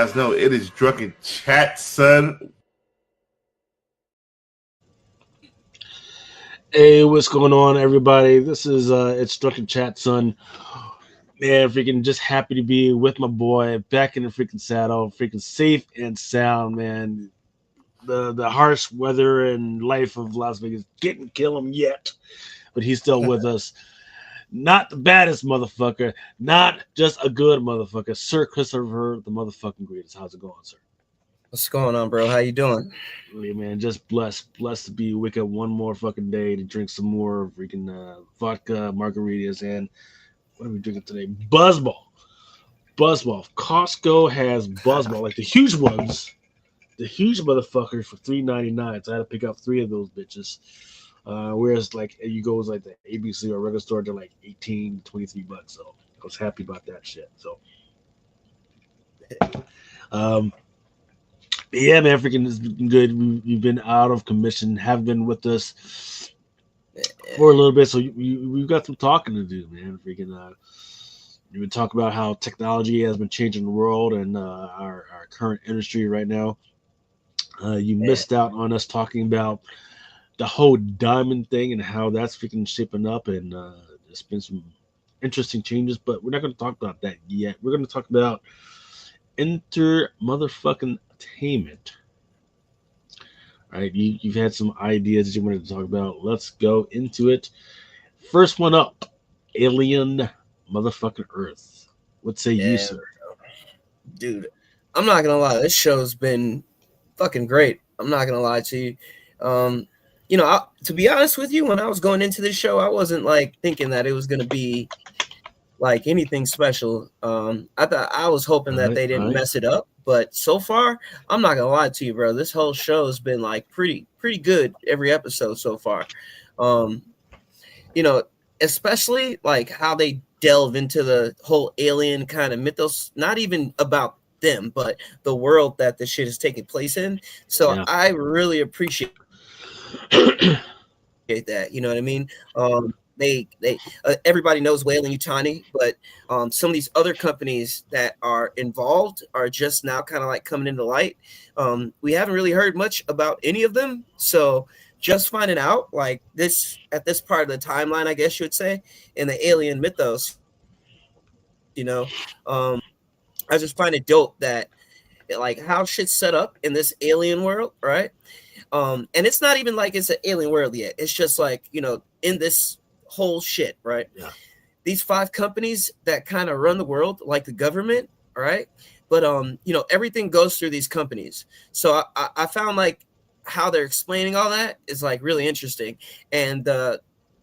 guys know it is Drunken Chat, son. Hey, what's going on, everybody? This is it's Drunken Chat, son. Man, freaking just happy to be with my boy back in the freaking saddle, freaking safe and sound, man. The harsh weather and life of Las Vegas didn't kill him yet, but he's still with us. Not the baddest motherfucker, not just a good motherfucker. Sir Christopher, the motherfucking greatest. How's it going, sir? What's going on, bro? How you doing? Hey, man, just blessed to be wicked one more fucking day to drink some more freaking vodka, margaritas, and what are we drinking today? Buzzball. Costco has Buzzball, like the huge ones, the huge motherfuckers for $3.99. So I had to pick up 3 of those bitches. Whereas like you go like the ABC or regular store, they're like 18, 23 bucks. So I was happy about that shit. So yeah, man, freaking it's been good. We've been out of commission, have been with us for a little bit, so we've got some talking to do, man. Freaking, we've been talking about how technology has been changing the world and our current industry right now. You missed out on us talking about the whole diamond thing and how that's freaking shaping up, and there's been some interesting changes, but we're not going to talk about that yet. We're going to talk about motherfucking entertainment. All right, you've had some ideas that you wanted to talk about. Let's go into it. First one up, Alien motherfucking Earth. What say you, sir? Dude, I'm not gonna lie. This show's been fucking great. I'm not gonna lie to you. To be honest with you, when I was going into this show, I wasn't like thinking that it was gonna be like anything special. I was hoping that they didn't mess it up, but so far, I'm not gonna lie to you, bro. This whole show has been like pretty good every episode so far. Especially like how they delve into the whole alien kind of mythos, not even about them, but the world that the shit is taking place in. So yeah. I really appreciate that. You know what I mean? They everybody knows Weyland-Yutani, but some of these other companies that are involved are just now kind of like coming into light. We haven't really heard much about any of them, so just finding out like this at this part of the timeline, I guess you would say, in the alien mythos, I just find it dope that like how shit's set up in this alien world, right? And it's not even like it's an alien world yet. It's just like, in this whole shit, right? Yeah. These 5 companies that kind of run the world, like the government, right? But everything goes through these companies. So I found like how they're explaining all that is like really interesting. And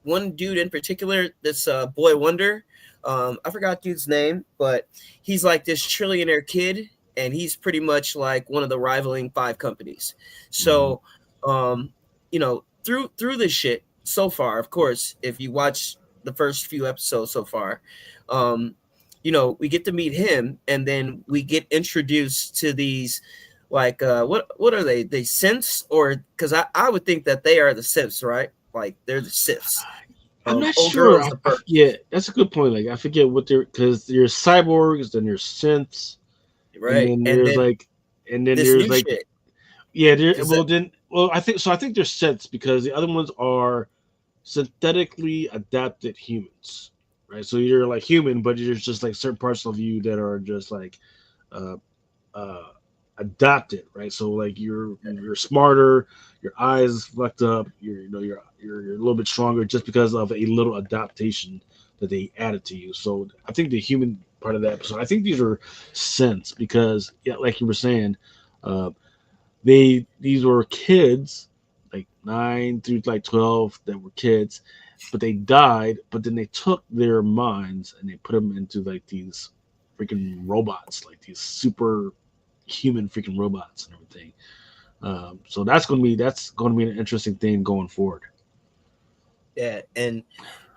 one dude in particular, this boy Wonder, I forgot dude's name, but he's like this trillionaire kid, and he's pretty much like one of the rivaling 5 companies. So, through this shit so far, of course, if you watch the first few episodes so far, we get to meet him, and then we get introduced to these like what are they synths, or because I would think that they are the synths, right? Like they're the Siths. I'm not sure. I forget. That's a good point. Like I forget what they're, because there's cyborgs, then there's synths, right? And then there's like, shit. Yeah. I think so. I think they're synths because the other ones are synthetically adapted humans, right? So you're like human, but there's just like certain parts of you that are just like adapted, right? So like you're smarter, your eyes fucked up, you're a little bit stronger just because of a little adaptation that they added to you. So I think the human part of that episode, I think these are synths because, yeah, like you were saying, these were kids like 9 through like 12 that were kids, but they died. But then they took their minds and they put them into like these freaking robots, like these super human freaking robots and everything. So that's going to be an interesting thing going forward. Yeah, and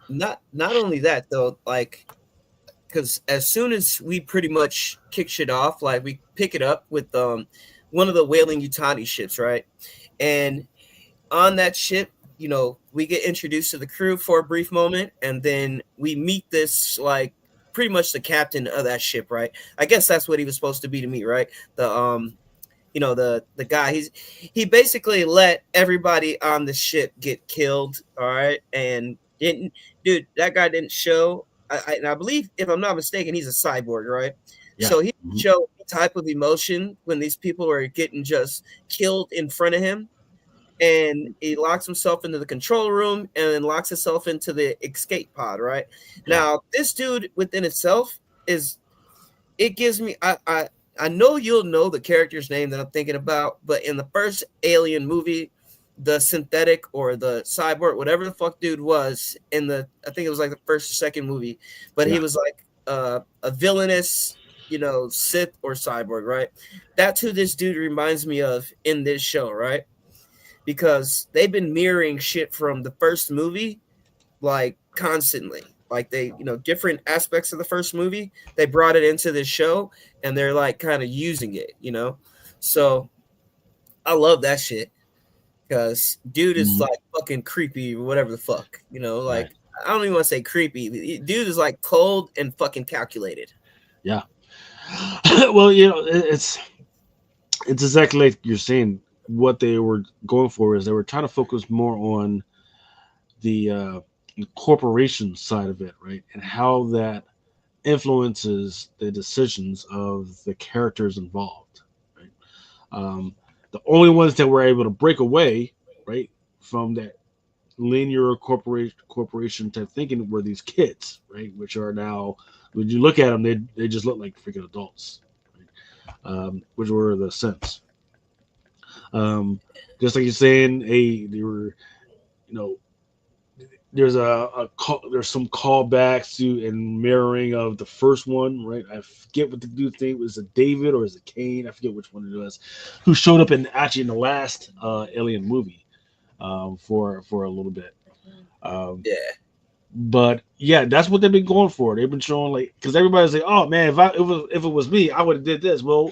not only that though, like, because as soon as we pretty much kick shit off, like we pick it up with one of the Weyland-Yutani ships, right? And on that ship, we get introduced to the crew for a brief moment, and then we meet this like pretty much the captain of that ship, right? I guess that's what he was supposed to be to me, right? The guy, he basically let everybody on the ship get killed, all right, and didn't, dude, that guy didn't show. And I believe, if I'm not mistaken, he's a cyborg, right? Yeah. So he didn't show any type of emotion when these people are getting just killed in front of him, and he locks himself into the control room and then locks himself into the escape pod, right? Yeah. Now, this dude within itself is, it gives me, I know you'll know the character's name that I'm thinking about, but in the first Alien movie, the synthetic or the cyborg, whatever the fuck dude was in the, I think it was like the first or second movie, but he was like a villainous, Sith or cyborg, right? That's who this dude reminds me of in this show, right? Because they've been mirroring shit from the first movie, like constantly. Like they, different aspects of the first movie, they brought it into this show and they're like kind of using it. So I love that shit because dude is like fucking creepy or whatever the fuck, like Right. I don't even want to say creepy. Dude is like cold and fucking calculated. Yeah. Well, it's exactly like you're saying. What they were going for is they were trying to focus more on the corporation side of it, right, and how that influences the decisions of the characters involved. Right. The only ones that were able to break away, right, from that linear corporation type thinking were these kids, right, which are now, when you look at them, they just look like freaking adults, right? Which were the Sims. Just like you're saying, hey, they were, you know, there's there's some callbacks to and mirroring of the first one, right? I forget what the dude thing was, it David or is it Kane? I forget which one it was, who showed up in the last Alien movie for a little bit. Yeah. But yeah, that's what they've been going for. They've been showing, like, because everybody's like, "Oh man, if it was me, I would have did this." Well,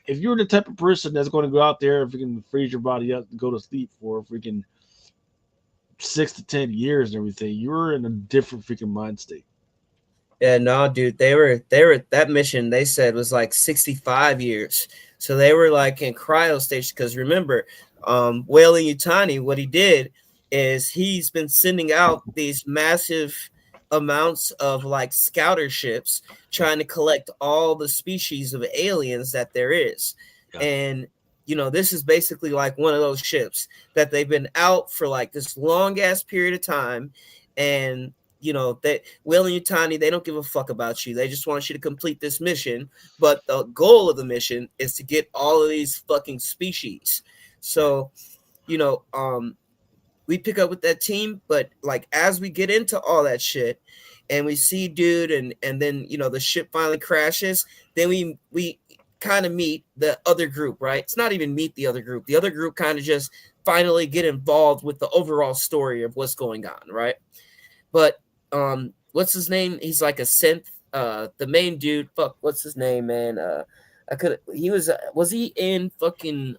if you're the type of person that's going to go out there and freaking freeze your body up to go to sleep for freaking 6 to 10 years and everything, you're in a different freaking mind state. Yeah, no, dude, they were that mission they said was like 65 years. So they were like in cryo station because remember, Whaling Utani, what he did is he's been sending out these massive amounts of like scouter ships trying to collect all the species of aliens that there is. Yeah. And this is basically like one of those ships that they've been out for like this long ass period of time. And that Will and Utani, they don't give a fuck about you. They just want you to complete this mission. But the goal of the mission is to get all of these fucking species. So, we pick up with that team, but like as we get into all that shit and we see dude and then the ship finally crashes, then we kind of meet the other group, right? It's not even meet the other group. The other group kind of just finally get involved with the overall story of what's going on, right? But what's his name? He's like a synth. The main dude. Fuck, what's his name, man? Was he in fucking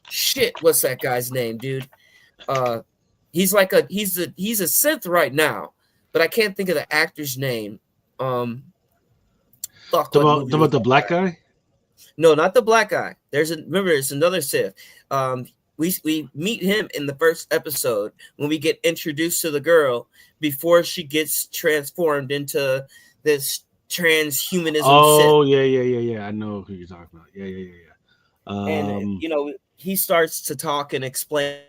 shit? What's that guy's name, dude? He's like he's a synth right now, but I can't think of the actor's name. Fuck, Talking about the black guy? No, not the black guy. Remember, it's another Sith. We meet him in the first episode when we get introduced to the girl before she gets transformed into this transhumanism. Oh, Sith. Yeah. I know who you're talking about. Yeah. And he starts to talk and explain,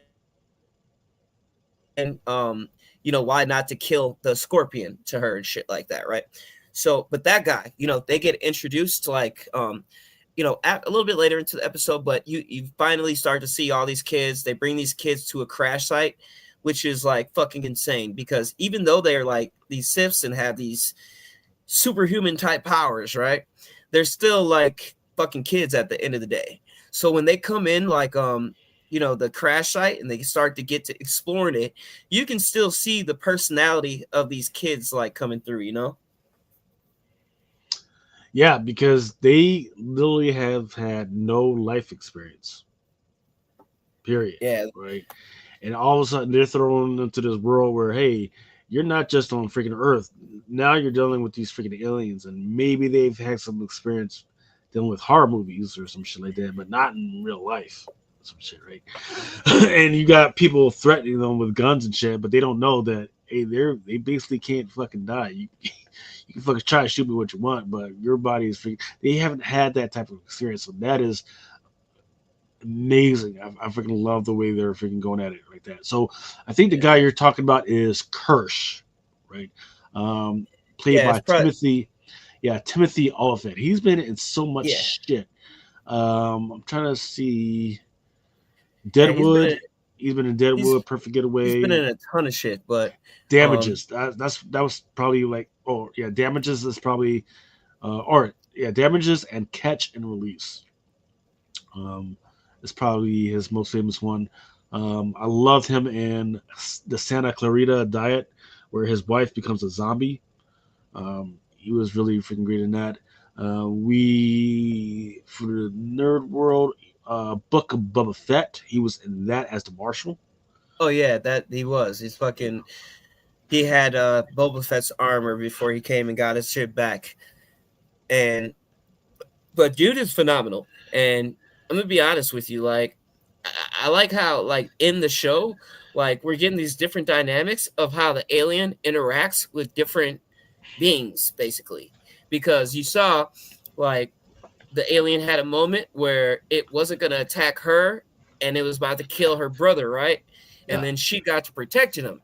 why not to kill the scorpion to her and shit like that, right? So, but that guy, they get introduced to like, a little bit later into the episode, but you finally start to see all these kids. They bring these kids to a crash site, which is like fucking insane because even though they're like these Siths and have these superhuman type powers, right? They're still like fucking kids at the end of the day. So when they come in like the crash site and they start to get to exploring it, you can still see the personality of these kids like coming through. Yeah, because they literally have had no life experience. Period. Yeah. Right. And all of a sudden they're thrown into this world where, hey, you're not just on freaking Earth. Now you're dealing with these freaking aliens, and maybe they've had some experience dealing with horror movies or some shit like that, but not in real life. Some shit, right? And you got people threatening them with guns and shit, but they don't know that hey, they basically can't fucking die. You can fucking try to shoot me what you want, but your body is freaking. They haven't had that type of experience, so that is amazing. I freaking love the way they're freaking going at it like that. So I think the guy you're talking about is Kirsch, right? Played by Timothy. Yeah, Timothy Oliphant. He's been in so much shit. I'm trying to see Deadwood. He's been in Deadwood, Perfect Getaway. He's been in a ton of shit, but Damages. That was probably like Damages is probably Damages and Catch and Release. It's probably his most famous one. I love him in the Santa Clarita Diet, where his wife becomes a zombie. He was really freaking great in that. For the nerd world, Book of Boba Fett, he was in that as the Marshal. Oh yeah, that he was. He had Boba Fett's armor before he came and got his shit back. But dude is phenomenal. And I'm gonna be honest with you, like I like how like in the show, like we're getting these different dynamics of how the alien interacts with different beings, basically. Because you saw like the alien had a moment where it wasn't gonna attack her and it was about to kill her brother, right? And then she got to protecting him.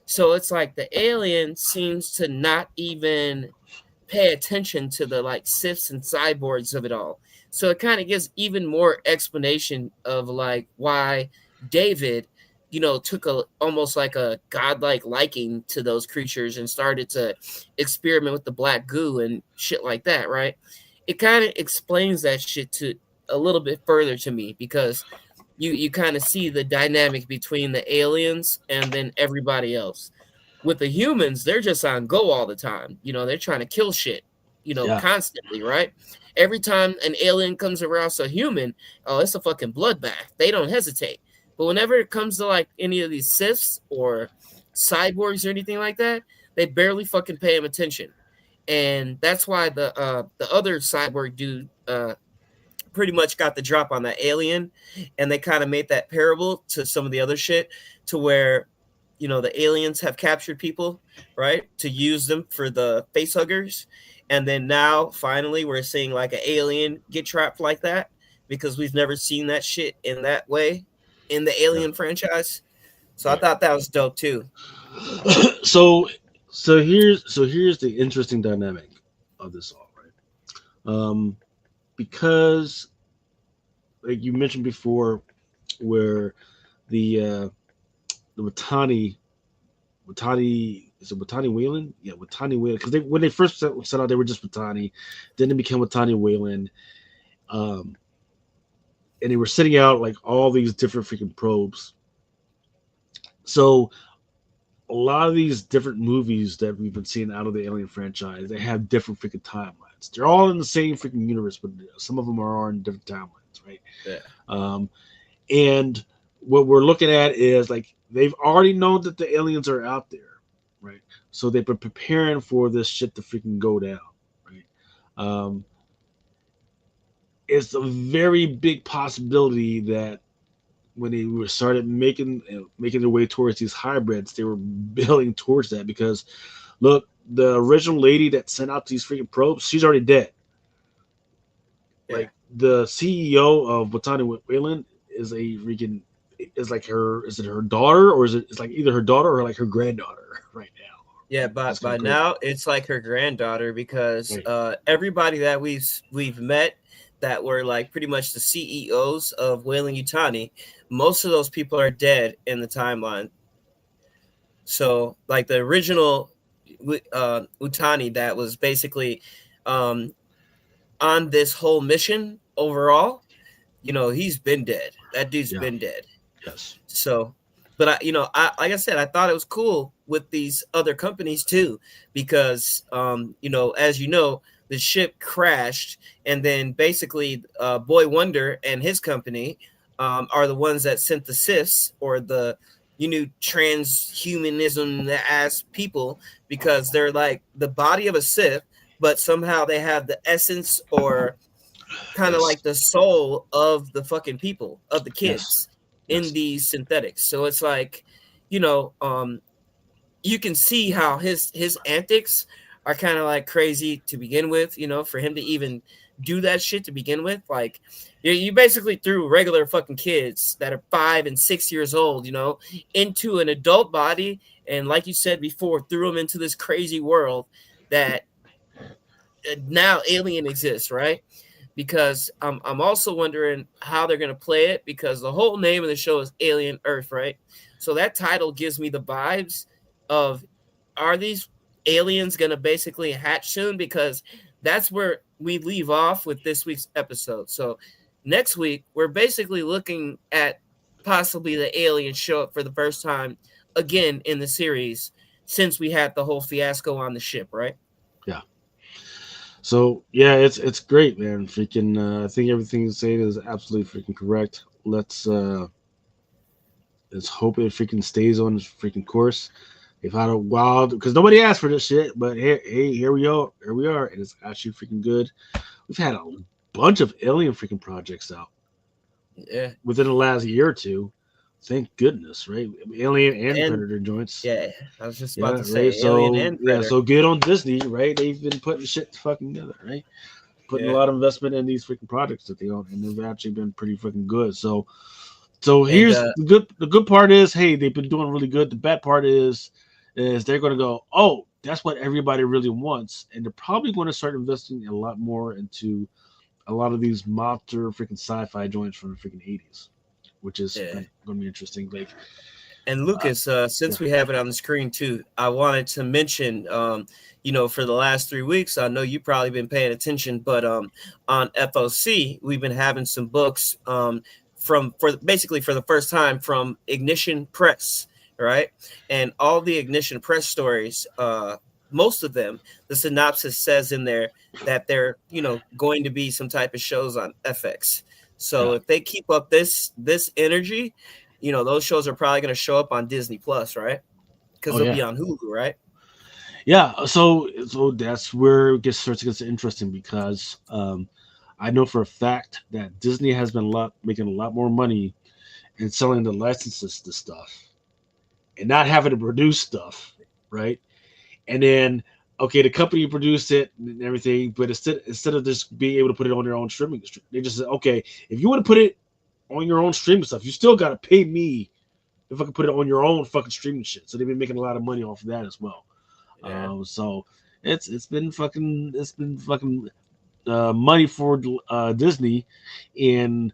So it's like the alien seems to not even pay attention to the like Siths and cyborgs of it all. So it kind of gives even more explanation of like why David, took almost like a godlike liking to those creatures and started to experiment with the black goo and shit like that, right? It kind of explains that shit to a little bit further to me because you kind of see the dynamic between the aliens and then everybody else. With the humans, they're just on go all the time. They're trying to kill shit, constantly, right? Every time an alien comes around a human, oh, it's a fucking bloodbath. They don't hesitate. But whenever it comes to like any of these Siths or cyborgs or anything like that, they barely fucking pay him attention. And that's why the other cyborg dude pretty much got the drop on that alien, and they kind of made that parable to some of the other shit to where the aliens have captured people, right, to use them for the face huggers, and then now finally we're seeing like an alien get trapped like that because we've never seen that shit in that way in the Alien franchise. So I thought that was dope too. So here's the interesting dynamic of this all, right? Because like you mentioned before, where the Watani is it Watani Wayland? Yeah, Watani Wayland. Because when they first set out, they were just Watani. Then they became Watani Wayland. And they were sending out like all these different freaking probes. So a lot of these different movies that we've been seeing out of the Alien franchise, they have different freaking timelines. They're all in the same freaking universe, but some of them are in different timelines, right? Yeah. And what we're looking at is like they've already known that the aliens are out there, right? So they've been preparing for this shit to freaking go down, right? It's a very big possibility that when they were started making their way towards these hybrids, they were building towards that because, look, the original lady that sent out these freaking probes, she's already dead. Yeah. Like the CEO of Watani Wayland is is it her daughter or it's like either her daughter or like her granddaughter right now. Yeah, but by now it's like her granddaughter because everybody that we've met that were like pretty much the CEOs of Weyland-Yutani, most of those people are dead in the timeline. So like the original Utani that was basically on this whole mission overall, he's been dead. That dude's been dead. Yes. So, but I like I said, I thought it was cool with these other companies too, because as the ship crashed, and then basically Boy Wonder and his company are the ones that sent the Siths or the transhumanism as people, because they're like the body of a Sith, but somehow they have the essence or kind of Yes. like the soul of the fucking people, of the Yes. kids in Yes. these synthetics. So it's like, you can see how his antics are kind of like crazy to begin with, for him to even do that shit to begin with. Like, you basically threw regular fucking kids that are 5 and 6 years old, into an adult body, and like you said before, threw them into this crazy world that now Alien exists, right? Because I'm also wondering how they're gonna play it, because the whole name of the show is Alien Earth, right? So that title gives me the vibes of, are these aliens gonna basically hatch soon? Because that's where we leave off with this week's episode. So next week we're basically looking at possibly the aliens show up for the first time again in the series, since we had the whole fiasco on the ship, right? Yeah. So yeah, it's great, man. Freaking, I think everything you're saying is absolutely freaking correct. Let's hope it freaking stays on its freaking course. They've had a wild, because nobody asked for this shit, but here we are, and it's actually freaking good. We've had a bunch of alien freaking projects out Yeah. within the last year or two. Thank goodness, right? Alien and And Predator joints. yeah, I was just about Yeah, to right. say Alien So and yeah, Predator. so good on Disney, right? They've been putting shit fucking together, right? Putting a Yeah. lot of investment in these freaking projects that they own, and they've actually been pretty freaking good. So And here's the good part is, hey, they've been doing really good. The bad part is they're going to go, oh, that's what everybody really wants, and they're probably going to start investing a lot more into a lot of these monster freaking sci-fi joints from the freaking 80s, which is yeah. going to be interesting. Like, And Lucas, yeah, since we have it on the screen too, I wanted to mention, for the last 3 weeks, I know you've probably been paying attention, but on FOC, we've been having some books for basically for the first time from Ignition Press, right? And all the Ignition Press stories, most of them, the synopsis says in there that they're going to be some type of shows on FX. So yeah. if they keep up this energy, those shows are probably going to show up on Disney Plus, right? Because Oh they'll yeah, be on Hulu, right? yeah. So that's where it starts to get interesting, because I know for a fact that Disney has been making a lot more money in selling the licenses to stuff and not having to produce stuff, right? And then, okay, the company produced it and everything, but instead of just being able to put it on their own streaming, they just said, okay, if you want to put it on your own streaming stuff, you still got to pay me if I can put it on your own fucking streaming shit. So they've been making a lot of money off of that as well. Yeah. So it's been fucking money for Disney, and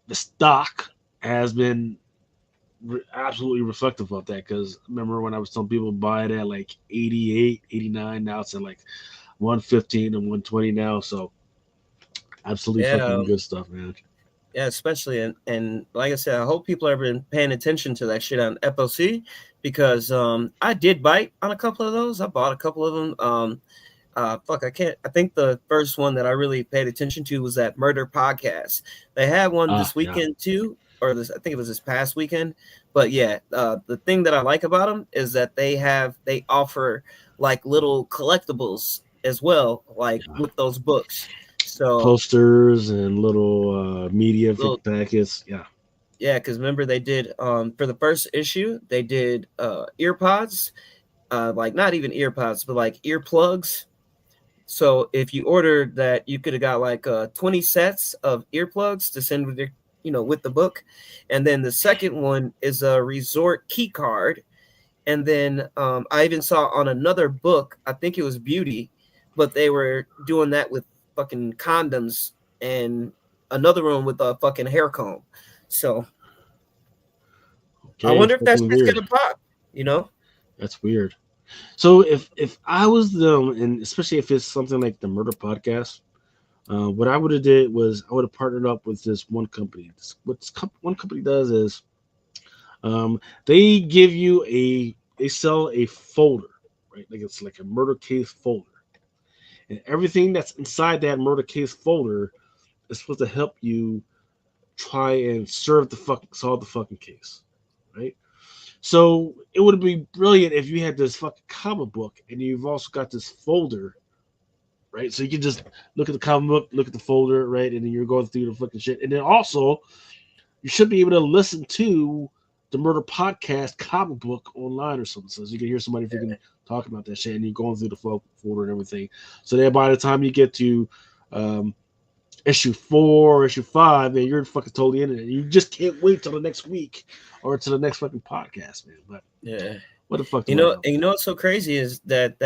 the stock has been absolutely reflective of that, because remember when I was telling people buy it at like 88, 89, now it's at like 115 and 120 now. So absolutely Yeah. fucking good stuff, man. Yeah, especially and like I said, I hope people have been paying attention to that shit on FOC, because I did bite on a couple of those. I bought a couple of them. I think the first one that I really paid attention to was that Murder Podcast. They had one this Yeah. weekend too, or I think it was this past weekend. But yeah, the thing that I like about them is that they offer like little collectibles as well, like Yeah. with those books. So Posters and little media little, freaking packets. Yeah. yeah, because remember they did for the first issue they did ear pods, like not even ear pods, but like earplugs. So if you ordered that, you could have got like 20 sets of earplugs to send with your, with the book. And then the second one is a resort key card. And then I even saw on another book, I think it was Beauty, but they were doing that with fucking condoms, and another one with a fucking hair comb. So I Okay, wonder if that fucking shit's weird. gonna pop, That's weird. So if I was them, and especially if it's something like the Murder Podcast, what I would have did was I would have partnered up with this one company. One company does is they give you they sell a folder, right? Like it's like a murder case folder, and everything that's inside that murder case folder is supposed to help you try and solve the fucking case, right? So it would be brilliant if you had this fucking comic book and you've also got this folder, right? So you can just look at the comic book, look at the folder, right? And then you're going through the fucking shit. And then also, you should be able to listen to the Murder Podcast comic book online or something. So you can hear somebody freaking talking about that shit and you're going through the folder and everything. So that by the time you get to issue 4 or issue 5, man, you're fucking totally in it. You just can't wait till the next week or to the next fucking podcast, man. But yeah, what the fuck? you know, and you know what's so crazy is that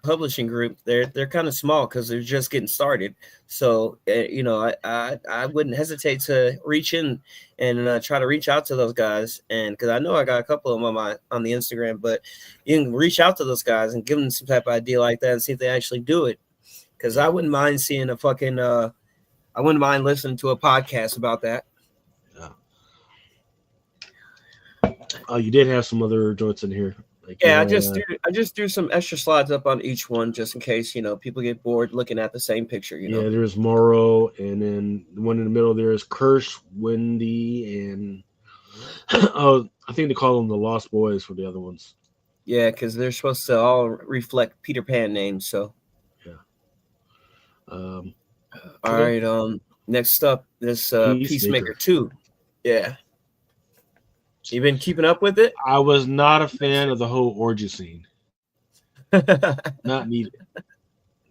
publishing group, they're kind of small because they're just getting started. So you know, I wouldn't hesitate to reach in and try to reach out to those guys, and because I know I got a couple of them on the Instagram, but you can reach out to those guys and give them some type of idea like that and see if they actually do it. Because I wouldn't mind seeing a fucking I wouldn't mind listening to a podcast about that. Yeah. Oh, you did have some other joints in here. Like, yeah, I just threw some extra slides up on each one just in case, you know, people get bored looking at the same picture, you know. Yeah, there's Morrow, and then the one in the middle there is Kirsch, Wendy, and oh, I think they call them the Lost Boys for the other ones. Yeah, because they're supposed to all reflect Peter Pan names, so. Yeah. All right. Next up, this Peacemaker 2. Yeah. You been keeping up with it? I was not a fan of the whole orgy scene. Not needed.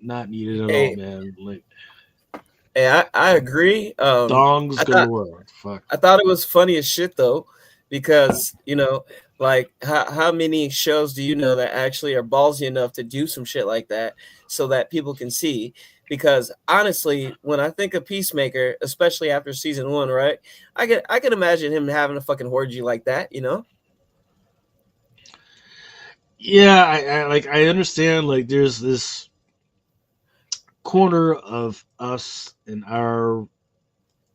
Not needed at all, man. Like, hey, I agree. Dongs galore. Fuck. I thought it was funny as shit though, because you know, like how many shows do you know that actually are ballsy enough to do some shit like that so that people can see? Because honestly, when I think of Peacemaker, especially after season 1, right, I can imagine him having a fucking orgy like that, you know? Yeah, I understand. Like, there's this corner of us and our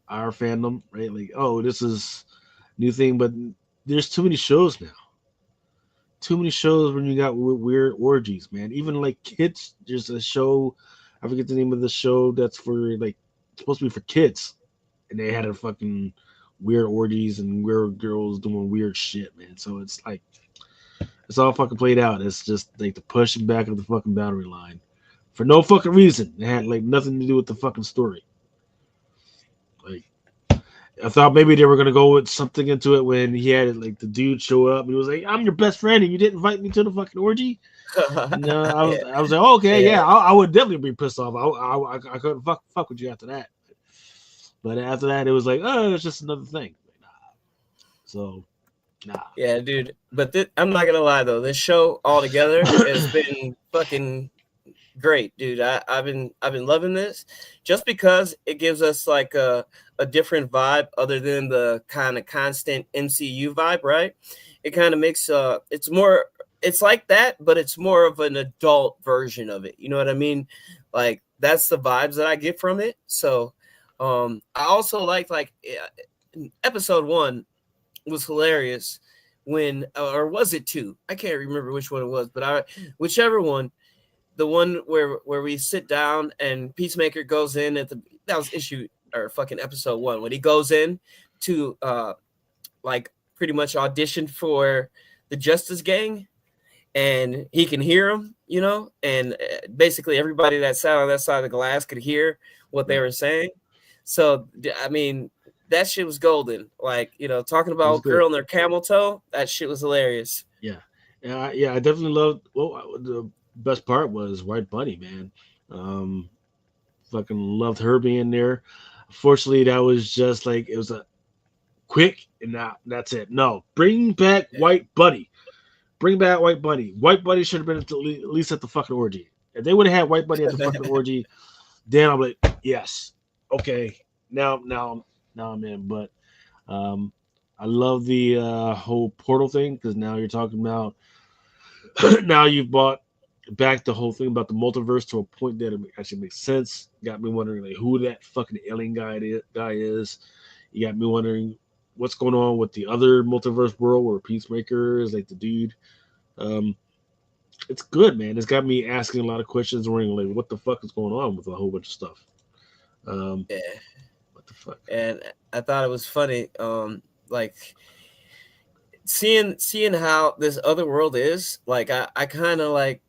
fandom, right? Like, oh, this is new thing, but there's too many shows now. Too many shows when you got weird orgies, man. Even like kids, there's a show. I forget the name of the show that's for like supposed to be for kids, and they had a fucking weird orgies and weird girls doing weird shit, man. So it's like it's all fucking played out. It's just like the pushing back of the fucking boundary line for no fucking reason. It had like nothing to do with the fucking story. Like I thought maybe they were gonna go with something into it when he had like the dude show up and he was like, "I'm your best friend and you didn't invite me to the fucking orgy." No, I was like, oh, okay, yeah, I would definitely be pissed off. I couldn't fuck with you after that. But after that, it was like, oh, it's just another thing. Nah. So, nah. Yeah, dude. But I'm not gonna lie though, this show altogether has been fucking great, dude. I've been loving this just because it gives us like a different vibe other than the kind of constant MCU vibe, right? It kind of makes it's like that, but it's more of an adult version of it. You know what I mean? Like that's the vibes that I get from it. So I also like episode 1 was hilarious when, or was it 2? I can't remember which one it was, but whichever one, the one where we sit down and Peacemaker goes in that was episode 1 when he goes in to like pretty much audition for the Justice Gang. And he can hear them, you know, and basically everybody that sat on that side of the glass could hear what they were saying. So, I mean, that shit was golden. Like, you know, talking about girl in their camel toe, that shit was hilarious. Yeah. I definitely loved. Well, the best part was White Bunny, man. Fucking loved her being there. Unfortunately, that was just like it was a quick and that's it. No, bring back White Bunny. Bring back White Bunny. White Bunny should have been at least at the fucking orgy. If they would have had White Bunny at the fucking orgy, then I'm like, yes, okay, now I'm in. But I love the whole portal thing because now you're talking about now you've brought back the whole thing about the multiverse to a point that it actually makes sense. Got me wondering like who that fucking alien guy is. You got me wondering what's going on with the other multiverse world where Peacemaker is like the dude. It's good, man. It's got me asking a lot of questions, wondering like what the fuck is going on with a whole bunch of stuff. Yeah. What the fuck? And I thought it was funny. Like seeing how this other world is, like I kind of like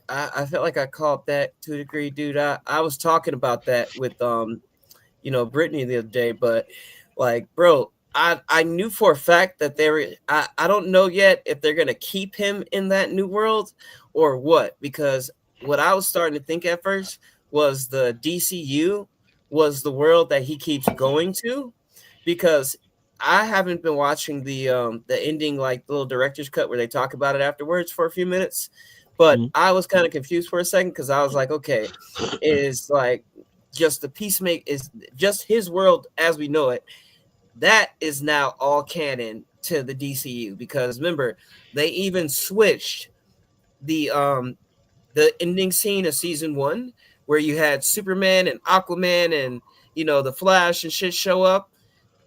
I felt like I caught that to a degree, dude. I was talking about that with Brittany the other day, but like, bro, I knew for a fact that I don't know yet if they're gonna keep him in that new world or what, because what I was starting to think at first was the DCU was the world that he keeps going to, because I haven't been watching the ending, like the little director's cut where they talk about it afterwards for a few minutes. But I was kind of confused for a second because I was like, okay, is like just the peacemaker is just his world as we know it. That is now all canon to the DCU, because remember, they even switched the ending scene of season 1 where you had Superman and Aquaman and the Flash and shit show up.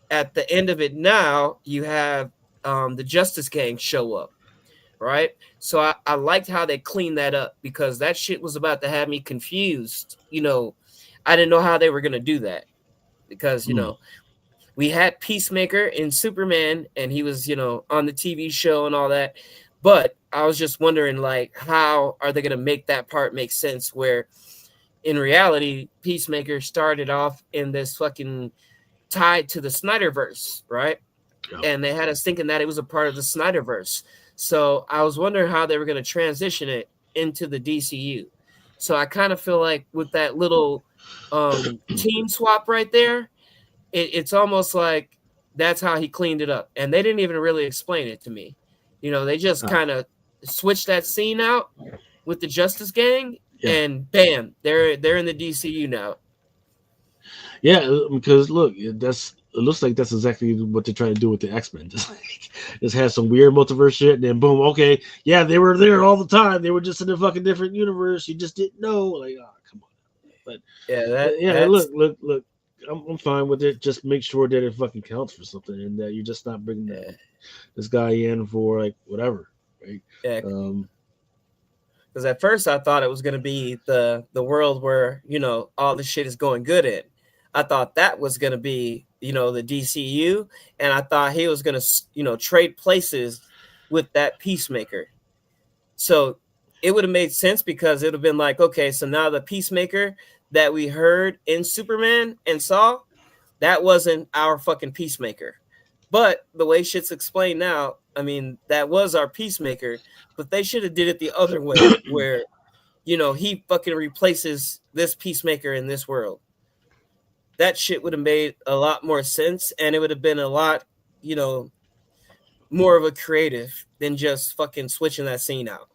At the end of it now, you have the Justice Gang show up, right? So I liked how they cleaned that up, because that shit was about to have me confused. I didn't know how they were going to do that, because, we had Peacemaker in Superman and he was, on the TV show and all that. But I was just wondering, like, how are they going to make that part make sense where in reality, Peacemaker started off in this fucking tied to the Snyderverse, right? Yeah. And they had us thinking that it was a part of the Snyderverse. So I was wondering how they were going to transition it into the DCU. So I kind of feel like with that little team swap right there, it's almost like that's how he cleaned it up. And they didn't even really explain it to me. They just kind of switched that scene out with the Justice Gang, and bam, they're in the DCU now. Yeah, because look, it looks like that's exactly what they're trying to do with the X-Men. Just have some weird multiverse shit, and then boom, okay, yeah, they were there all the time. They were just in a fucking different universe. You just didn't know. Like, oh, come on. But look, I'm fine with it. Just make sure that it fucking counts for something, and that you're just not bringing this guy in for like whatever, right? Yeah. Because at first I thought it was going to be the world where all the shit is going good in. I thought that was going to be the DCU, and I thought he was going to trade places with that Peacemaker. So it would have made sense, because it would have been like, okay, so now the Peacemaker that we heard in Superman and saw, that wasn't our fucking Peacemaker. But the way shit's explained now, I mean, that was our Peacemaker, but they should have did it the other way, where, he fucking replaces this Peacemaker in this world. That shit would have made a lot more sense, and it would have been a lot, more of a creative than just fucking switching that scene out.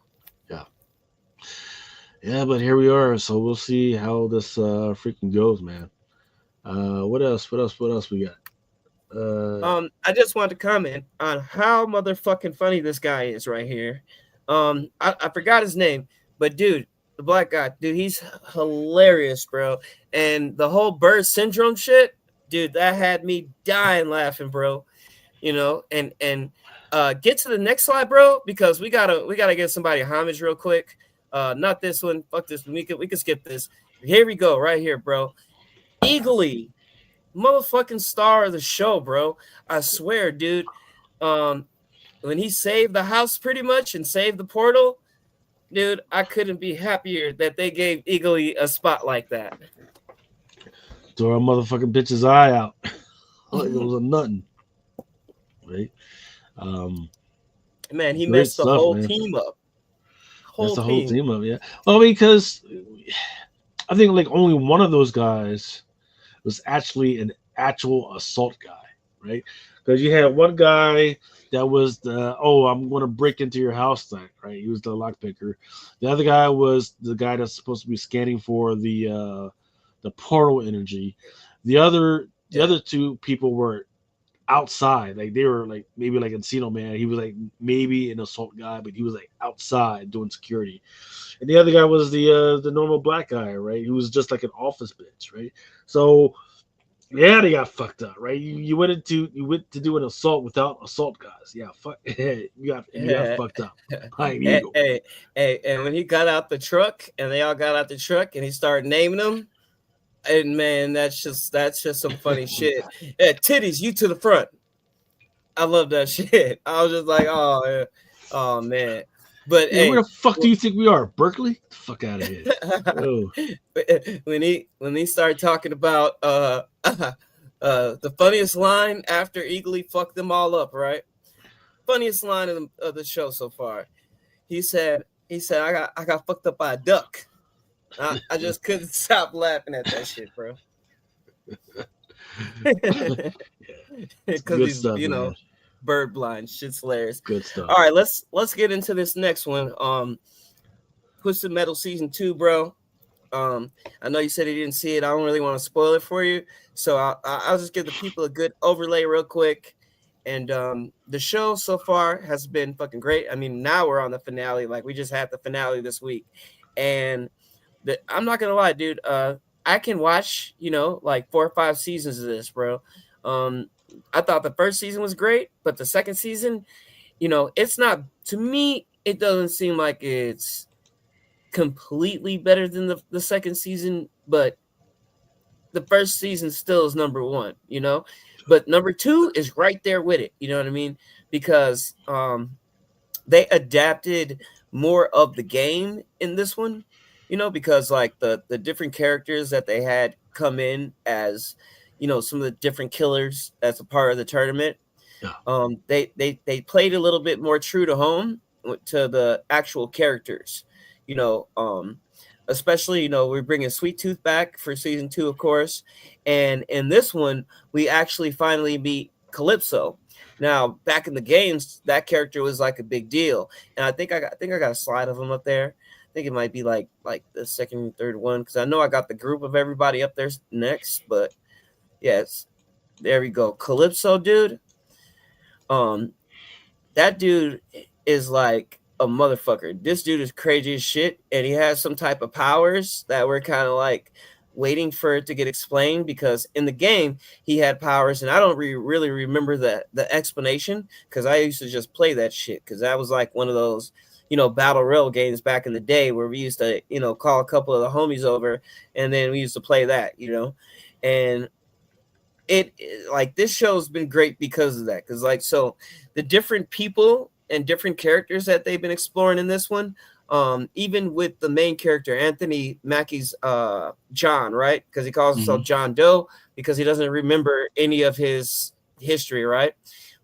Yeah. Yeah, but here we are, so we'll see how this freaking goes, man. What else we got? I just wanted to comment on how motherfucking funny this guy is right here. I forgot his name, but dude, the black guy, dude, he's hilarious, bro. And the whole bird syndrome shit, dude, that had me dying laughing, bro. And get to the next slide, bro, because we gotta give somebody homage real quick. Not this one, fuck this one. We could skip this. Here we go, right here, bro. Eagly, motherfucking star of the show, bro. I swear, dude. When he saved the house pretty much and saved the portal, dude, I couldn't be happier that they gave Eagly a spot like that. Tore a motherfucking bitch's eye out. Like it was a nothing. Right? Man, he messed the whole team up. Whole team up, yeah. Well, because I think like only one of those guys was actually an actual assault guy, right? Because you had one guy that was I'm going to break into your house thing, right? He was the lockpicker. The other guy was the guy that's supposed to be scanning for the portal energy. The other two people were outside, like they were like maybe like Encino Man. He was like maybe an assault guy, but he was like outside doing security. And the other guy was the normal black guy, right? He was just like an office bitch, right? So yeah, they got fucked up, right? You went to do an assault without assault guys. Yeah, fuck. you got fucked up. Hey, and when he got out the truck, and they all got out the truck, and he started naming them, and man, that's just some funny shit. Titties, you to the front. I love that shit. I was just like, oh, yeah. Oh man. But Yeah, where hey, the fuck do you think we are? Berkeley? Get the fuck out of here. Oh, when he started talking about the funniest line after Eagly fucked them all up, right? Funniest line of the show so far. He said I got fucked up by a duck. I just couldn't stop laughing at that shit, bro. Because good he's, stuff, man. bird blind. Shit's hilarious. Good stuff. All right, let's get into this next one. Twisted Metal season 2, bro. I know you said you didn't see it. I don't really want to spoil it for you, so I'll just give the people a good overlay real quick. And the show so far has been fucking great. I mean, now we're on the finale. Like, we just had the finale this week, and I'm not gonna lie, dude. I can watch, like 4 or 5 seasons of this, bro. I thought the first season was great, but the second season, it's not, to me, it doesn't seem like it's completely better than the second season, but the first season still is number 1, but number 2 is right there with it. You know what I mean? Because they adapted more of the game in this one, because like the different characters that they had come in as, some of the different killers as a part of the tournament. Yeah. They played a little bit more true to home to the actual characters, especially, we're bringing Sweet Tooth back for season 2, of course. And in this one, we actually finally meet Calypso. Now, back in the games, that character was like a big deal. And I think I got a slide of him up there. I think it might be like the second, third one, because I know I got the group of everybody up there next. But yes, there we go. Calypso, dude. That dude is like a motherfucker. This dude is crazy as shit, and he has some type of powers that we're kind of like waiting for it to get explained, because in the game he had powers, and I don't really remember the explanation, because I used to just play that shit, because that was like one of those battle royale games back in the day where we used to call a couple of the homies over, and then we used to play that, and it like, this show's been great because of that, because like, so the different people and different characters that they've been exploring in this one, even with the main character Anthony Mackie's John, right? Because he calls himself John Doe because he doesn't remember any of his history, right?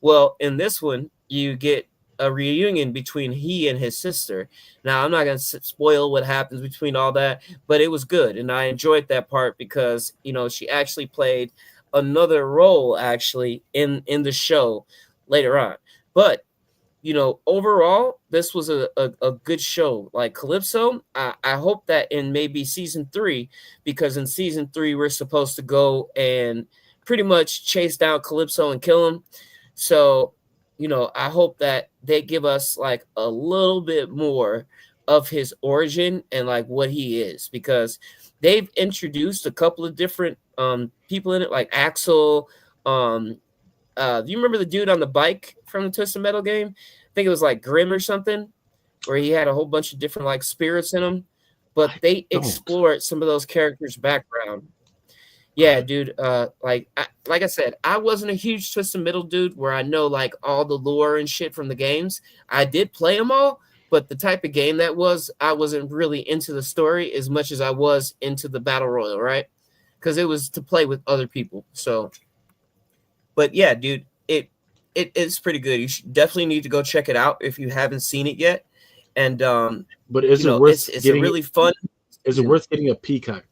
Well, in this one, you get a reunion between he and his sister. Now, I'm not going to spoil what happens between all that, but it was good, and I enjoyed that part because she actually played another role actually in the show later on. But overall, this was a good show. Like Calypso, I hope that in maybe season 3, because in season 3 we're supposed to go and pretty much chase down Calypso and kill him. So I hope that they give us like a little bit more of his origin and like what he is, because they've introduced a couple of different people in it, like Axel. Do you remember the dude on the bike from the Twisted Metal game? I think it was like Grim or something, where he had a whole bunch of different like spirits in him. But they explored some of those characters' background. Yeah, dude. Like I said, I wasn't a huge Twisted Metal dude where I know like all the lore and shit from the games. I did play them all, but the type of game that was, I wasn't really into the story as much as I was into the battle royal, right? Because it was to play with other people. So, but yeah, dude, it's pretty good. You should definitely need to go check it out if you haven't seen it yet. And but is it worth it's a really fun. Is it worth getting a Peacock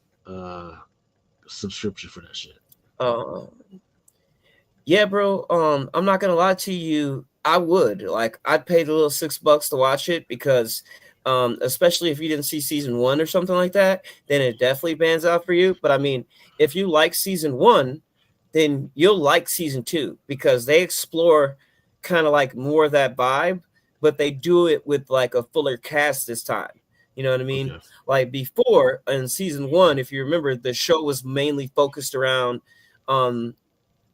subscription for that shit? Yeah, bro. I'm not gonna lie to you. I would like, I'd pay the little $6 to watch it, because especially if you didn't see season 1 or something like that, then it definitely bans out for you. But I mean, if you like season 1, then you'll like season 2, because they explore kind of like more of that vibe, but they do it with like a fuller cast this time. You know what I mean? Okay. Like before in season 1, if you remember, the show was mainly focused around,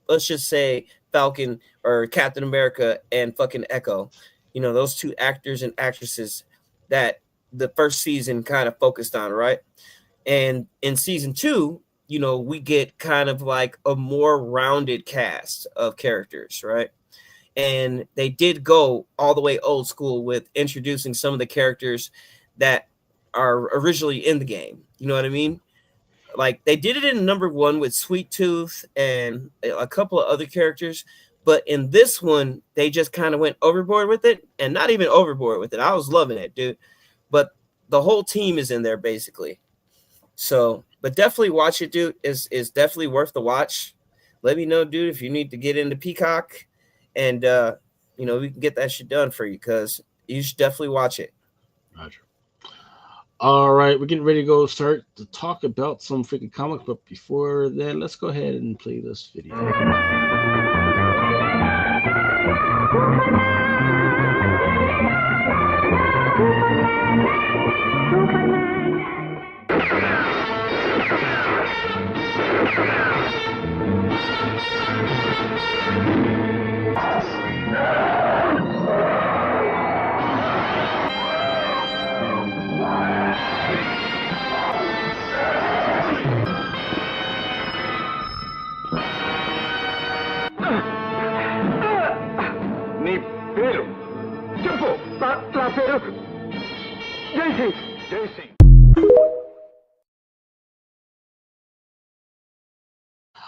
let's just say Falcon or Captain America and fucking Echo. Those 2 actors and actresses that the first season kind of focused on, right? And in season 2, we get kind of like a more rounded cast of characters, right? And they did go all the way old school with introducing some of the characters that are originally in the game. You know what I mean? Like they did it in number 1 with Sweet Tooth and a couple of other characters, but in this one they just kind of went overboard with it, and not even overboard with it. I was loving it, dude. But the whole team is in there basically. So, but definitely watch it, dude. Is definitely worth the watch. Let me know, dude, if you need to get into Peacock, and we can get that shit done for you, because you should definitely watch it. Roger. All right, we're getting ready to go start to talk about some freaking comics, but before that, let's go ahead and play this video.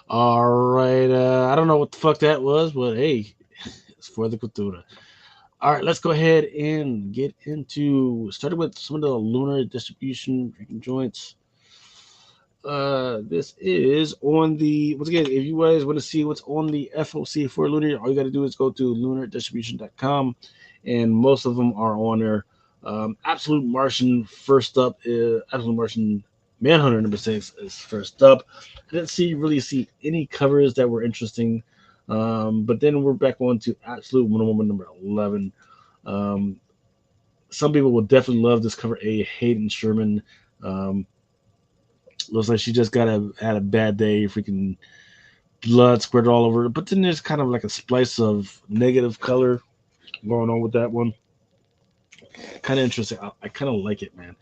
All right, I don't know what the fuck that was, but hey, it's for the Cthulhu. All right, let's go ahead and get into starting with some of the lunar distribution joints. This is on the, once again, if you guys want to see what's on the FOC for Lunar, all you got to do is go to lunardistribution.com, and most of them are on there. Absolute Martian first up is Absolute Martian Manhunter number 6 is first up. I didn't really see any covers that were interesting, but then we're back on to Absolute Wonder Woman number 11. Some people will definitely love this cover A, Hayden Sherman. Looks like she just had a bad day, freaking blood squirted all over her. But then there's kind of like a splice of negative color going on with that one. Kind of interesting. I kind of like it, man.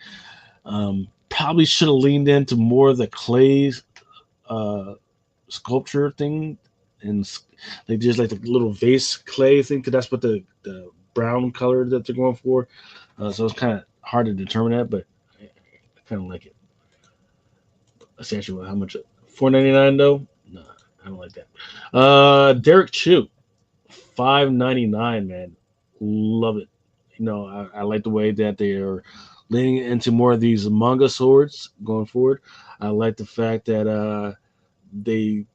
Probably should have leaned into more of the clay sculpture thing, and like just like the little vase clay thing, because that's what the brown color that they're going for. So it's kind of hard to determine that, but I kind of like it. Essentially, how much? $4.99 though? No, I don't like that. Derek Chu, $5.99, man. Love it. I like the way that they are leaning into more of these manga swords going forward. I like the fact that Derek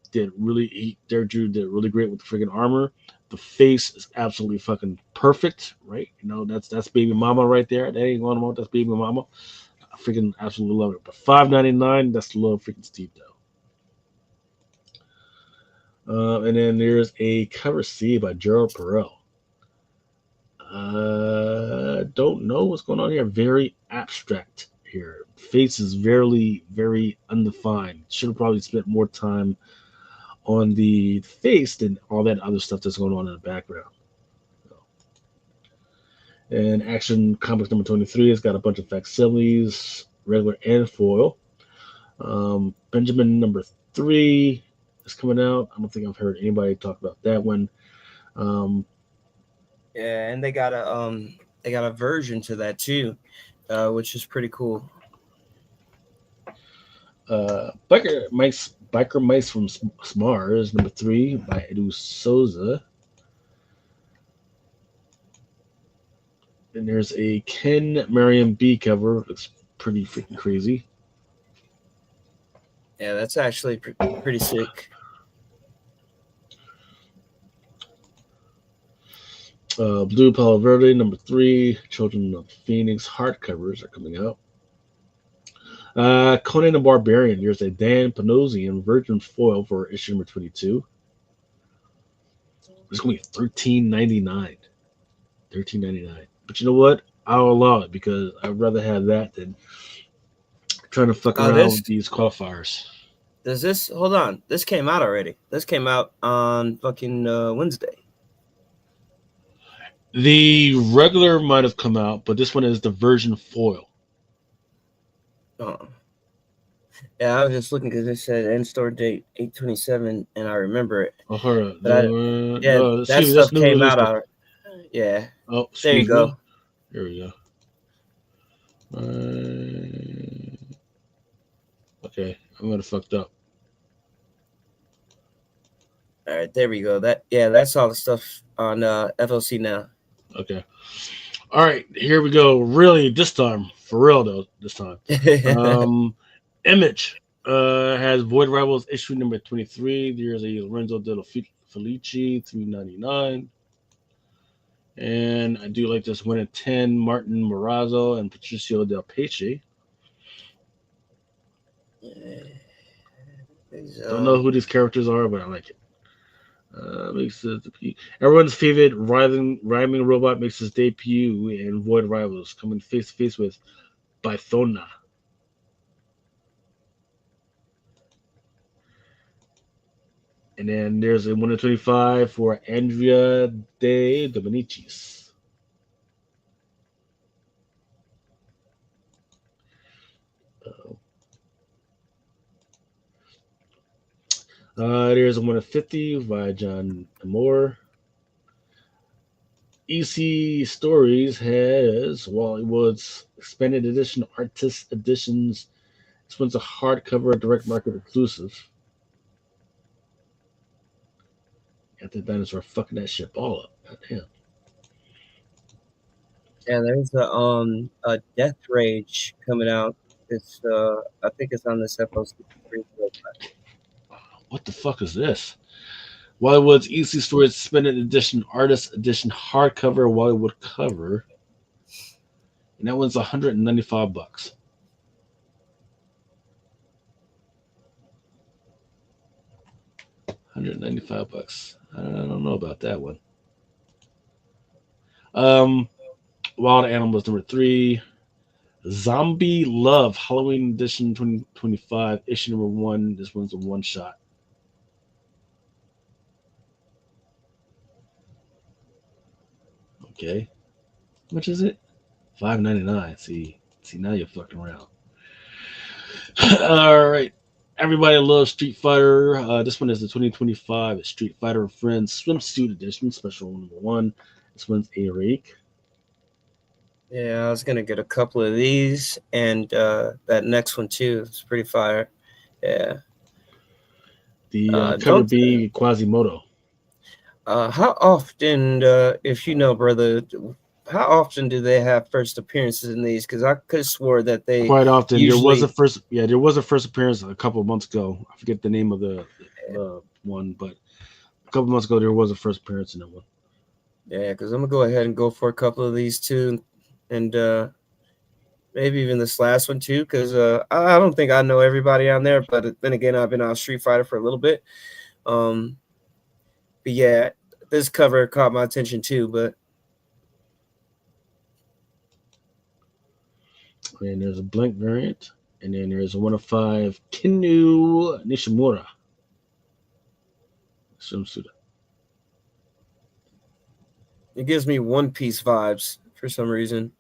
Chu did really great with the freaking armor. The face is absolutely fucking perfect, right? That's baby mama right there. That ain't going on. That's baby mama. I freaking absolutely love it. But $5.99, that's a little freaking steep though. And then there's a cover C by Gerald Perel. Don't know what's going on here. Very abstract here. Face is very, very undefined. Should have probably spent more time on the face than all that other stuff that's going on in the background. And Action Comics number 23 has got a bunch of facsimiles, regular and foil. Benjamin number 3 is coming out. I don't think I've heard anybody talk about that one. Yeah, and they got a version to that too, which is pretty cool. Biker Mice from Smars number 3 by Edu Souza. And there's a Ken Marion B cover. Looks pretty freaking crazy. Yeah, that's actually pretty sick. Blue Palo Verde number 3. Children of Phoenix hardcovers are coming out. Conan the Barbarian. There's a Dan Panosian Virgin foil for issue number 22. It's going to be $13.99. $13.99. But you know what? I'll allow it, because I'd rather have that than trying to fuck around with these qualifiers. Does this? Hold on. This came out already. This came out on fucking Wednesday. The regular might have come out, but this one is the version foil. Oh. Yeah, I was just looking because it said end store date 8/27, and I remember it. Oh, hold on. But yeah, No, that excuse me. That's stuff new came release. out. Yeah, Oh, there you excuse go. me. Here we go. Okay, I'm gonna fucked up. All right, there we go. That's all the stuff on FLC now. Okay. All right, here we go. Really, this time, for real though, this time. Image has Void Rivals issue number 23. There's a Lorenzo de Felici 399. And I do like this 1 in 10, Martin Morazzo and Patricio Del Peixe. Don't know who these characters are, but I like it. Everyone's favorite rhyming robot makes his debut in Void Rivals, coming face to face with Bythona. And then there's a 1 in 25 for Andrea De Dominicis. There's a 1 in 50 by John Moore. EC Stories has Wally Wood's expanded edition, artist editions. This one's a hardcover, direct market exclusive. Got the dinosaur fucking that shit all up. God damn. Yeah, there's a Death Rage coming out. It's I think it's on this FLC. What the fuck is this? Wildwood's EC Stories Expanded Edition, Artist Edition, hardcover, Wildwood cover. And that one's $195. $195. I don't know about that one. Wild Animals number 3. Zombie Love Halloween Edition 2025, issue number 1. This one's a one shot. Okay. How much is it? $5.99. See now you're fucking around. All right. Everybody loves Street Fighter. This one is the 2025 Street Fighter and Friends Swimsuit Edition, special number 1. This one's a rake. Yeah, I was gonna get a couple of these, and that next one too. It's pretty fire. Yeah. The cover B Quasimodo. How often, if you know, brother, how often do they have first appearances in these? Because I could have swore that they quite often. Usually... There was a first appearance a couple of months ago. I forget the name of the one, but a couple of months ago there was a first appearance in that one. Yeah, because I'm gonna go ahead and go for a couple of these too, and maybe even this last one too, because I don't think I know everybody on there, but then again, I've been on Street Fighter for a little bit. But yeah, this cover caught my attention too. But and there's a blank variant, and then there's a 1 of 5 Kinu Nishimura swimsuit. It gives me One Piece vibes for some reason.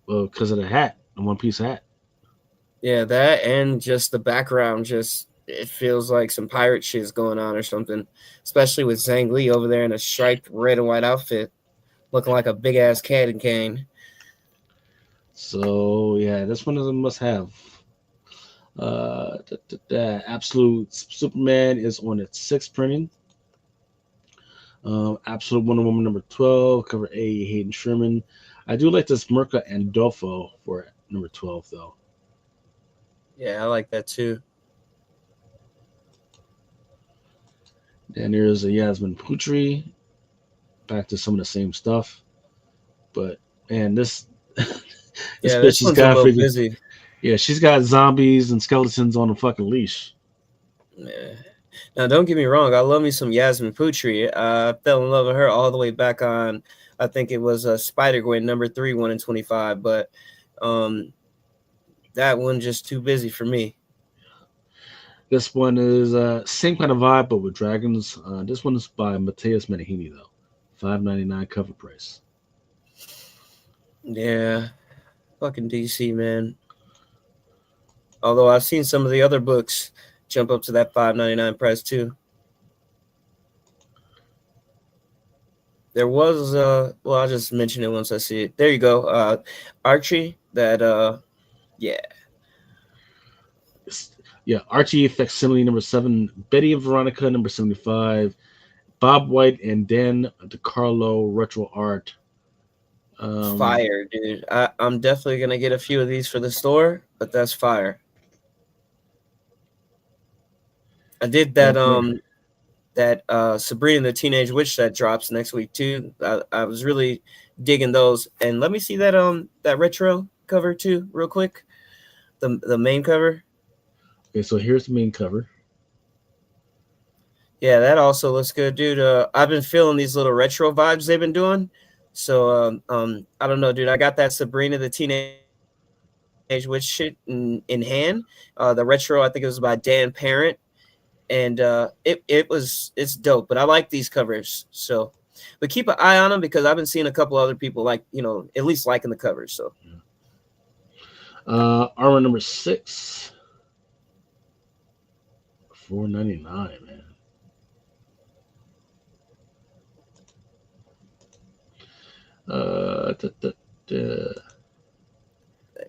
Well, because of the hat, the One Piece hat. Yeah, that and just the background, just it feels like some pirate shit is going on or something. Especially with Zhang Li over there in a striped red and white outfit, looking like a big ass cat and cane. So yeah, this one is a must-have. Absolute Superman is on its 6th printing. Absolute Wonder Woman number 12, cover A, Hayden Sherman. I do like this Mirka Andolfo for number 12 though. Yeah, I like that too. Then there's a Yasmin Putri. Back to some of the same stuff, but man, this this one's a little busy. Yeah, she's got zombies and skeletons on a fucking leash. Yeah. Now, don't get me wrong. I love me some Yasmin Putri. I fell in love with her all the way back on, I think it was Spider-Gwen number 3, 1 in 25. But that one just too busy for me. This one is same kind of vibe, but with dragons. This one is by Mateus Menahini, though. $5.99 cover price. Yeah. Fucking DC, man. Although I've seen some of the other books jump up to that $5.99 price too. There was well, I'll just mention it once I see it. There you go. Archie, that yeah. Yeah, Archie facsimile number 7, Betty and Veronica number 75, Bob White and Dan DiCarlo retro art. Fire, dude. I'm definitely gonna get a few of these for the store, but that's fire. I did that Sabrina the Teenage Witch that drops next week too. I was really digging those. And let me see that retro cover too, real quick. The main cover. Okay, so here's the main cover. Yeah, that also looks good, dude. I've been feeling these little retro vibes they've been doing. So I don't know, dude. I got that Sabrina the Teenage Witch shit in hand. The retro, I think it was by Dan Parent. And it's dope, but I like these covers. So, but keep an eye on them because I've been seeing a couple other people like, at least liking the covers. So, Armor number 6, $4.99, man. That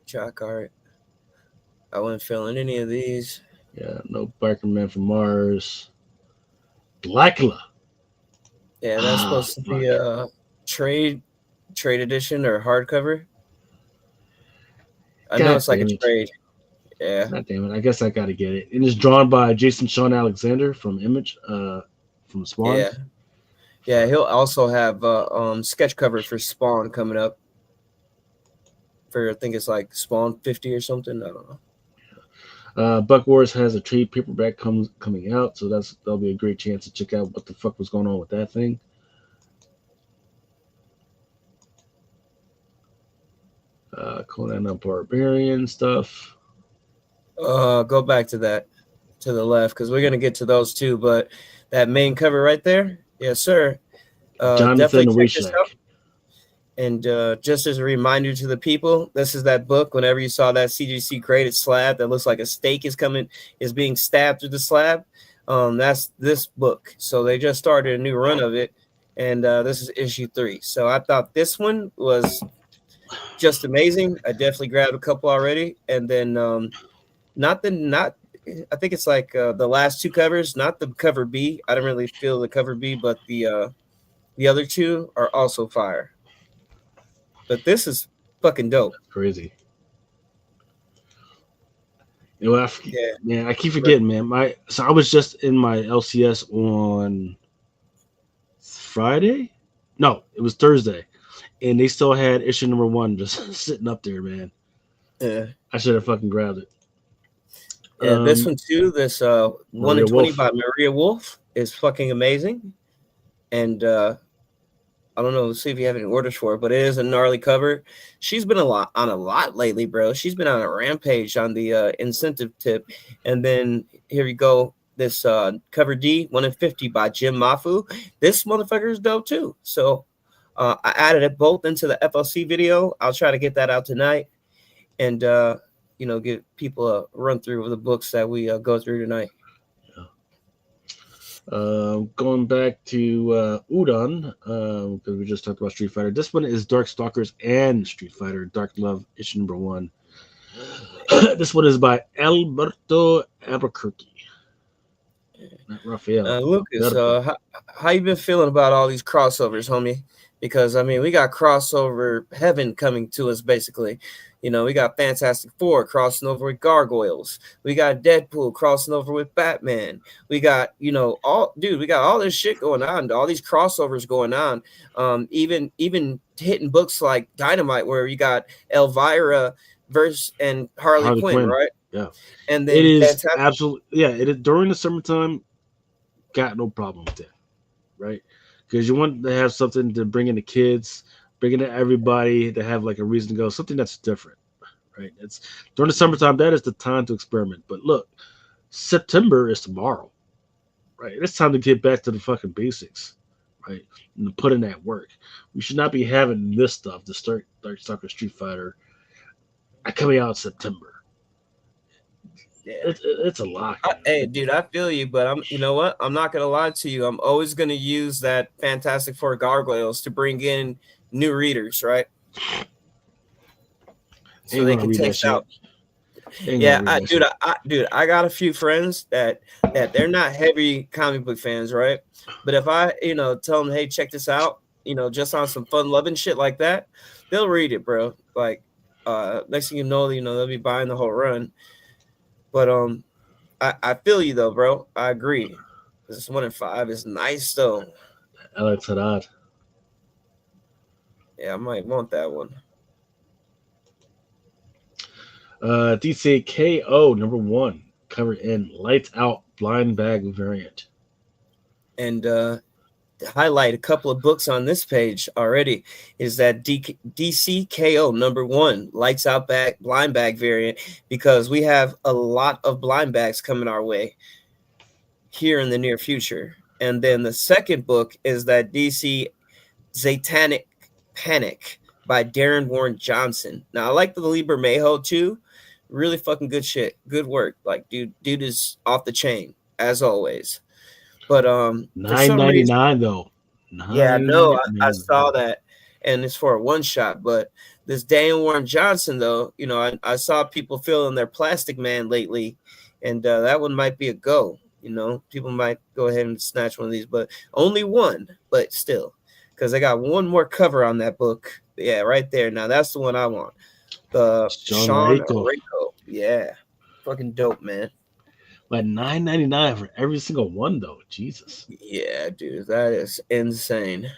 chalk art. I wasn't feeling any of these. Yeah, no Biker Man from Mars. Blackula. Yeah, that's supposed to be a trade edition or hardcover. I know it's like a trade. Yeah. God damn it. I guess I got to get it. And it's drawn by Jason Sean Alexander from Image, from Spawn. Yeah. Yeah, he'll also have sketch cover for Spawn coming up. For I think it's like Spawn 50 or something. I don't know. Buck Wars has a trade paperback coming out, so that'll be a great chance to check out what the fuck was going on with that thing. Conan the Barbarian stuff. Go back to that to the left because we're gonna get to those too. But that main cover right there, yes, sir. Jonathan Definitely And just as a reminder to the people, this is that book. Whenever you saw that CGC created slab that looks like a steak is being stabbed through the slab, that's this book. So they just started a new run of it, and this is issue 3. So I thought this one was just amazing. I definitely grabbed a couple already, and then I think it's like the last 2 covers, not the cover B. I don't really feel the cover B, but the other 2 are also fire. But this is fucking dope. That's crazy. Man, I keep forgetting, man. So I was just in my LCS on Friday. No, it was Thursday, and they still had issue number 1 just sitting up there, man. Yeah, I should have fucking grabbed it. Yeah, this one too. This 1 in 20 by Maria Wolf is fucking amazing, and I don't know. Let's see if you have any orders for it, but it is a gnarly cover. She's been on a lot lately, bro. She's been on a rampage on the incentive tip. And then here you go. This cover D, 1 in 50 by Jim Mafu. This motherfucker is dope too. So I added it both into the FLC video. I'll try to get that out tonight, and give people a run through of the books that we go through tonight. Going back to Udon, because we just talked about Street Fighter. This one is Darkstalkers and Street Fighter Dark Love issue number 1. This one is by Alberto Albuquerque. Not Raphael. Lucas, how you been feeling about all these crossovers, homie? Because I mean, we got crossover heaven coming to us, basically. We got Fantastic Four crossing over with Gargoyles. We got Deadpool crossing over with Batman. We got, we got all this shit going on, all these crossovers going on. Even hitting books like Dynamite, where you got Elvira versus and Harley Quinn, right? Yeah. And then it is absolutely, it is during the summertime. Got no problem with that, right? Because you want to have something to bring in the kids, bring in everybody to have like a reason to go, something that's different, right? It's during the summertime. That is the time to experiment. But look, September is tomorrow, right? It's time to get back to the fucking basics, right? And to put in that work. We should not be having this stuff, the Darkstalker Street Fighter, coming out in September. Yeah. It's a lot. Hey, dude, I feel you, but you know what? I'm not gonna lie to you. I'm always gonna use that Fantastic Four gargoyles to bring in new readers, right? So Ain't they gonna can read that test shit. out. Ain't gonna Yeah, read that shit. dude, I got a few friends that they're not heavy comic book fans, right? But if I, tell them, hey, check this out, just on some fun loving shit like that, they'll read it, bro. Like, next thing they'll be buying the whole run. But I feel you though, bro. I agree. This 1 in 5 is nice though. Alex Haddad. Yeah, I might want that one. DC KO #1 cover in lights out blind bag variant. And highlight a couple of books on this page already is that DC KO #1 lights out blind bag variant, because we have a lot of blind bags coming our way here in the near future. And then the second book is that DC Satanic Panic by Darren Warren Johnson. Now I like the Liber Mayho too. Really fucking good shit. Good work. Like dude is off the chain as always. But for some reason, $9.99 though. yeah, no, I $9.99. saw that, and it's for a one shot. But this Dan Warren Johnson, though, I saw people filling their Plastic Man lately, and that one might be a go. People might go ahead and snatch one of these, but only one, but still, because I got one more cover on that book. Yeah, right there. Now that's the one I want. The Sean Rico. Yeah, fucking dope, man. Like $9.99 for every single one, though. Jesus. Yeah, dude, that is insane.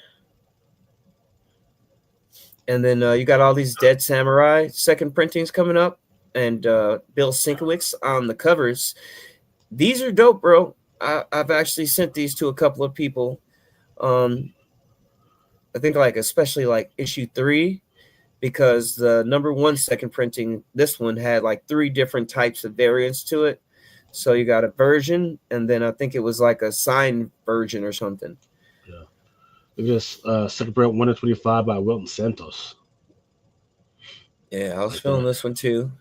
And then you got all these Dead Samurai second printings coming up, and Bill Sienkiewicz on the covers. These are dope, bro. I've actually sent these to a couple of people. I think especially issue 3, because the #1 second printing, this one had 3 different types of variants to it. So you got a version, and then I think it was a signed version or something. Yeah. It was second print 1 in 25 by Wilton Santos. Yeah, I was feeling this one too.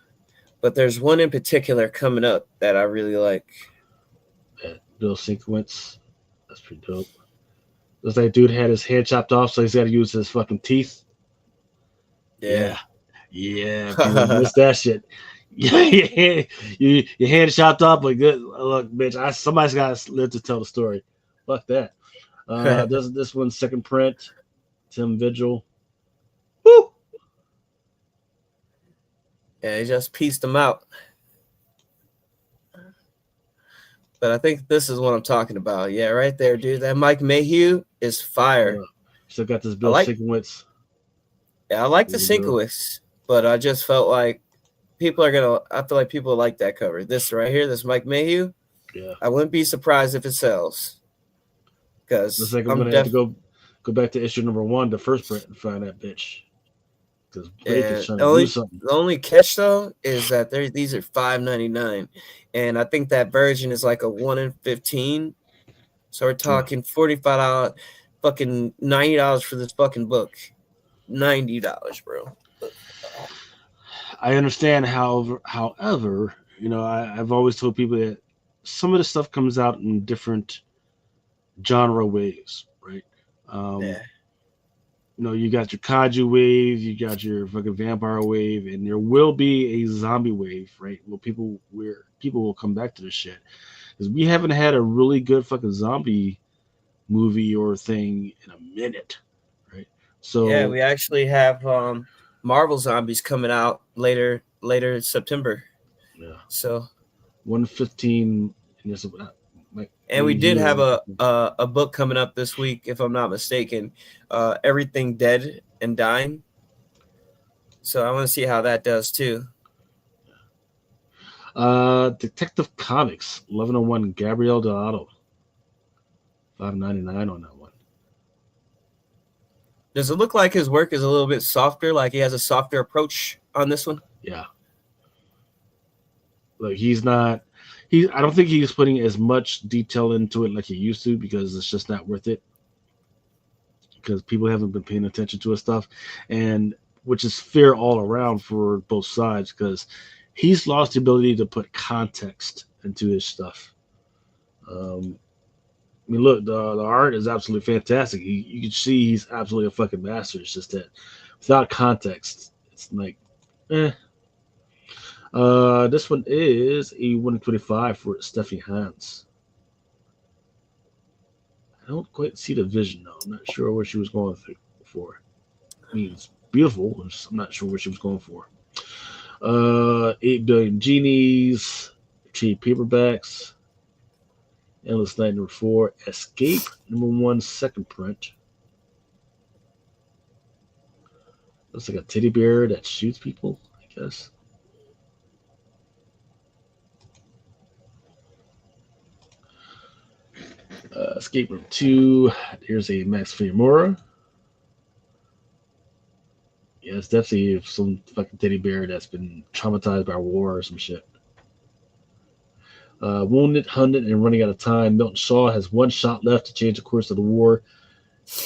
But there's one in particular coming up that I really like. Yeah, Bill Sienkiewicz. That's pretty dope. Looks like dude had his head chopped off, so he's got to use his fucking teeth. Yeah. People miss that shit. Yeah, your hand chopped off, but good. Look, bitch, somebody's got to live to tell the story. Fuck that. This one's second print. Tim Vigil. Woo! Yeah, he just pieced them out. But I think this is what I'm talking about. Yeah, right there, dude. That Mike Mayhew is fire. Still got this Bill Sienkiewicz. Yeah, I like the Sienkiewicz, but I just felt like I feel like people like that cover. This right here, this Mike Mayhew. Yeah. I wouldn't be surprised if it sells. Because looks like I'm gonna have to go back to issue #1, the first print, and find that bitch. Because Blake is trying to do something. The only catch though is that these are $5.99, and I think that version is like a 1 in 15. So we're talking $45, fucking $90 for this fucking book. $90, bro. I understand, however, I've always told people that some of the stuff comes out in different genre waves, right? You got your kaiju wave, you got your fucking vampire wave, and there will be a zombie wave, right? Where people will come back to this shit, because we haven't had a really good fucking zombie movie or thing in a minute, right? So yeah, we actually have Marvel Zombies coming out later September. Yeah. So 115. And we did have a book coming up this week, if I'm not mistaken. Everything Dead and Dying. So I want to see how that does too. Detective Comics 1101 Gabriel Delgado. $5.99 on that one. Does it look like his work is a little bit softer? Like he has a softer approach on this one? Yeah. Look, I don't think he's putting as much detail into it like he used to, because it's just not worth it. Because people haven't been paying attention to his stuff, and which is fair all around for both sides, because he's lost the ability to put context into his stuff. I mean, look, the art is absolutely fantastic. You can see he's absolutely a fucking master. It's just that without context, it's like, eh. This one is a 125 for Stephanie Hans. I don't quite see the vision though. I'm not sure what she was going for. I mean, it's beautiful. I'm not sure what she was going for. 8 Billion Genies, trade paperbacks. Endless Night #4, Escape #1, second print. Looks like a teddy bear that shoots people, I guess. Escape #2. Here's a Max Fiamora. Yeah, it's definitely some fucking teddy bear that's been traumatized by war or some shit. Wounded, hunted, and running out of time, Milton Shaw has one shot left to change the course of the war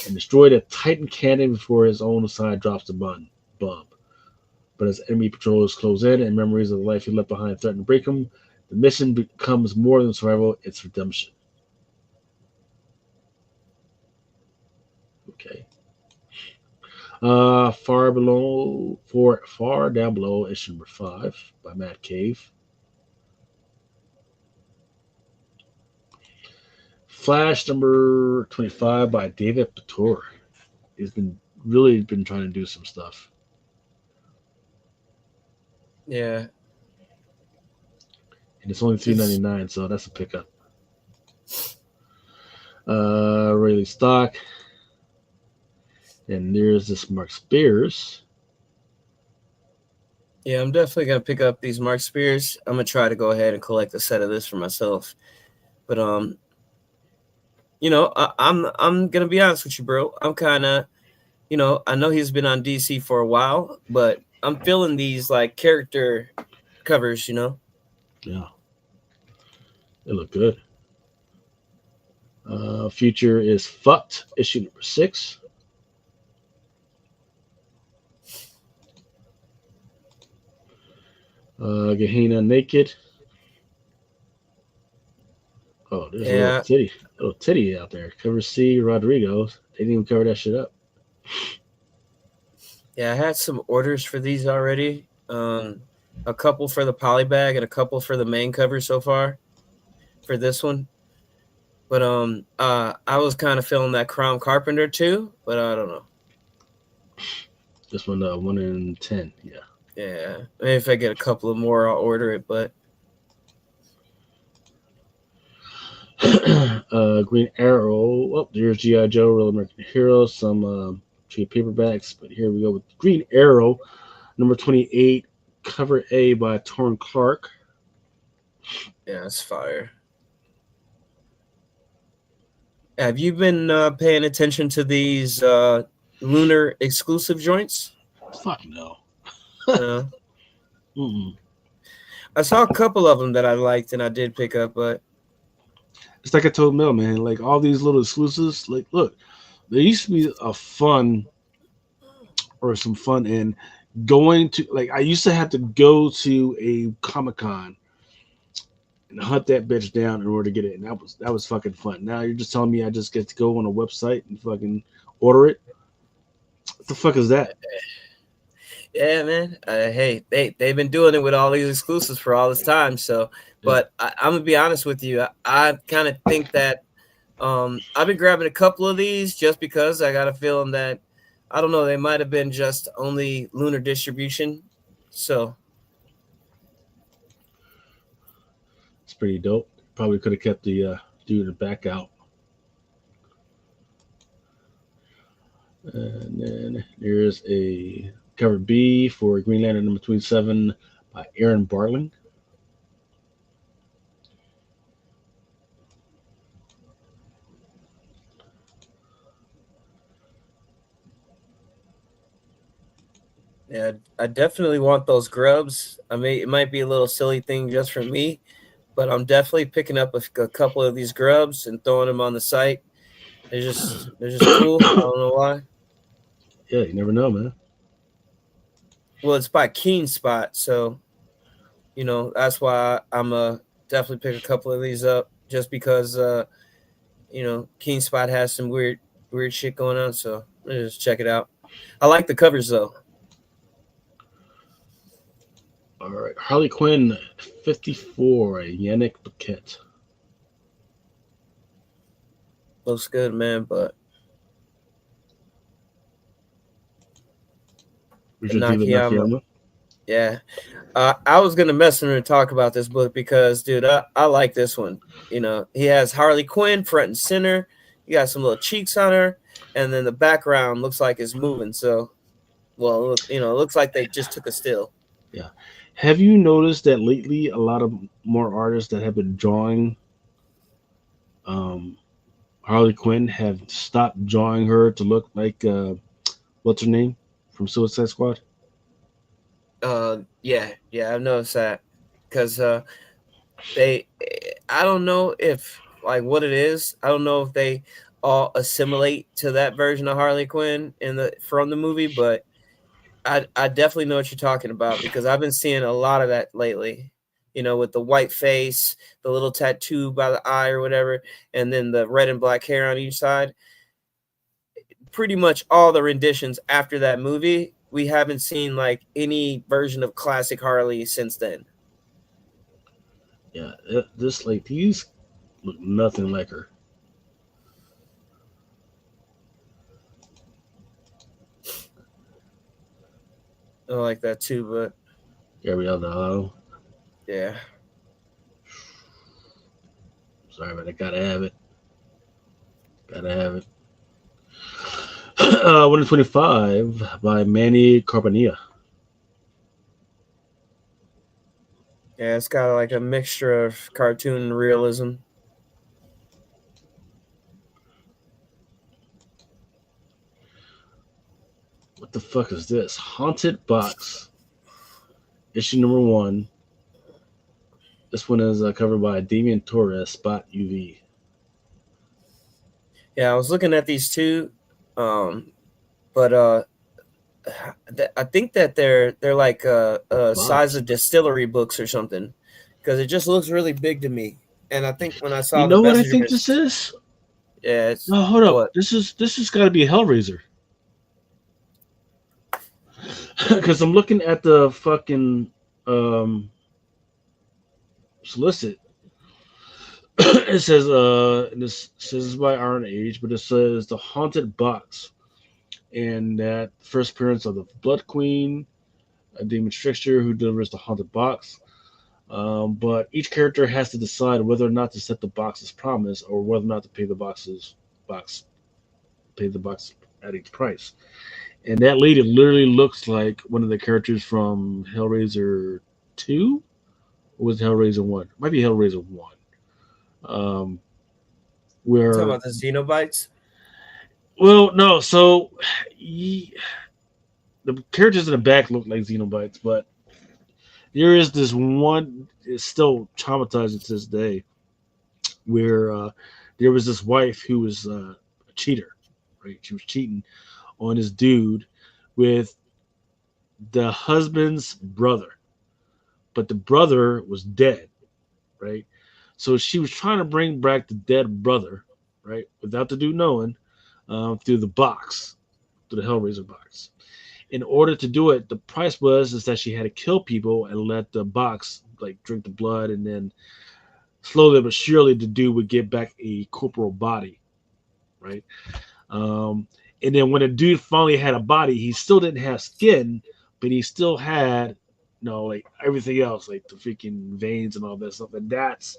and destroy a Titan cannon before his own side drops the bomb. But as enemy patrols close in and memories of the life he left behind threaten to break him, the mission becomes more than survival, it's redemption. Okay. Far down below, issue #5 by Matt Cave. Flash #25 by David Pator. He's really been trying to do some stuff. Yeah. And it's only $3.99, so that's a pickup. Rayleigh Stock. And there's this Mark Spears. Yeah, I'm definitely gonna pick up these Mark Spears. I'm gonna try to go ahead and collect a set of this for myself. But you know, I'm gonna be honest with you, bro. I'm kind of, you know, I know he's been on DC for a while, but I'm feeling these like character covers, you know. Yeah, they look good. Future is Fucked, issue #6. Gehenna Naked. Oh, there's a little titty out there. Cover C, Rodrigo. They didn't even cover that shit up. Yeah, I had some orders for these already. A couple for the polybag and a couple for the main cover so far for this one. But I was kind of feeling that Crown Carpenter too, but I don't know. This one, 1 in 10. Yeah. Yeah, maybe if I get a couple of more, I'll order it. But Green Arrow. Oh, there's G.I. Joe, Real American Hero. Some trade paperbacks, but here we go with Green Arrow, #28, cover A by Torrin Clark. yeah, it's fire. Have you been paying attention to these lunar exclusive joints? Fuck no. I saw a couple of them that I liked and I did pick up, but it's like I told Mel, man, like all these little exclusives, like look, there used to be some fun in going to, like, I used to have to go to a Comic-Con and hunt that bitch down in order to get it, and that was fucking fun. Now you're just telling me I just get to go on a website and fucking order it? What the fuck is that? Yeah, man. Hey, they've been doing it with all these exclusives for all this time. So, but I'm gonna be honest with you. I kind of think that I've been grabbing a couple of these just because I got a feeling that I don't know, they might have been just only lunar distribution. So it's pretty dope. Probably could have kept the dude back out. And then there's a cover B for Green Lantern #27 by Aaron Barling. yeah, I definitely want those grubs. I mean, it might be a little silly thing just for me, but I'm definitely picking up a couple of these grubs and throwing them on the site. They're just cool. I don't know why. Yeah, you never know, man. Well, it's by Keen Spot, so that's why I'm definitely pick a couple of these up just because Keen Spot has some weird shit going on. So let's just check it out. I like the covers though. All right, Harley Quinn 54, Yannick Paquette. Looks good, man. But Richard David Nakayama, Nakayama. yeah. I was gonna mess with him and talk about this book because, dude, I like this one. He has Harley Quinn front and center. You got some little cheeks on her, and then the background looks like it's moving. So, well, look, it looks like they just took a still. Yeah. Have you noticed that lately a lot of more artists that have been drawing um, Harley Quinn have stopped drawing her to look like what's her name from Suicide Squad? Yeah, I've noticed that because they, I don't know if like what it is. I don't know if they all assimilate to that version of Harley Quinn from the movie, but I definitely know what you're talking about because I've been seeing a lot of that lately. With the white face, the little tattoo by the eye or whatever, and then the red and black hair on each side. Pretty much all the renditions after that movie, we haven't seen like any version of classic Harley since then. Yeah, this like these look nothing like her. I like that too, but Gabrielle Delano. yeah. Sorry, but I gotta have it. Gotta have it. 125 by Manny Carpania. Yeah, it's got like a mixture of cartoon and realism. What the fuck is this? Haunted Box. Issue number 1. This one is covered by Damian Torres, Spot UV. Yeah, I was looking at these two, but I think that they're like size Box. of distillery books or something, because it just looks really big to me. And I think when I You saw the know what I messenger think this mist, is? yeah, it's No, hold up. what. This is got to be Hellraiser. Because I'm looking at the fucking solicit. It says this says it's by Iron Age, but it says the Haunted Box, and that first appearance of the Blood Queen, a demon trickster who delivers the Haunted Box. But each character has to decide whether or not to set the box as promised, or whether or not to pay the box at each price. And that lady literally looks like one of the characters from Hellraiser 2, or was it Hellraiser 1? Might be Hellraiser 1. Um, You talking where about the Xenobites? Well, no. So the characters in the back look like Xenobites, but there is this one. It's still traumatizing to this day, where there was this wife who was a cheater, right? She was cheating on this dude with the husband's brother, but the brother was dead, right? So she was trying to bring back the dead brother, right, without the dude knowing, through the box, through the Hellraiser box. In order to do it, the price was is that she had to kill people and let the box like drink the blood, and then slowly but surely the dude would get back a corporal body, right? Um, and then when the dude finally had a body, he still didn't have skin, but he still had, like everything else, like the freaking veins and all that stuff. And that's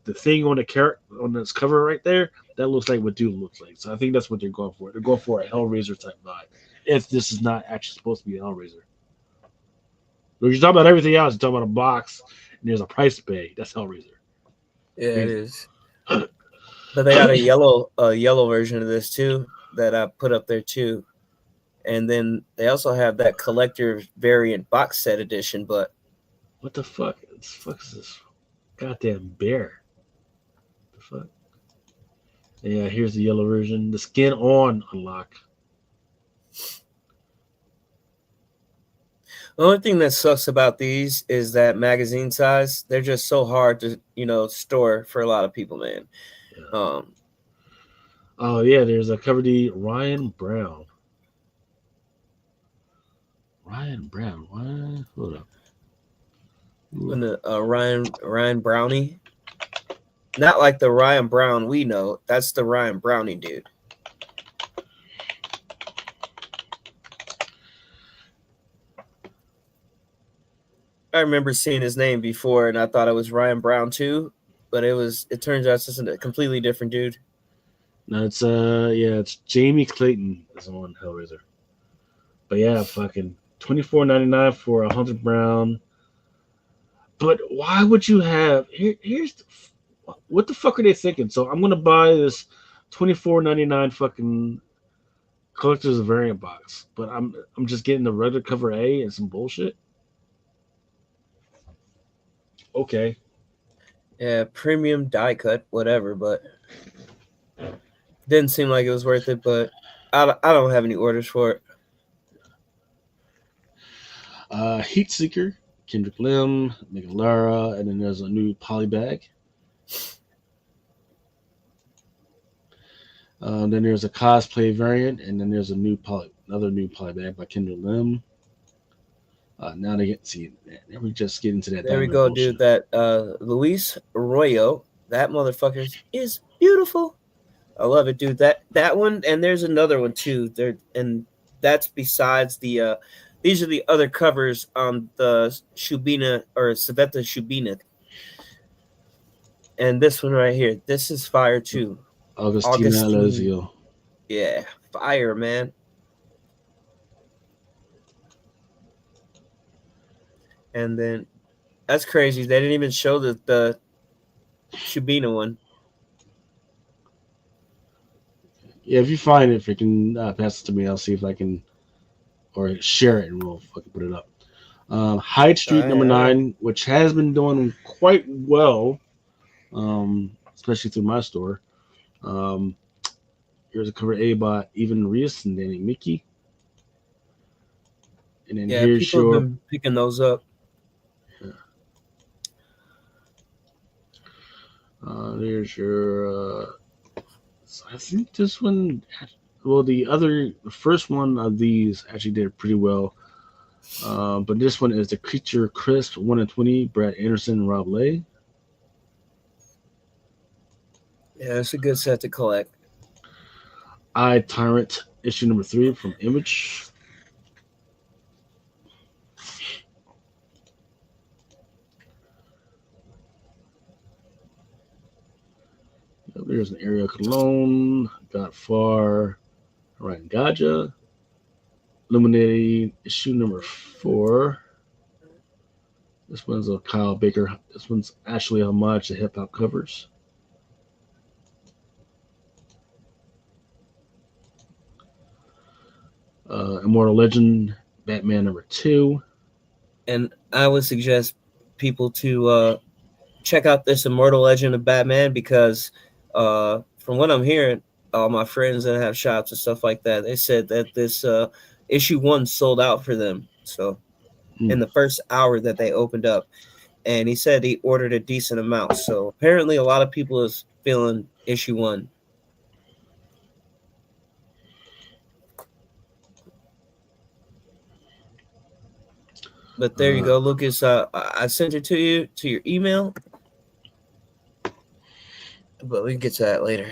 the thing on the on this cover right there. That looks like what dude looks like. So I think that's what they're going for. They're going for a Hellraiser type vibe. If this is not actually supposed to be a Hellraiser. If you're talking about everything else, you're talking about a box and there's a price to pay. That's Hellraiser. Yeah, it is. But they got a yellow version of this too that I put up there too. And then they also have that collector variant box set edition, but What the fuck? What the fuck is this goddamn bear? What the fuck? Yeah, here's the yellow version. The skin on unlock. The only thing that sucks about these is that magazine size. They're just so hard to, store for a lot of people, man. Yeah. Um, Oh yeah, there's a cover D Ryan Brown. Ryan Brown. What? Hold up. and the Ryan Brownie, not like the Ryan Brown we know. That's the Ryan Brownie dude. I remember seeing his name before, and I thought it was Ryan Brown too, but it turns out it's just a completely different dude. No, it's Jamie Clayton is on Hellraiser. But yeah, fucking $24.99 for 100 Brown. But why would you have what the fuck are they thinking? So I'm gonna buy this $24.99 fucking collector's variant box, but I'm just getting the regular cover A and some bullshit. Okay. Yeah, premium die cut, whatever, but didn't seem like it was worth it. But I don't have any orders for it. Heat Seeker, Kendrick Lim, Lara, and then there's a new poly bag. Then there's a cosplay variant, and then there's another new poly bag by Kendrick Lim. Now they get see. Then we just get into that. There we go, bullshit. dude. That Luis Arroyo, that motherfucker is beautiful. I love it, dude. That one, and there's another one too. There, and that's besides the. These are the other covers on the Shubina or Saveta Shubina. And this one right here, this is fire too. Augustina Alozio. Yeah, fire, man. And then that's crazy. They didn't even show the Shubina one. Yeah, if you find it, freaking pass it to me. I'll see if I can, or share it, and we'll fucking put it up. Hyde Street number 9, which has been doing quite well, especially through my store. Here's a cover A by Evan Reese and Danny Mickey. And then here's people have been picking those up. Yeah. There's your. So I think this one. Well, the first one of these actually did pretty well. But this one is the Creature Crisp 1 in 20, Brad Anderson and Rob Lay. Yeah, it's a good set to collect. I Tyrant issue number 3 from Image. There's an Area Cologne, Got Far, Ryan Gaja. Illuminating issue number 4. This one's a Kyle Baker. This one's actually a homage to hip hop covers. Immortal Legend, Batman number 2. And I would suggest people to check out this Immortal Legend of Batman because from what I'm hearing, all my friends that have shops and stuff like that, they said that this issue 1 sold out for them. So in the first hour that they opened up, and he said he ordered a decent amount. So apparently a lot of people is feeling issue 1. But there you go, Lucas. I sent it to you to your email, but we can get to that later.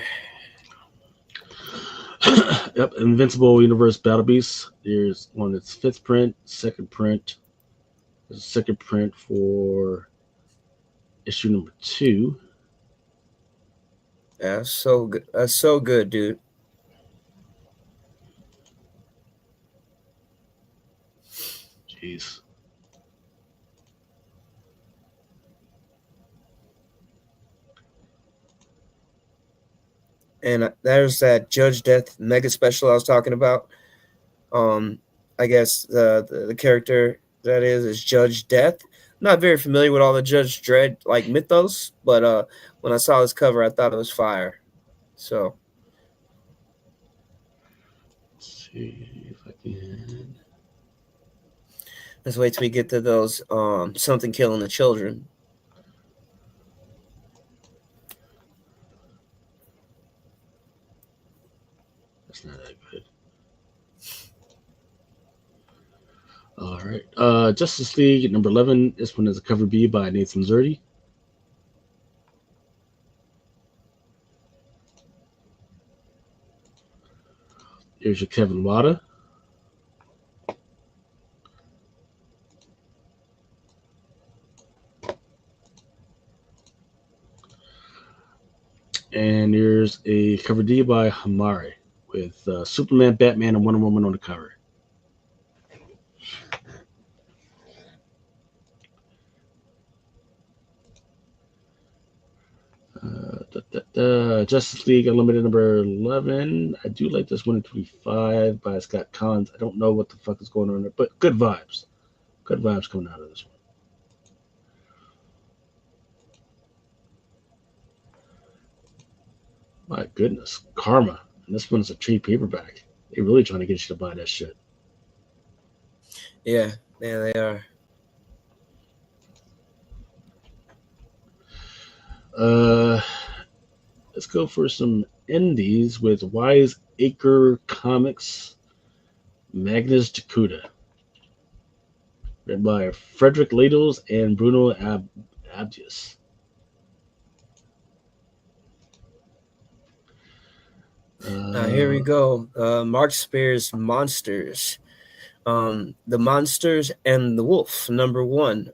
Yep, Invincible Universe Battle Beast. There's one that's 5th print, 2nd print. There's a 2nd print for issue number 2. Yeah, so good. That's so good, dude. Jeez. And there's that Judge Death mega special I was talking about. I guess the character that is Judge Death. I'm not very familiar with all the Judge Dredd like mythos, but when I saw this cover, I thought it was fire. So let's see if I can. Let's wait till we get to those something killing the children. That's not that good. All right. Justice League number 11. This one is a cover B by Nathan Zerdy. Here's your Kevin Wada. And here's a cover D by Hamari with Superman, Batman, and Wonder Woman on the cover. Justice League Unlimited number 11. I do like this one in 25 by Scott Collins. I don't know what the fuck is going on there, but good vibes. Good vibes coming out of this one. My goodness, Karma. And this one's a trade paperback. They're really trying to get you to buy that shit. Yeah, they are. Let's go for some indies with Wise Acre Comics, Magnus Jakuta. Written by Frederick Ladles and Bruno Abdius. Here we go. Mark Spears' Monsters. The Monsters and the Wolf, number 1.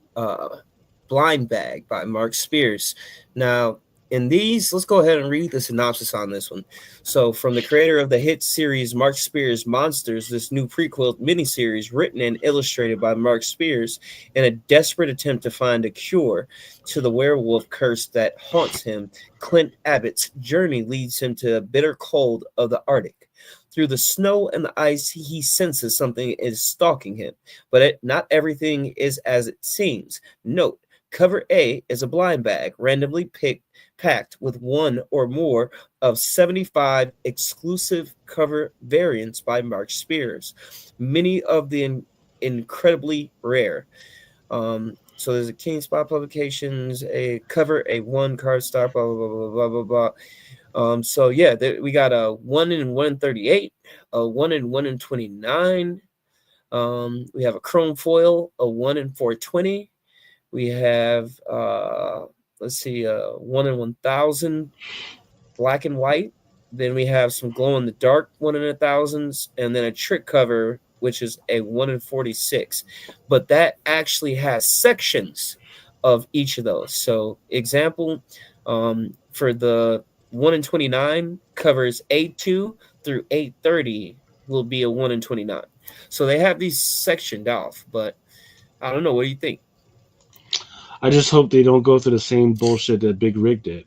Blind Bag by Mark Spears. Now, in these, let's go ahead and read the synopsis on this one. So, from the creator of the hit series Mark Spears' Monsters, this new prequel miniseries written and illustrated by Mark Spears in a desperate attempt to find a cure to the werewolf curse that haunts him, Clint Abbott's journey leads him to the bitter cold of the Arctic. Through the snow and the ice, he senses something is stalking him, but not everything is as it seems. Note, cover A is a blind bag, randomly packed with one or more of 75 exclusive cover variants by Mark Spears, many of the incredibly rare. So there's a King Spot Publications, a cover, a one cardstock, blah, blah, blah, blah, blah, blah. So yeah, we got a 1 in 138, a 1 in 1 in 29. We have a chrome foil, a 1 in 420. We have, let's see, 1 in 1,000 black and white. Then we have some glow in the dark 1 in 1,000s, and then a trick cover, which is a 1 in 46. But that actually has sections of each of those. So example, for the 1 in 29 covers 8-2 through 830 will be a 1 in 29. So they have these sectioned off, but I don't know. What do you think? I just hope they don't go through the same bullshit that Big Rig did,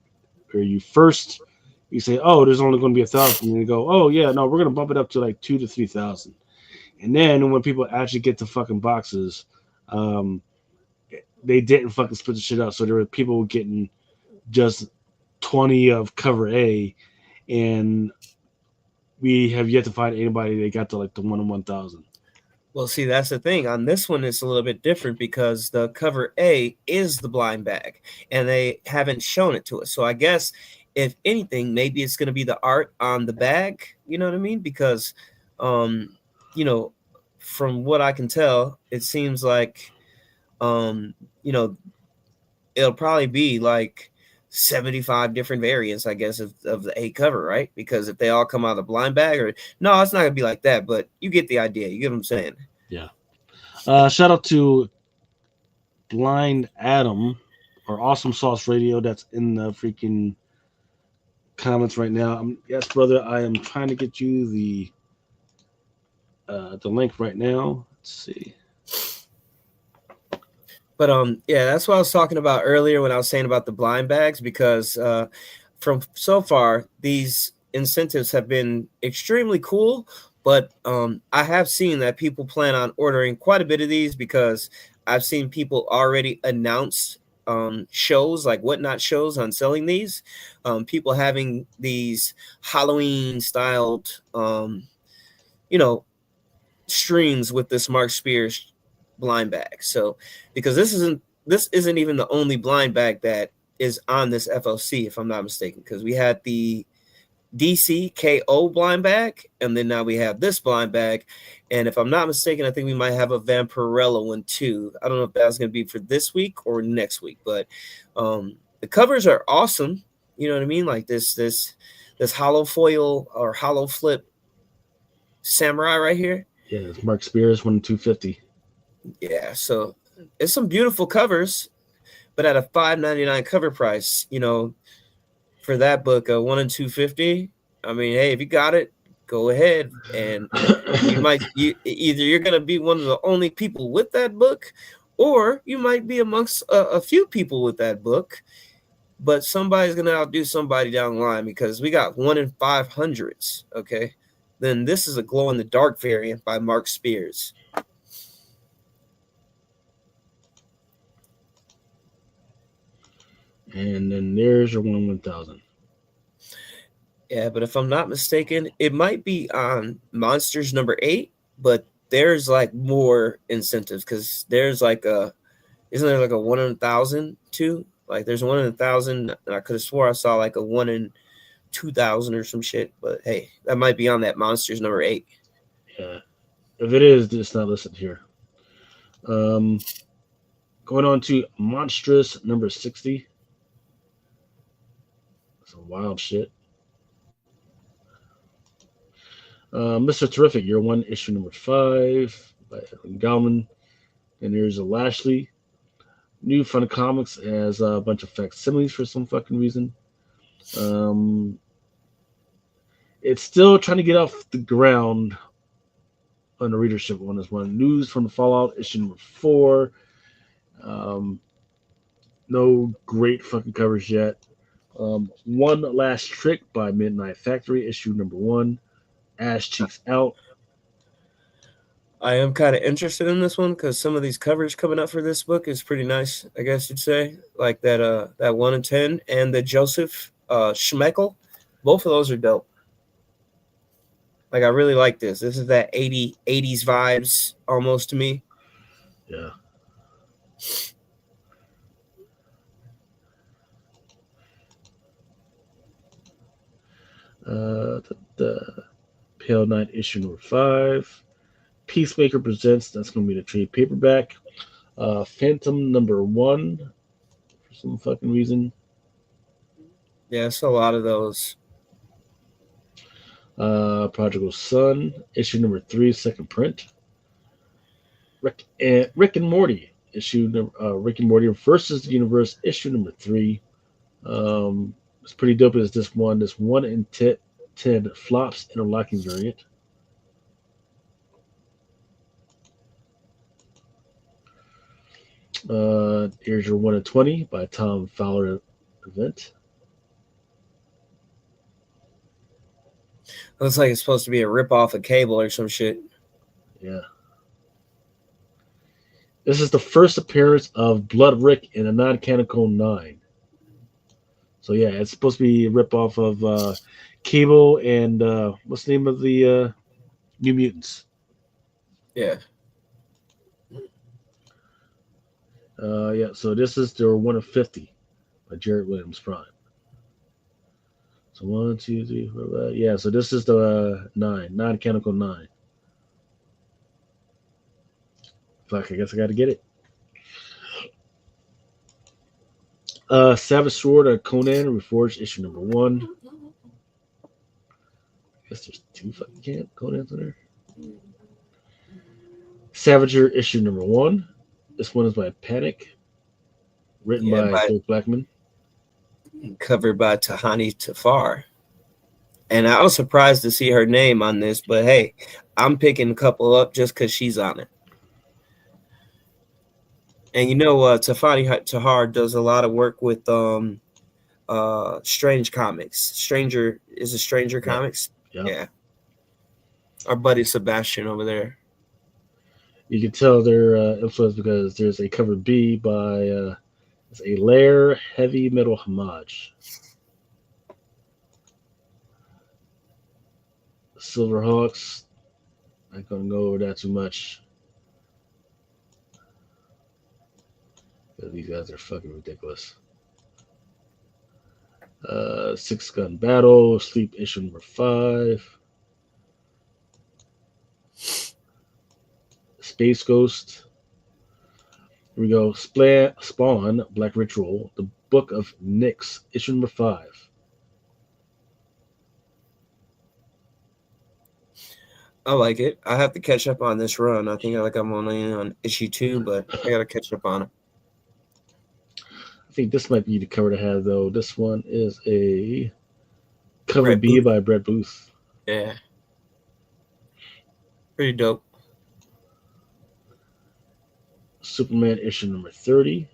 where you say, oh, there's only going to be 1,000, and you go, oh yeah, no, we're going to bump it up to like 2,000 to 3,000, and then when people actually get the fucking boxes, they didn't fucking split the shit out, so there were people getting just 20 of cover A, and we have yet to find anybody that got to like the 1 in 1,000. Well, see, that's the thing. On this one, it's a little bit different because the cover A is the blind bag, and they haven't shown it to us. So I guess, if anything, maybe it's going to be the art on the bag. You know what I mean? Because, you know, from what I can tell, it seems like, you know, it'll probably be like 75 different variants, I guess, of the A cover, right? Because if they all come out of the blind bag, or no, it's not gonna be like that, but you get the idea. You get what I'm saying? Yeah. Shout out to Blind Adam or Awesome Sauce Radio that's in the freaking comments right now. Yes, brother, I am trying to get you the link right now. Let's see. But yeah, that's what I was talking about earlier when I was saying about the blind bags, because from so far these incentives have been extremely cool. But I have seen that people plan on ordering quite a bit of these, because I've seen people already announce shows, like whatnot shows, on selling these. People having these Halloween styled, you know, streams with this Mark Spears blind bag. So because this isn't even the only blind bag that is on this FLC, if I'm not mistaken, because we had the DC KO blind bag, and then now we have this blind bag. And if I'm not mistaken, I think we might have a Vampirella one too. I don't know if that's going to be for this week or next week, but the covers are awesome. You know what I mean? Like this hollow foil or hollow flip samurai right here. Yeah, it's Mark Spears 1/250. Yeah, so it's some beautiful covers, but at a $5.99 cover price, you know, for that book, 1 and 250. I mean, hey, if you got it, go ahead, and either you're gonna be one of the only people with that book, or you might be amongst a few people with that book, but somebody's gonna outdo somebody down the line because we got 1 in 500s. Okay, then this is a glow in the dark variant by Mark Spears. And then there's your 1/1000. Yeah, but if I'm not mistaken, it might be on Monsters number 8, but there's like more incentives because there's like isn't there like a 1 in 1,000 too? Like there's 1 in 1,000. I could have swore I saw like a 1 in 2,000 or some shit, but hey, that might be on that Monsters number 8. Yeah, if it is, it's not listed here. Going on to Monstrous number 60. Some wild shit. Mr. Terrific, Year 1, issue number 5 by Edwin Gallman. And here's a Lashley. New Fun Comics has a bunch of facsimiles for some fucking reason. It's still trying to get off the ground on the readership on this one. News from the Fallout, issue number 4. No great fucking covers yet. One Last Trick by Midnight Factory, issue number 1. Ass Cheeks Out. I am kind of interested in this one because some of these covers coming up for this book is pretty nice, I guess you'd say. Like that 1 in 10 and the Joseph Schmeckel. Both of those are dope. Like I really like this. This is that 80s vibes almost to me. Yeah. The Pale Knight issue number 5. Peacemaker Presents. That's going to be the trade paperback. Phantom number 1 for some fucking reason. Yeah, it's a lot of those. Prodigal Son issue number 3, second print. Rick and Morty issue number Rick and Morty versus the Universe issue number 3. It's pretty dope as this 1 in 10 flops interlocking variant. Here's your 1 in 20 by Tom Fowler event. Looks like it's supposed to be a rip-off of Cable or some shit. Yeah. This is the first appearance of Blood Rick in a non-canonical 9. So yeah, it's supposed to be a rip-off of Cable and what's the name of the New Mutants? Yeah. Yeah, so this is their 1 of 50 by Jarrett Williams Prime. So 1, 2, 3, 4, 5. Yeah, so this is the 9, non-canonical 9. Fuck, I guess I got to get it. Savage Sword, Conan Reforged, issue number 1. I guess there's 2 fucking Conans in there. Savager, issue number 1. This one is by Panic, written by Phil Blackman. Covered by Tahani Tafar. And I was surprised to see her name on this, but hey, I'm picking a couple up just because she's on it. And you know, Tafani Tahar does a lot of work with Strange Comics. Stranger Comics. Yeah. Our buddy Sebastian over there. You can tell they're influenced because there's a cover B by it's a Lair Heavy Metal Homage. Silverhawks. Not going to go over that too much. These guys are fucking ridiculous. Six Gun Battle, Sleep issue number 5. Space Ghost. Here we go. Spawn, Black Ritual, The Book of Nyx, issue number 5. I like it. I have to catch up on this run. I think I'm only on issue 2, but I gotta catch up on it. I think this might be the cover to have, though. This one is a cover Brett B Booth. by Brett Booth. Yeah. Pretty dope. Superman issue number 30.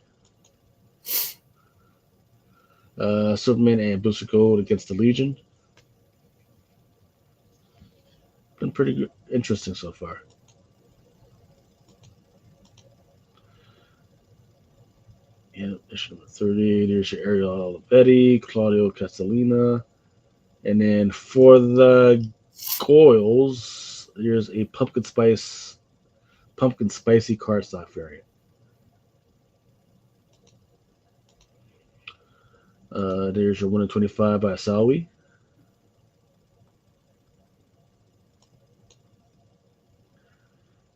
Superman and Booster Gold against the Legion. Been pretty good, interesting so far. Yeah, issue number 30. There's your Ariel Olivetti, Claudio Castellina. And then for the Goyles, there's a pumpkin spicy cardstock variant. There's your 1 in 25 by Asawi.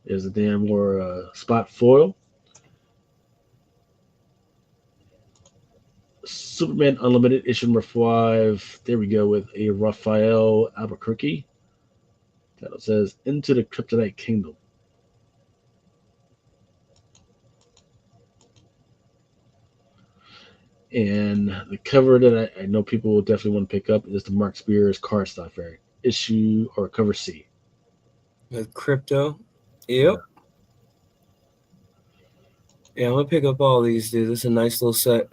There's a Dan Moore spot foil. Superman Unlimited issue number 5. There we go with a Raphael Albuquerque. Title says Into the Kryptonite Kingdom. And the cover that I know people will definitely want to pick up is the Mark Spears cardstock variant issue or cover C. With crypto. Yep. Yeah, I'm gonna pick up all these, dude. This is a nice little set.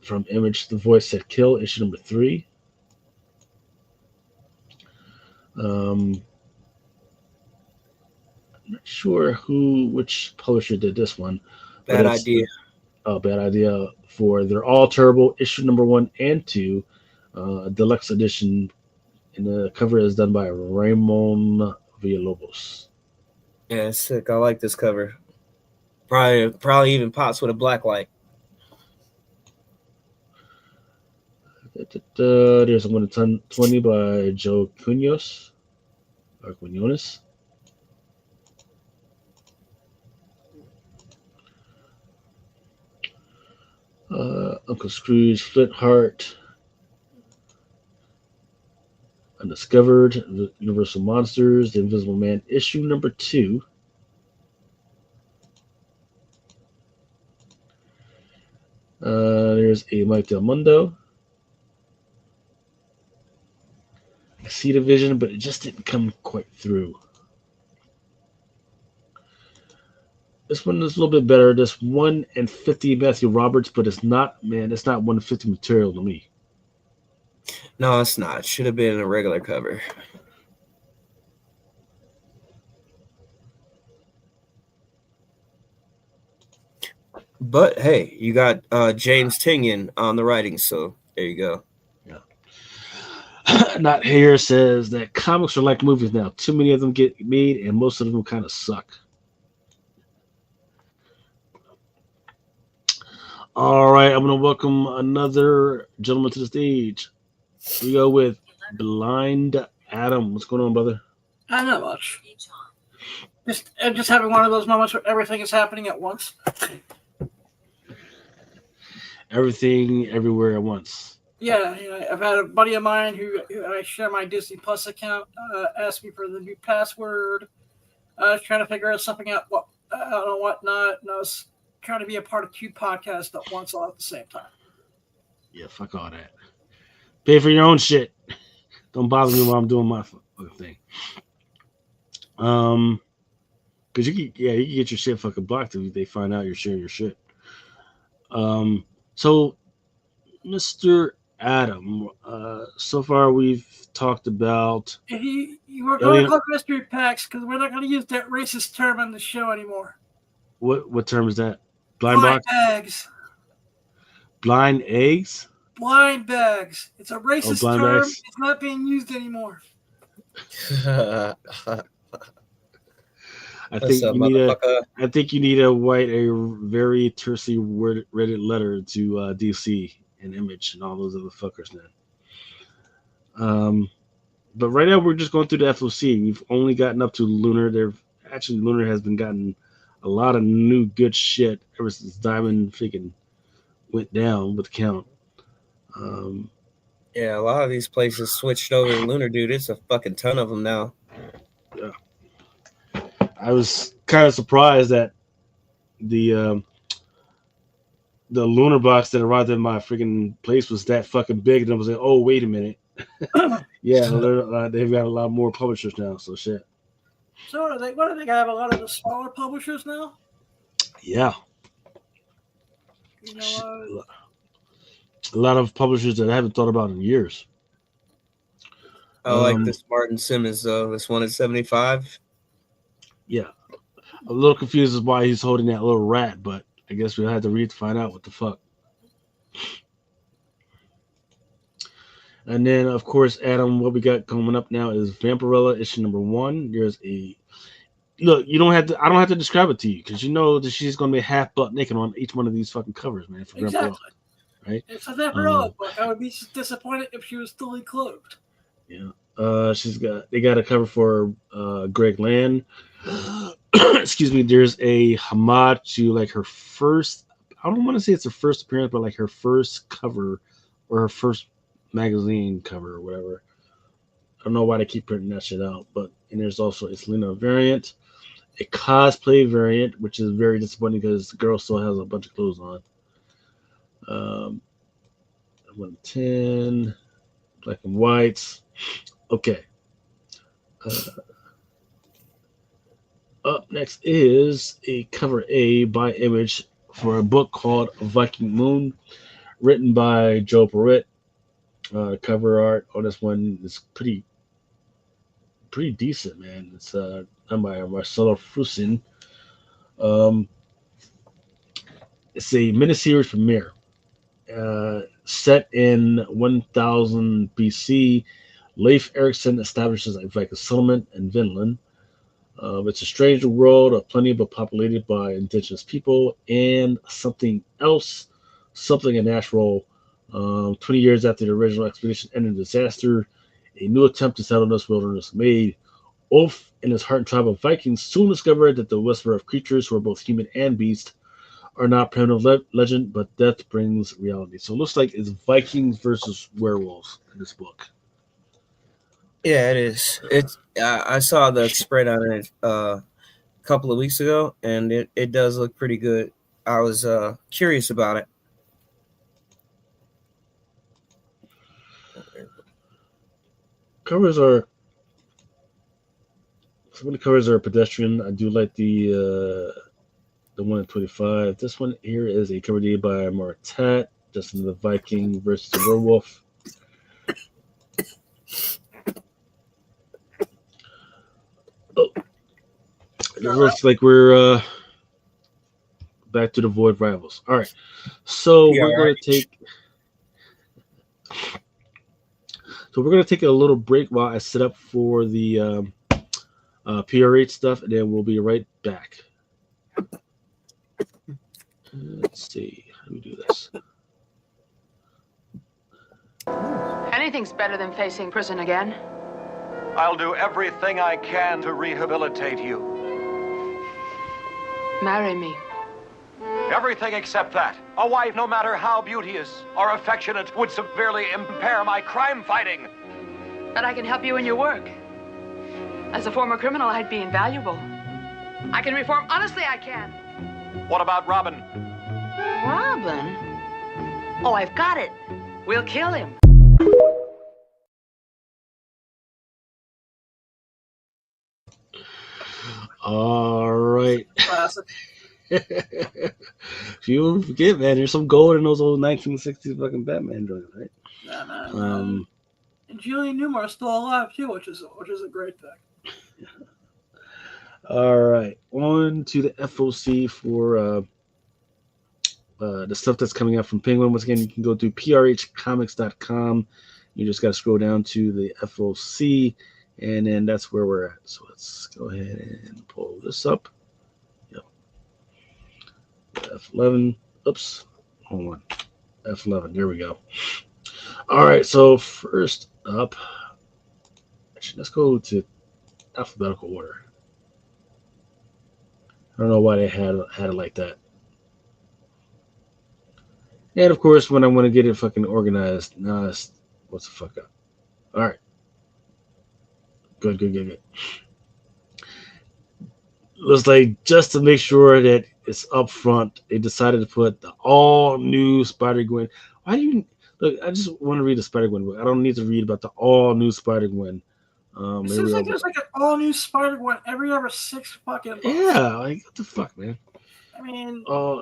From Image, The Voice That Kill, issue number 3. I'm not sure which publisher did this one. Bad idea. Oh, Bad Idea for They're All Terrible, issue number 1 and 2, deluxe edition. And the cover is done by Ramon Villalobos. Yeah, it's sick. I like this cover. Probably even pops with a black light. There's a 1 in 20 by Joe Quinones. Or Quinones. Uncle Scrooge, Flint Heart, Undiscovered, Universal Monsters, The Invisible Man, issue number 2. There's a Mike Del Mundo. I see the vision, but it just didn't come quite through. This one is a little bit better. This 1 in 50 Matthew Roberts, but it's not 1 in 50 material to me. No, it's not. It should have been a regular cover. But hey, you got James Tynion on the writing, so there you go. Yeah. Not here says that comics are like movies now. Too many of them get made, and most of them kind of suck. All right, I'm going to welcome another gentleman to the stage. We go with Blind Adam. What's going on, brother? Not much. Just having one of those moments where everything is happening at once. Everything, everywhere at once. Yeah, I've had a buddy of mine who I share my Disney Plus account asked me for the new password. I was trying to figure something out. What I don't know what not. And I was trying to be a part of two podcasts at once, all at the same time. Yeah, fuck all that. Pay for your own shit. Don't bother me while I'm doing my fucking thing. Because you can get your shit fucking blocked if they find out you're sharing your shit. So, Mr. Adam, so far we've talked about. You were going to look mystery packs because we're not going to use that racist term on the show anymore. What term is that? Blind box? Bags. Blind eggs? Blind bags. It's a racist term. Bags. It's not being used anymore. I What's think up, you need motherfucker? I think you need to write a very tersely worded letter to DC and Image and all those other fuckers, man. But right now we're just going through the FOC. We've only gotten up to Lunar. Lunar has been gotten a lot of new good shit ever since Diamond freaking went down with the count. Yeah, a lot of these places switched over to Lunar, dude. It's a fucking ton of them now. Yeah. I was kind of surprised that the Lunar box that arrived at my freaking place was that fucking big, and I was like, oh, wait a minute. Yeah, they've got a lot more publishers now, so shit. So what do they have a lot of the smaller publishers now? Yeah. You know, a lot of publishers that I haven't thought about in years. I like this Martin Simmons, though. This one at 75. Yeah. I'm a little confused as why he's holding that little rat, but I guess we'll have to read to find out what the fuck. And then, of course, Adam, what we got coming up now is Vampirella issue number 1. There's a look. I don't have to describe it to you because you know that she's going to be half butt naked on each one of these fucking covers, man. For exactly. Vampirella, right? It's a Vampirella book. I would be disappointed if she was fully clothed. Yeah. They got a cover for Greg Land. Excuse me. There's a homage to like her first. I don't want to say it's her first appearance, but like her first cover or her first magazine cover or whatever. I don't know why they keep printing that shit out, and there's also a Selena variant, a cosplay variant, which is very disappointing because the girl still has a bunch of clothes on. 110, black and whites. Okay. Up next is a cover A by Image for a book called Viking Moon, written by Joe Perrett. Cover art on this one is pretty decent, man. It's done by Marcelo Frusin. It's a miniseries premiere. Set in 1000 BC, Leif Erikson establishes a Viking settlement in Vinland. It's a strange world of plenty but populated by indigenous people and something else, something unnatural. 20 years after the original expedition ended in disaster, a new attempt to settle this wilderness made. Ulf and his hardened tribe of Vikings soon discovered that the whisper of creatures who are both human and beast are not primitive legend, but death brings reality. So it looks like it's Vikings versus werewolves in this book. Yeah, it is. It's. I saw the spread on it a couple of weeks ago, and it does look pretty good. I was curious about it. Some of the covers are pedestrian. I do like the one at 25. This one here is a cover D by Martat, Justin the Viking versus the Werewolf. Oh, it looks like we're back to the Void Rivals. All right, so we're going to take. So we're going to take a little break while I set up for the PR8 stuff, and then we'll be right back. Let's see. How do we do this? Anything's better than facing prison again. I'll do everything I can to rehabilitate you. Marry me. Everything except that. A wife, no matter how beauteous or affectionate, would severely impair my crime fighting. But I can help you in your work. As a former criminal, I'd be invaluable. I can reform. Honestly, I can. What about Robin? Robin? Oh, I've got it. We'll kill him. All right. If you forget, man, there's some gold in those old 1960s fucking Batman joints, right? Yeah, man. And Julian Newmar's still alive too, which is a great thing. All right, on to the FOC for the stuff that's coming out from Penguin. Once again, you can go to prhcomics.com. You just got to scroll down to the FOC, And then that's where we're at. So let's go ahead and pull this up. Yep. F11. Oops. Hold on. F11. There we go. All right. So first up, actually, let's go to alphabetical order. I don't know why they had it like that. And of course, when I want to get it fucking organized, what's the fuck up? All right. Good. Looks like just to make sure that it's up front, they decided to put the all new Spider-Gwen. Why do you look? I just want to read the Spider-Gwen book. I don't need to read about the all new Spider-Gwen. It seems like there's like an all new Spider-Gwen every other 6 fucking months. Yeah, like what the fuck, man? I mean, Oh,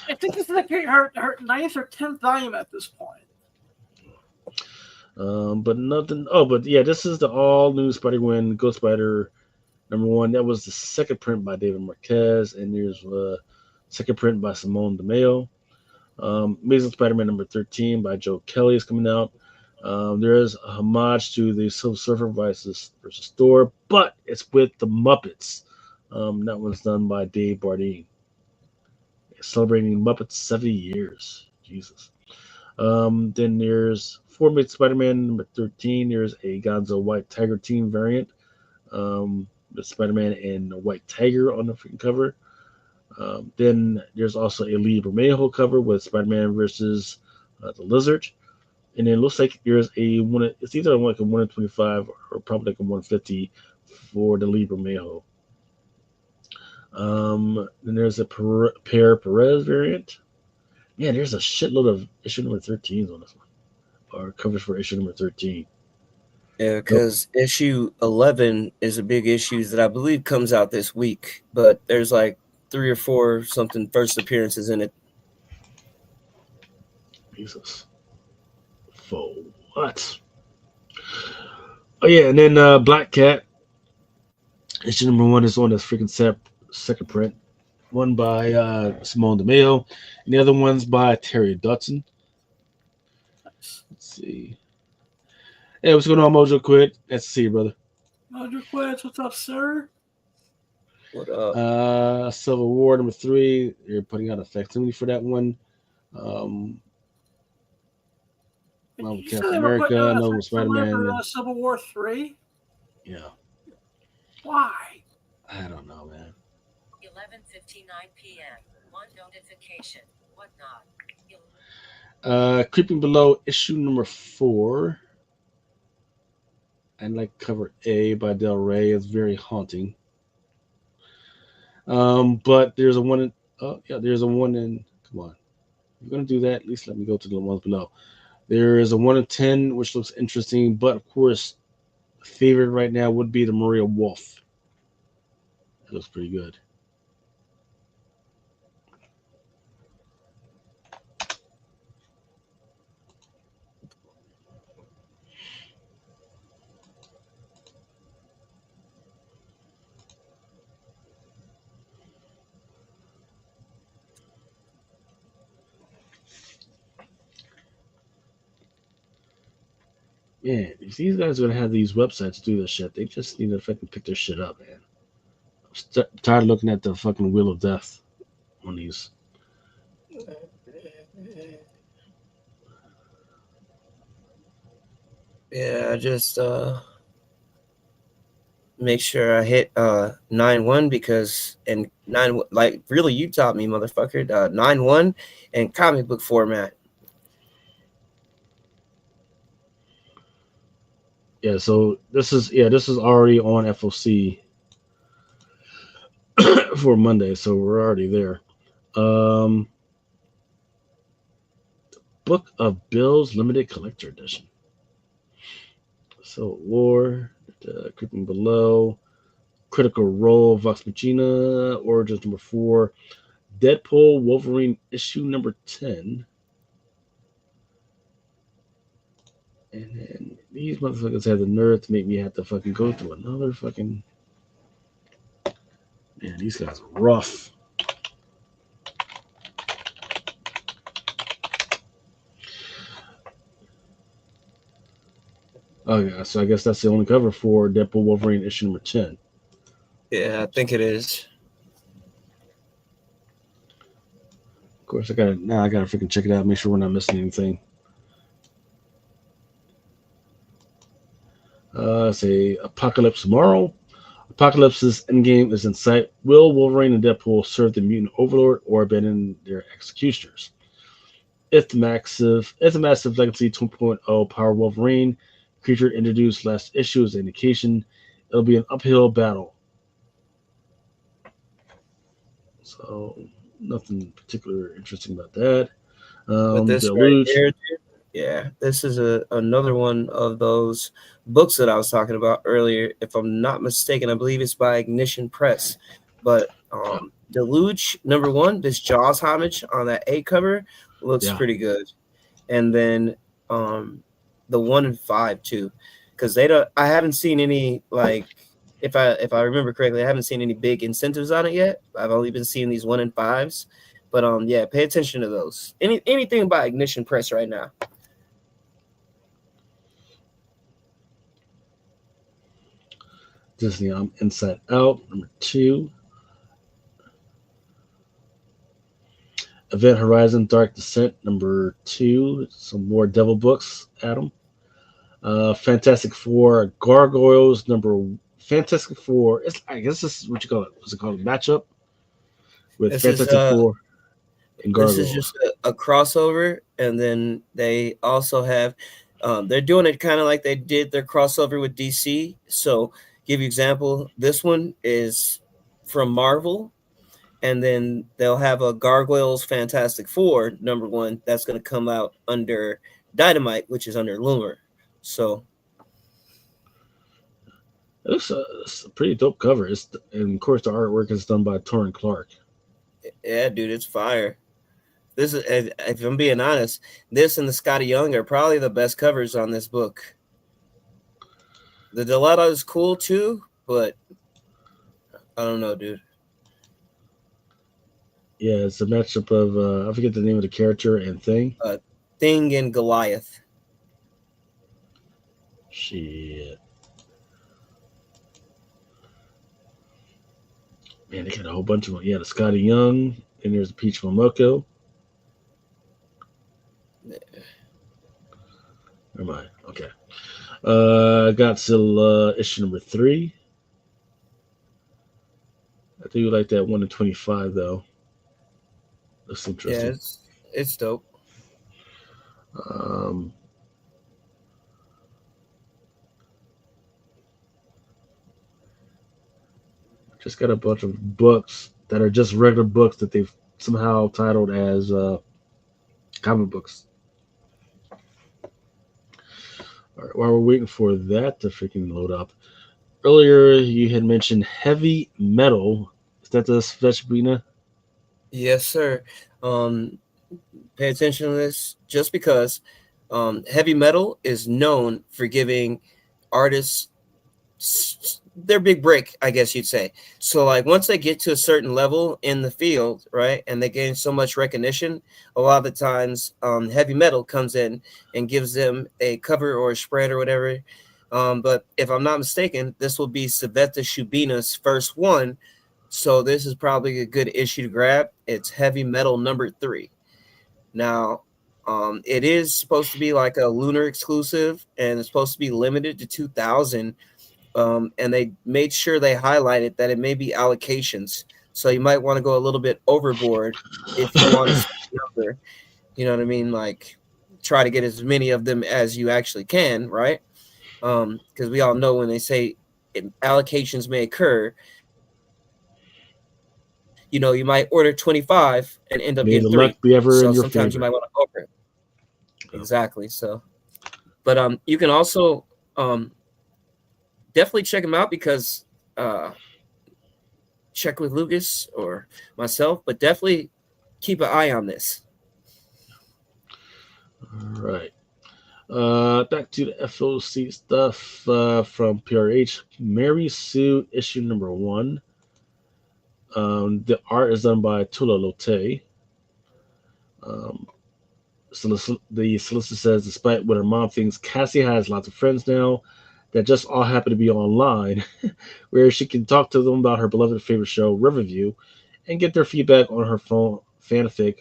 I think this is like her 9th or 10th volume at this point. but nothing. Oh, but yeah, this is the all new Spider-Gwen Ghost Spider #1. That was the second print by David Marquez, and there's second print by Simone DeMeo. Amazing Spider-Man #13 by Joe Kelly is coming out. There is a homage to the Silver Surfer versus Thor, but it's with the Muppets. That one's done by Dave Bardeen. Celebrating Muppets 70 years. Jesus. Then there's Four Mate Spider-Man #13. There's a Gonzo White Tiger Team variant. The Spider-Man and the White Tiger on the freaking cover. Then there's also a Lee Bermejo cover with Spider-Man versus the Lizard. And then it looks like there's it's either like a 1 in 25 or probably like a 150 for the Lee Bermejo. Then there's a Perez variant. Yeah, there's a shitload of issue #13s on this one, or covers for issue #13. Yeah, because issue 11 is a big issue that I believe comes out this week, but there's like 3 or 4 something first appearances in it. Jesus. For what? Oh yeah, and then Black Cat. Issue #1 is on this freaking second print. One by Simone DeMeo, and the other one's by Terry Dutton. Let's see. Hey, what's going on, Mojo Quid? Nice to see you, brother. Mojo Quid, what's up, sir? What up? Civil War #3. You're putting out a facsimile for that one. Captain America, no Spider-Man. Civil War 3? Yeah. Why? I don't know, man. 11:59 p.m. One notification. What not? Creeping Below, issue #4. And like cover A by Del Rey. It's very haunting. But there's a one in, there's a one in, come on. If you're going to do that, at least let me go to the ones below. There is a 1 in 10, which looks interesting, but of course, favorite right now would be the Maria Wolf. That looks pretty good. Man, if these guys are gonna have these websites do this shit, they just need to fucking pick their shit up, man. I'm tired of looking at the fucking Wheel of Death on these. Yeah, I just make sure I hit 9-1 because and 9 like really you taught me, motherfucker. 9-1 and comic book format. Yeah, so this is already on FOC for Monday, so we're already there. Book of Bills Limited Collector Edition. So War, Creeping Below, Critical Role, Vox Machina, Origins #4, Deadpool Wolverine issue #10. And then these motherfuckers have the nerve to make me have to fucking go through another fucking. Man, these guys are rough. Oh yeah, so I guess that's the only cover for Deadpool Wolverine issue number 10. Yeah, I think it is. Of course, I gotta freaking check it out, make sure we're not missing anything. Say Apocalypse tomorrow. Apocalypse's endgame is in sight. Will Wolverine and Deadpool serve the mutant overlord or abandon their executioners? If the massive Legacy 2.0 Power Wolverine creature introduced last issue is an indication, it'll be an uphill battle. So nothing particular interesting about that. But this right Deluge. here, dude, yeah, this is another one of those books that I was talking about earlier. If I'm not mistaken, I believe it's by Ignition Press. But Deluge #1, this Jaws homage on that A cover looks pretty good. And then the 1 and 5 too, because I haven't seen any, like, if I remember correctly, I haven't seen any big incentives on it yet. I've only been seeing these 1 and 5s. But yeah, pay attention to those. Anything by Ignition Press right now. Disney Inside Out #2. Event Horizon Dark Descent #2. Some more Devil books, Adam. Fantastic Four Gargoyles Fantastic Four. I guess this is what you call it. What's it called? Matchup with This Fantastic is Four and Gargoyles. This is just a crossover, and then they also have they're doing it kind of like they did their crossover with DC. So, give you example, this one is from Marvel, and then they'll have a Gargoyles Fantastic Four #1 that's going to come out under Dynamite, which is under Loomer. So it's a pretty dope cover. And of course the artwork is done by Torrin Clark. yeah, dude, it's fire. This is, if I'm being honest, this and the Scotty Young are probably the best covers on this book. The Deletta is cool too, but I don't know, dude. Yeah, it's a matchup of I forget the name of the character and Thing. Thing and Goliath. Shit. Man, they got a whole bunch of them. Yeah, the Scotty Young, and there's Peach Momoko. Never mind. Okay. Godzilla issue #3. I do like that 1 in 25 though. That's interesting. Yeah, it's dope. Just got a bunch of books that are just regular books that they've somehow titled as comic books. All right, while we're waiting for that to freaking load up, earlier you had mentioned Heavy Metal. Is that the Sveshbina? Yes, sir. Pay attention to this, just because Heavy Metal is known for giving artists their big break, I guess you'd say. So, like, once they get to a certain level in the field, right, and they gain so much recognition, a lot of the times Heavy Metal comes in and gives them a cover or a spread or whatever. But if I'm not mistaken, this will be Saveta Shubina's first one. So this is probably a good issue to grab. It's Heavy Metal #3. Now, it is supposed to be like a Lunar exclusive, and it's supposed to be limited to 2,000. And they made sure they highlighted that it may be allocations. So you might want to go a little bit overboard if you want to number. You know what I mean? Like, try to get as many of them as you actually can, right? Because we all know when they say allocations may occur, you know, you might order 25 and end up May getting the 3. luck be ever So in your sometimes you favor. might want to over it. Exactly. So, but you can also definitely check them out, because check with Lucas or myself, but definitely keep an eye on this. All right. Back to the FOC stuff from PRH. Mary Sue issue #1. The art is done by Tula Lotte. the solicitor says, despite what her mom thinks, Cassie has lots of friends now that just all happen to be online, where she can talk to them about her beloved favorite show, Riverview, and get their feedback on her phone fanfic,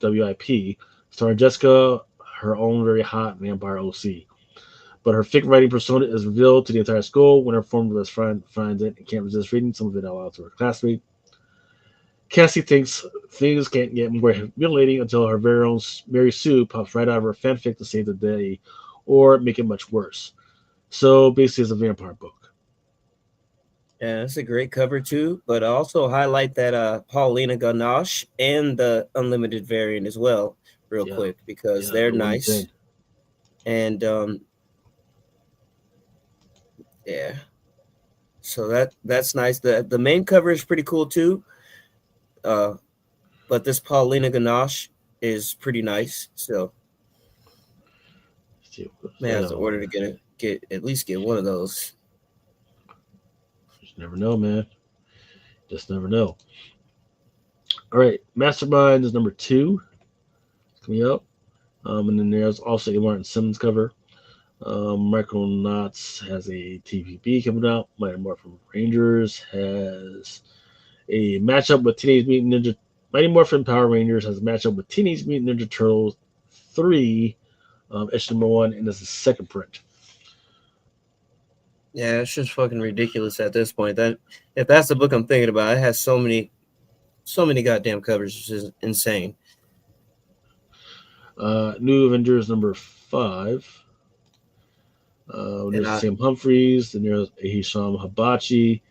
WIP, starring Jessica, her own very hot vampire OC. But her fic writing persona is revealed to the entire school when her former best friend finds it and can't resist reading some of it out loud to her classmate. Cassie thinks things can't get more humiliating until her very own Mary Sue pops right out of her fanfic to save the day or make it much worse. So basically, it's a vampire book. Yeah, that's a great cover too. But I also highlight that Paulina Ganache and the Unlimited variant as well, real Yeah. quick, because Yeah, they're the 1 in nice. 10. And yeah. So that's nice. The main cover is pretty cool too. But this Paulina Ganache is pretty nice. So Let's see what's may have that to on. order to get at least get one of those. Just never know, man. Just never know. All right, Mastermind is number 2 coming up. And then there's also a Martin Simmons cover. Micronauts has a TVB coming out. Mighty Morphin Rangers has a matchup with Teenage Mutant Ninja. Mighty Morphin Power Rangers has a matchup with Teenage Mutant Ninja Turtles 3, issue number 1, and this is second print. Yeah, it's just fucking ridiculous at this point. That if that's the book I'm thinking about, it has so many goddamn covers. It's just insane. New Avengers number 5. There's Sam Humphries, then there's Hisham Hibachi.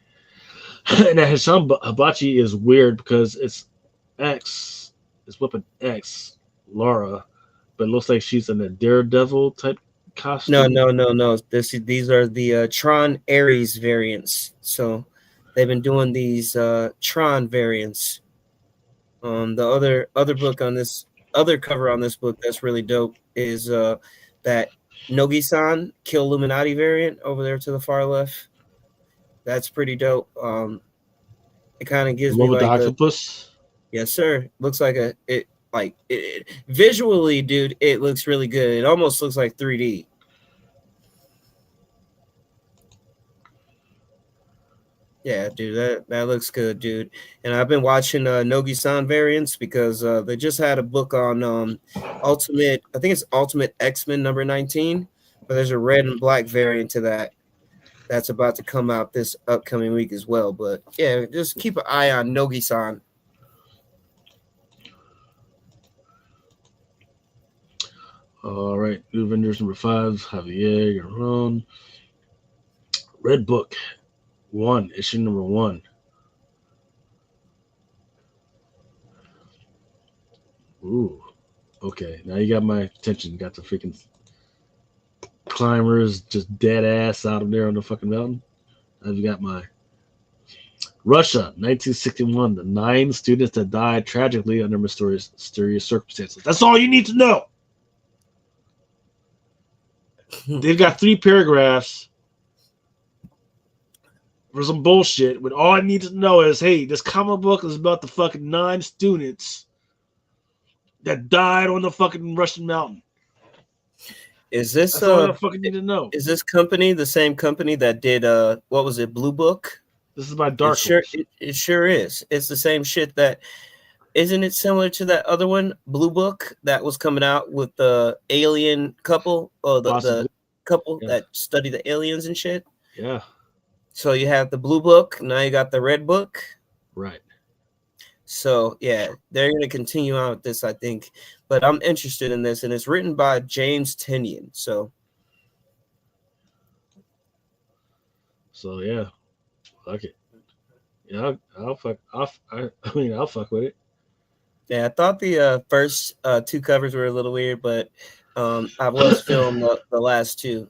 And that Hisham Hibachi is weird because it's Weapon X, Laura, but it looks like she's in a Daredevil type costume. No. These are the Tron Ares variants. So they've been doing these Tron variants. The other book on this other cover on this book that's really dope is that Nogi-san Kill Illuminati variant over there to the far left. That's pretty dope. It kind of gives The one me with like the octopus. yes, sir. Looks like visually, dude. It looks really good. It almost looks like 3D. Yeah, dude, that looks good, dude. And I've been watching Nogi-san variants because they just had a book on Ultimate. I think it's Ultimate X-Men number 19, but there's a red and black variant to that's about to come out this upcoming week as well. But yeah, just keep an eye on Nogi-san. All right, New Avengers number 5, Javier Garron. Red Book 1, issue number 1. Ooh, okay. Now you got my attention. Got the freaking climbers just dead ass out of there on the fucking mountain. Now you got my Russia, 1961. The 9 students that died tragically under mysterious circumstances. That's all you need to know. They've got 3 paragraphs for some bullshit when all I need to know is, hey, this comic book is about the fucking 9 students that died on the fucking Russian mountain. Is this That's all I fucking need to know. Is this company the same company that did what was it, Blue Book? This is by Dark Horse. It sure is. It's the same shit that isn't it similar to that other one, Blue Book, that was coming out with the alien couple or the couple that study the aliens and shit? Yeah. So you have the Blue Book, now you got the Red Book. Right. So yeah, they're gonna continue on with this, I think. But I'm interested in this, and it's written by James Tynion. So yeah, fuck it. Yeah, I'll fuck with it. Yeah, I thought the first 2 covers were a little weird, but I was feeling the last 2,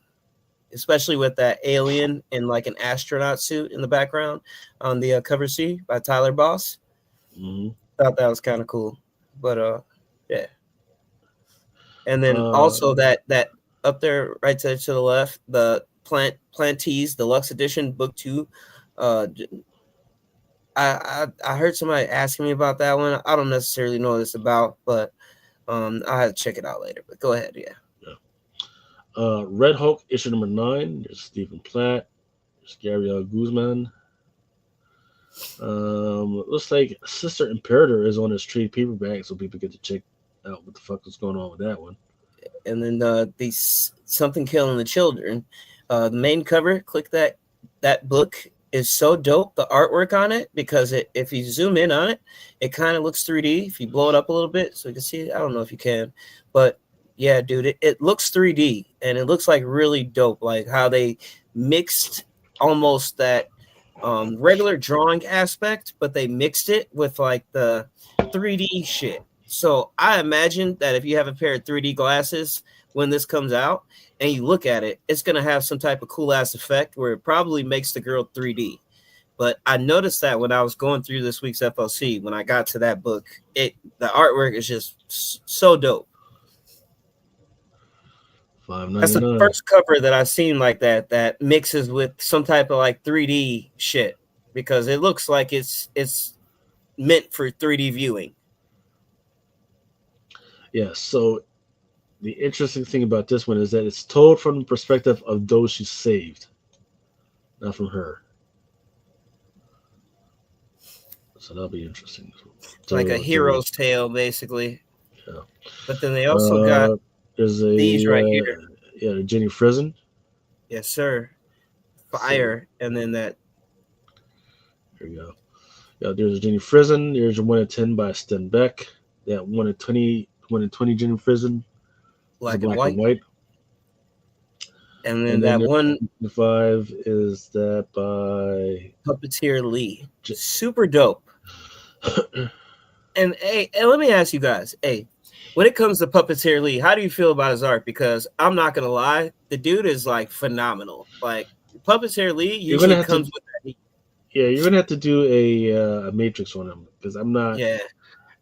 especially with that alien in like an astronaut suit in the background on the cover C by Tyler Boss. Mm-hmm. Thought that was kind of cool, but yeah. And then also that up there right to the left, the Plantees Deluxe Edition Book 2. I heard somebody asking me about that one. I don't necessarily know what it's about, but I'll have to check it out later. But go ahead, yeah. Red Hulk issue number 9. There's Stephen Platt. There's Gabriel Guzman. Looks like Sister Imperator is on his trade paperback, so people get to check out what the fuck is going on with that one. And then these Something Killing the Children. The main cover, click that book is so dope. The artwork on it, because if you zoom in on it, it kind of looks 3D. If you blow it up a little bit so you can see it, I don't know if you can, but yeah, dude, it looks 3D and it looks like really dope. Like how they mixed almost that regular drawing aspect, but they mixed it with like the 3D shit. So I imagine that if you have a pair of 3D glasses when this comes out and you look at it, it's going to have some type of cool ass effect where it probably makes the girl 3D. But I noticed that when I was going through this week's FLC, when I got to that book, the artwork is just so dope. That's the first cover that I've seen like that mixes with some type of like 3D shit, because it looks like it's meant for 3D viewing. Yeah, so the interesting thing about this one is that it's told from the perspective of those she saved, not from her. So that'll be interesting. It's like a hero's tale, basically. Yeah. But then they also got these right here. Yeah, Jenny Frizen. Yes, sir. Fire, and then that. There you go. Yeah, there's a Jenny Frizen. There's a 1 in 10 by Sten Beck. That 1 in 20 Jenny Frizen. Black and white. And then that 5 is that by Puppeteer Lee. Super dope. And hey, let me ask you guys, when it comes to Puppeteer Lee, how do you feel about his art? Because I'm not gonna lie, the dude is like phenomenal. Like Puppeteer Lee usually comes with that. Yeah, you're gonna have to do a matrix on him, because I'm not. Yeah.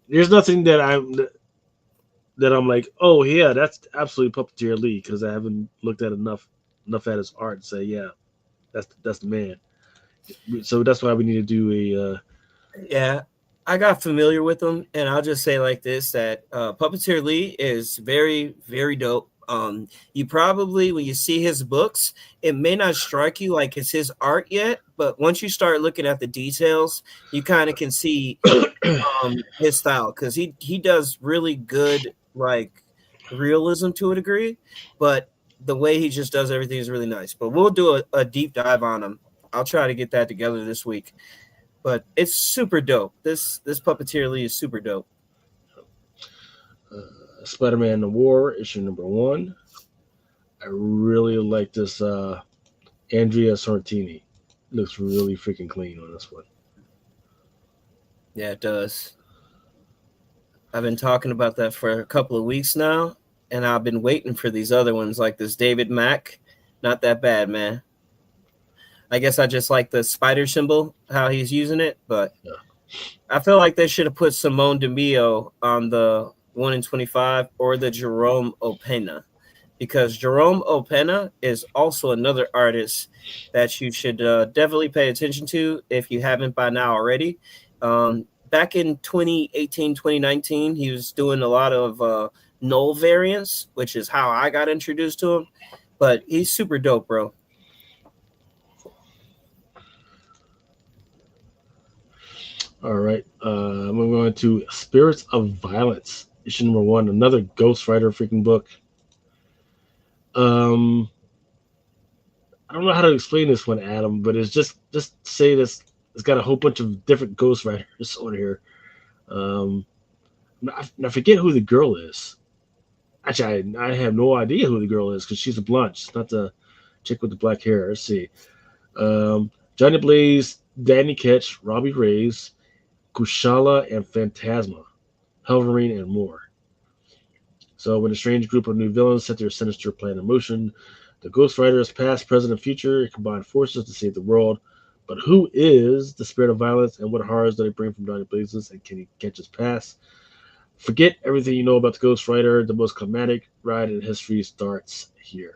There's nothing that I'm like, oh yeah, that's absolutely Puppeteer Lee, because I haven't looked at enough at his art and say, yeah, that's the man. So that's why we need to do a. Yeah, I got familiar with him, and I'll just say like this: that Puppeteer Lee is very, very dope. You probably, when you see his books, it may not strike you like it's his art yet, but once you start looking at the details, you kind of can see his style, because he does really good like realism to a degree, but the way he just does everything is really nice. But we'll do a deep dive on him. I'll try to get that together this week. But it's super dope. This Puppeteer Lee is super dope. Spider-Man: The War, issue number 1. I really like this Andrea Sorrentini. Looks really freaking clean on this one. Yeah, it does. I've been talking about that for a couple of weeks now, and I've been waiting for these other ones like this David Mack. Not that bad, man. I guess I just like the spider symbol, how he's using it, but yeah. I feel like they should have put Simone DeMio on the 1 in 25 or the Jerome Opena, because Jerome Opena is also another artist that you should definitely pay attention to if you haven't by now already. Back in 2018, 2019, he was doing a lot of null variants, which is how I got introduced to him, but he's super dope, bro. All right, I'm going to Spirits of Violence, issue number 1, another Ghost Rider freaking book. I don't know how to explain this one, Adam, but it's just say this. It's got a whole bunch of different Ghost Riders on here. I forget who the girl is. Actually, I have no idea who the girl is, because she's a blonde. She's not the chick with the black hair. Let's see. Johnny Blaze, Danny Ketch, Robbie Reyes, Kushala, and Phantasma, Helverine, and more. So when a strange group of new villains set their sinister plan in motion, the Ghost Riders, past, present, and future, combine forces to save the world. But who is the Spirit of Violence, and what horrors do they bring from Johnny Blazes, and can he catch his pass? Forget everything you know about the Ghost Rider. The most climatic ride in history starts here.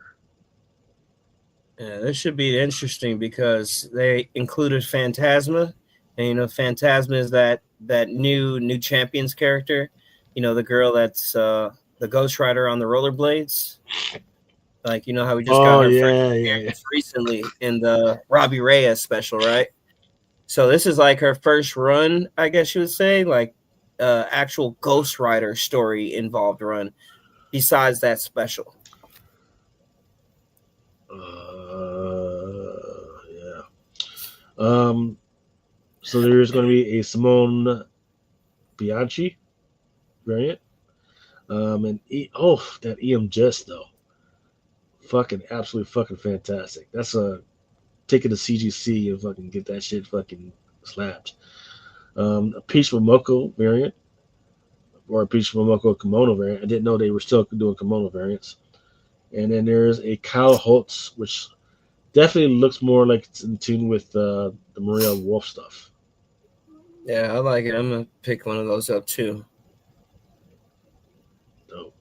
Yeah, this should be interesting, because they included Phantasma, and Phantasma is that new Champions character the girl that's the Ghost Rider on the rollerblades. Like, how we just Oh got her yeah, first yeah. appearance recently in the Robbie Reyes special, right? So this is like her first run, I guess you would say, like actual Ghost Rider story involved run besides that special. Yeah. So there's going to be a Simone Bianchi variant. And that EM Just though, fucking absolutely fucking fantastic. That's a take it to CGC and fucking get that shit fucking slapped. A Peach Momoko variant or a Peach Momoko kimono variant. I didn't know they were still doing kimono variants. And then there's a Kyle Holtz, which definitely looks more like it's in tune with the Maria Wolf stuff. Yeah, I like it. I'm gonna pick one of those up too. Dope.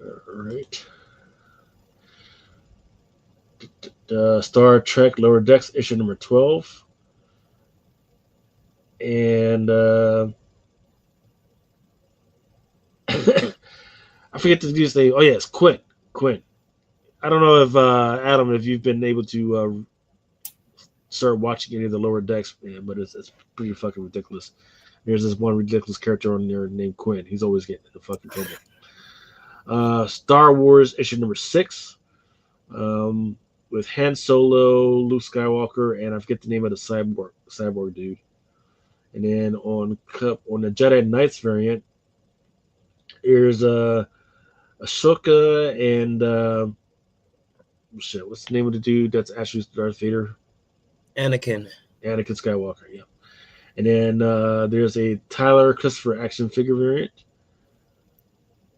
All right. Star Trek Lower Decks issue number 12. And I forget the dude's name. Oh yeah, it's Quinn. I don't know if Adam, if you've been able to start watching any of the Lower Decks, man, but it's pretty fucking ridiculous. There's this one ridiculous character on there named Quinn. He's always getting into fucking trouble. Star Wars issue number 6, with Han Solo, Luke Skywalker, and I forget the name of the cyborg dude. And then on the Jedi Knights variant, there's Ahsoka and what's the name of the dude that's actually Darth Vader? Anakin Skywalker, yeah. And then there's a Tyler Christopher action figure variant.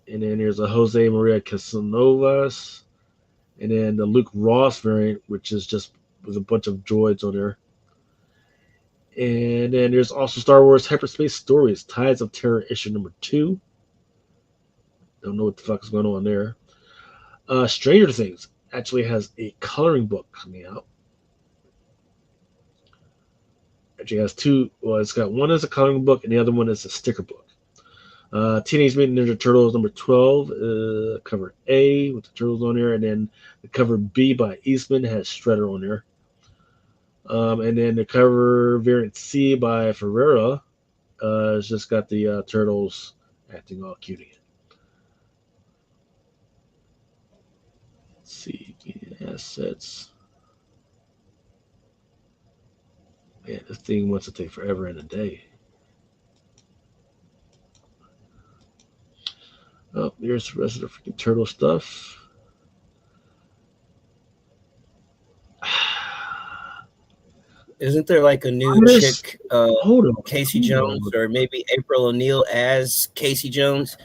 And then there's a Jose Maria Casanovas. And then the Luke Ross variant, which is just with a bunch of droids on there. And then there's also Star Wars Hyperspace Stories, Tides of Terror issue number 2. Don't know what the fuck is going on there. Stranger Things actually has a coloring book coming out. Actually has two. Well, it's got one as a coloring book and the other one is a sticker book. Teenage Mutant Ninja Turtles number 12, cover A with the turtles on there, and then the cover B by Eastman has Shredder on there. And then the cover variant C by Ferreira has just got the turtles acting all cute again. Let's see, assets. Man, this thing wants to take forever and a day. Oh, here's the rest of the freaking turtle stuff. Isn't there like a new chick, hold on, Casey Jones, or maybe April O'Neil as Casey Jones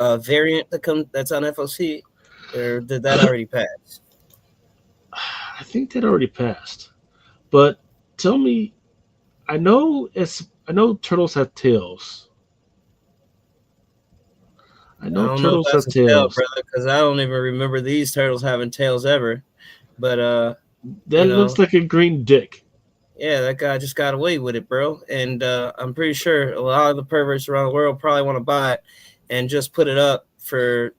variant that's on FOC, or did that already pass? I think that already passed. But tell me, I know turtles have tails. I know turtles have tails, brother, because I don't even remember these turtles having tails ever. But that looks like a green dick. Yeah, that guy just got away with it, bro. And I'm pretty sure a lot of the perverts around the world probably want to buy it and just put it up for.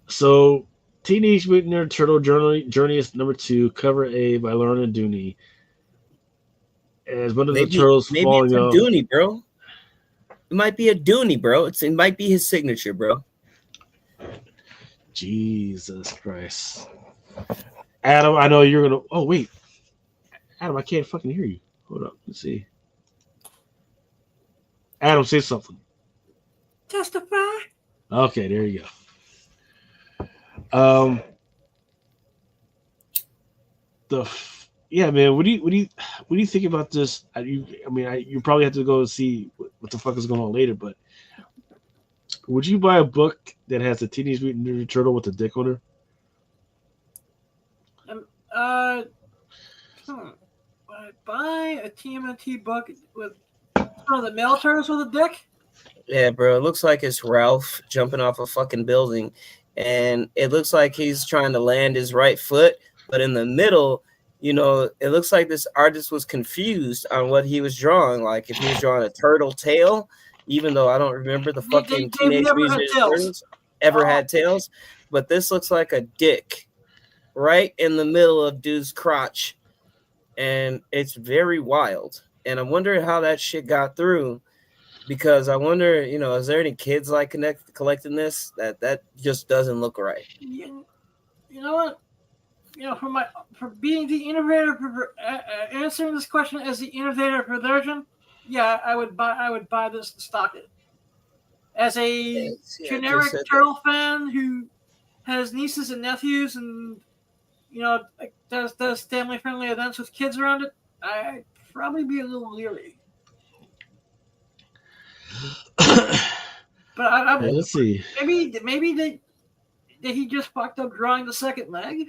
So, Teenage Mutant Ninja Turtle Journey is number 2, cover A by Lorna Dooney. As one of the turtles falling off. Maybe it's a Dooney, bro. It might be a Dooney, bro. It might be his signature, bro. Jesus Christ. Adam, I know you're going to... Oh, wait. Adam, I can't fucking hear you. Hold up. Let's see. Adam, say something. Testify. Okay, there you go. Yeah, man. What do you think about this? You probably have to go see what the fuck is going on later. But would you buy a book that has a Teenage Mutant Ninja Turtle with a dick on her? Would I buy a TMNT book with one of the male turtles with a dick? Yeah, bro. It looks like it's Ralph jumping off a fucking building, and it looks like he's trying to land his right foot, but in the middle you know, it looks like this artist was confused on what he was drawing. Like if he was drawing a turtle tail, even though I don't remember the fucking They Teenage never had Mutant Ninja tails. Turtles ever Oh. had tails. But this looks like a dick right in the middle of dude's crotch. And it's very wild. And I'm wondering how that shit got through. Because I wonder, you know, is there any kids like collecting this? That just doesn't look right. You know what? You know, for being the innovator, answering this question as the innovator perversion, yeah, I would buy this and stock it. As a generic turtle fan who has nieces and nephews and, you know, does family friendly events with kids around it, I'd probably be a little leery. But let's see. Maybe did he just fucked up drawing the second leg?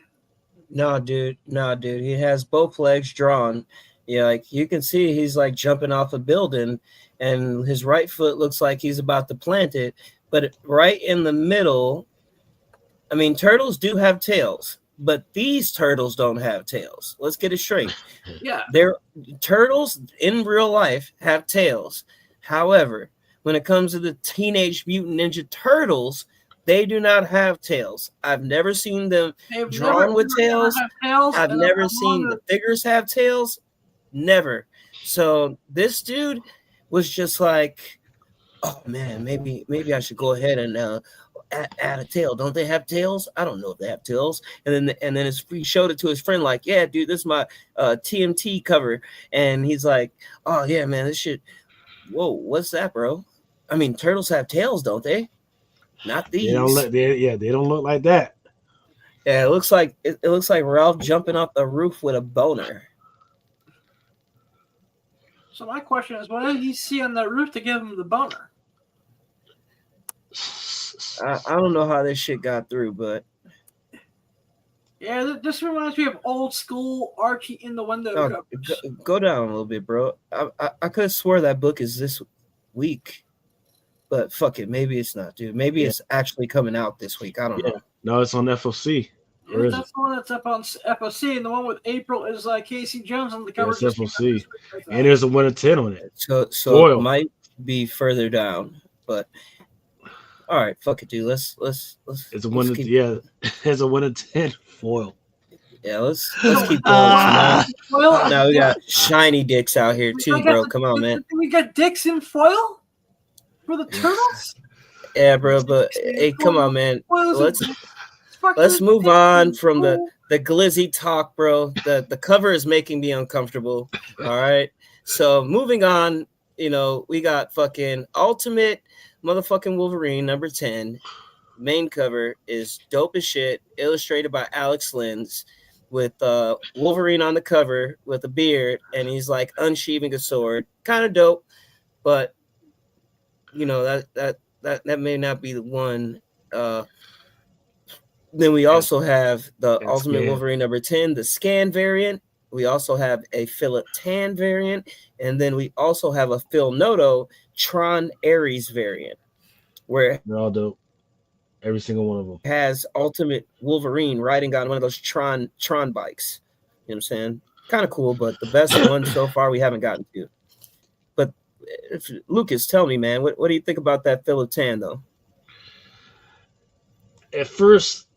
No, dude. He has both legs drawn. Yeah, like you can see he's like jumping off a building, and his right foot looks like he's about to plant it. But right in the middle, I mean, turtles do have tails, but these turtles don't have tails. Let's get it straight. Yeah. Turtles in real life have tails. However, when it comes to the Teenage Mutant Ninja Turtles, they do not have tails. I've never seen them drawn with tails. I've never seen the figures have tails. Never. So this dude was just like, oh man, maybe I should go ahead and add a tail. Don't they have tails? I don't know if they have tails. And then he showed it to his friend, like, yeah, dude, this is my TMT cover. And he's like, oh yeah, man, this shit. Whoa, what's that, bro? I mean, turtles have tails, don't they? Not these. They don't look like that. Yeah, it looks like Ralph jumping off the roof with a boner. So my question is, what did he see on that roof to give him the boner? I don't know how this shit got through, but yeah, this reminds me of old school Archie in the window. Go down a little bit, bro. I could have swore that book is this week, but fuck it, maybe it's not, dude. Maybe it's actually coming out this week. I don't know. No, it's on FOC. Yeah, that's the one that's up on FOC, and the one with April is Casey Jones on the cover. It's FOC, and there's a 1 of 10 on it. So it might be further down, but all right, fuck it, dude. Let's. It's a 1 of It's a 1 of 10 foil. Yeah, let's keep going. Now we got shiny dicks out here too, bro. Come on, man. We got dicks in foil for the turtles. Yeah, bro. But hey, come on, man. Let's move on from the glizzy talk, bro. The cover is making me uncomfortable. All right. So moving on, you know, we got fucking Ultimate motherfucking Wolverine number 10. Main cover is dope as shit, illustrated by Alex Lins, with Wolverine on the cover with a beard, and he's like unsheathing a sword. Kind of dope, but you know that may not be the one. Then we also have the Ultimate Wolverine number 10, the scan variant. We also have a Philip Tan variant, and then we also have a Phil Noto Tron Ares variant, where they're all dope. Every single one of them has Ultimate Wolverine riding on one of those Tron bikes. You know what I'm saying? Kind of cool, but the best one so far we haven't gotten to. But Lucas, tell me, man, what do you think about that Philip Tan though? At first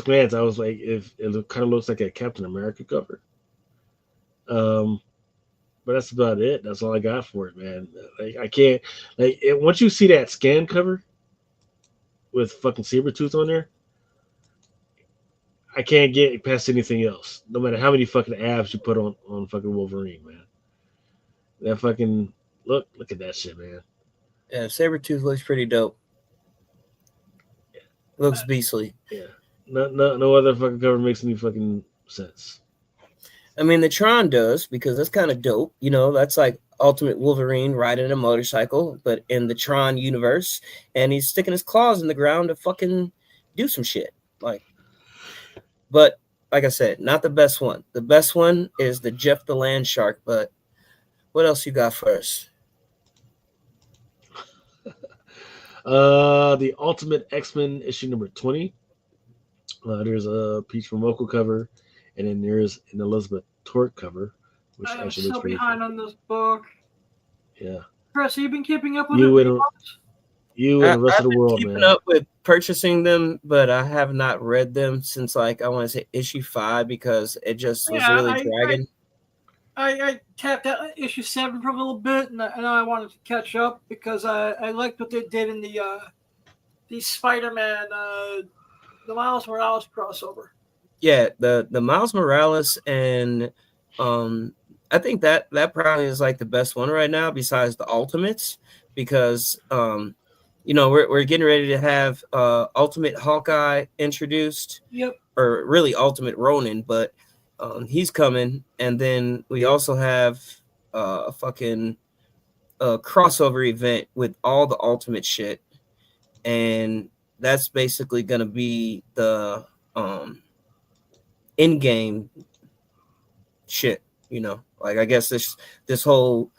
glance, I was like, if it kind of looks like a Captain America cover. But that's about it. That's all I got for it, man. Like I can't once you see that scan cover with fucking Sabretooth on there, I can't get past anything else. No matter how many fucking abs you put on fucking Wolverine, man. That fucking look at that shit, man. Yeah, Sabretooth looks pretty dope. Looks beastly. Yeah. No other fucking cover makes any fucking sense. I mean, the Tron does, because that's kind of dope. You know, that's like Ultimate Wolverine riding a motorcycle, but in the Tron universe, and he's sticking his claws in the ground to fucking do some shit. But like I said, not the best one. The best one is the Jeff the Land Shark. But what else you got for us? The Ultimate X-Men issue number 20. There's a Peach Momoko cover, And then there's an Elizabeth Tork cover, which I am actually looks so pretty behind cool. on this book. Yeah, Chris, have you been keeping up with you it? and the rest of I've the been world, keeping man. up with purchasing them, but I have not read them since like I want to say issue 5 because it just was Yeah, really dragging. I tapped out issue 7 for a little bit, and I wanted to catch up because I liked what they did in the Spider-Man, the Miles Morales crossover. Yeah, the Miles Morales and I think that probably is like the best one right now besides the Ultimates because we're getting ready to have Ultimate Hawkeye introduced. Yep. Or really Ultimate Ronin, but he's coming, and then we also have a fucking crossover event with all the Ultimate shit, and that's basically gonna be the in-game shit. Like I guess this whole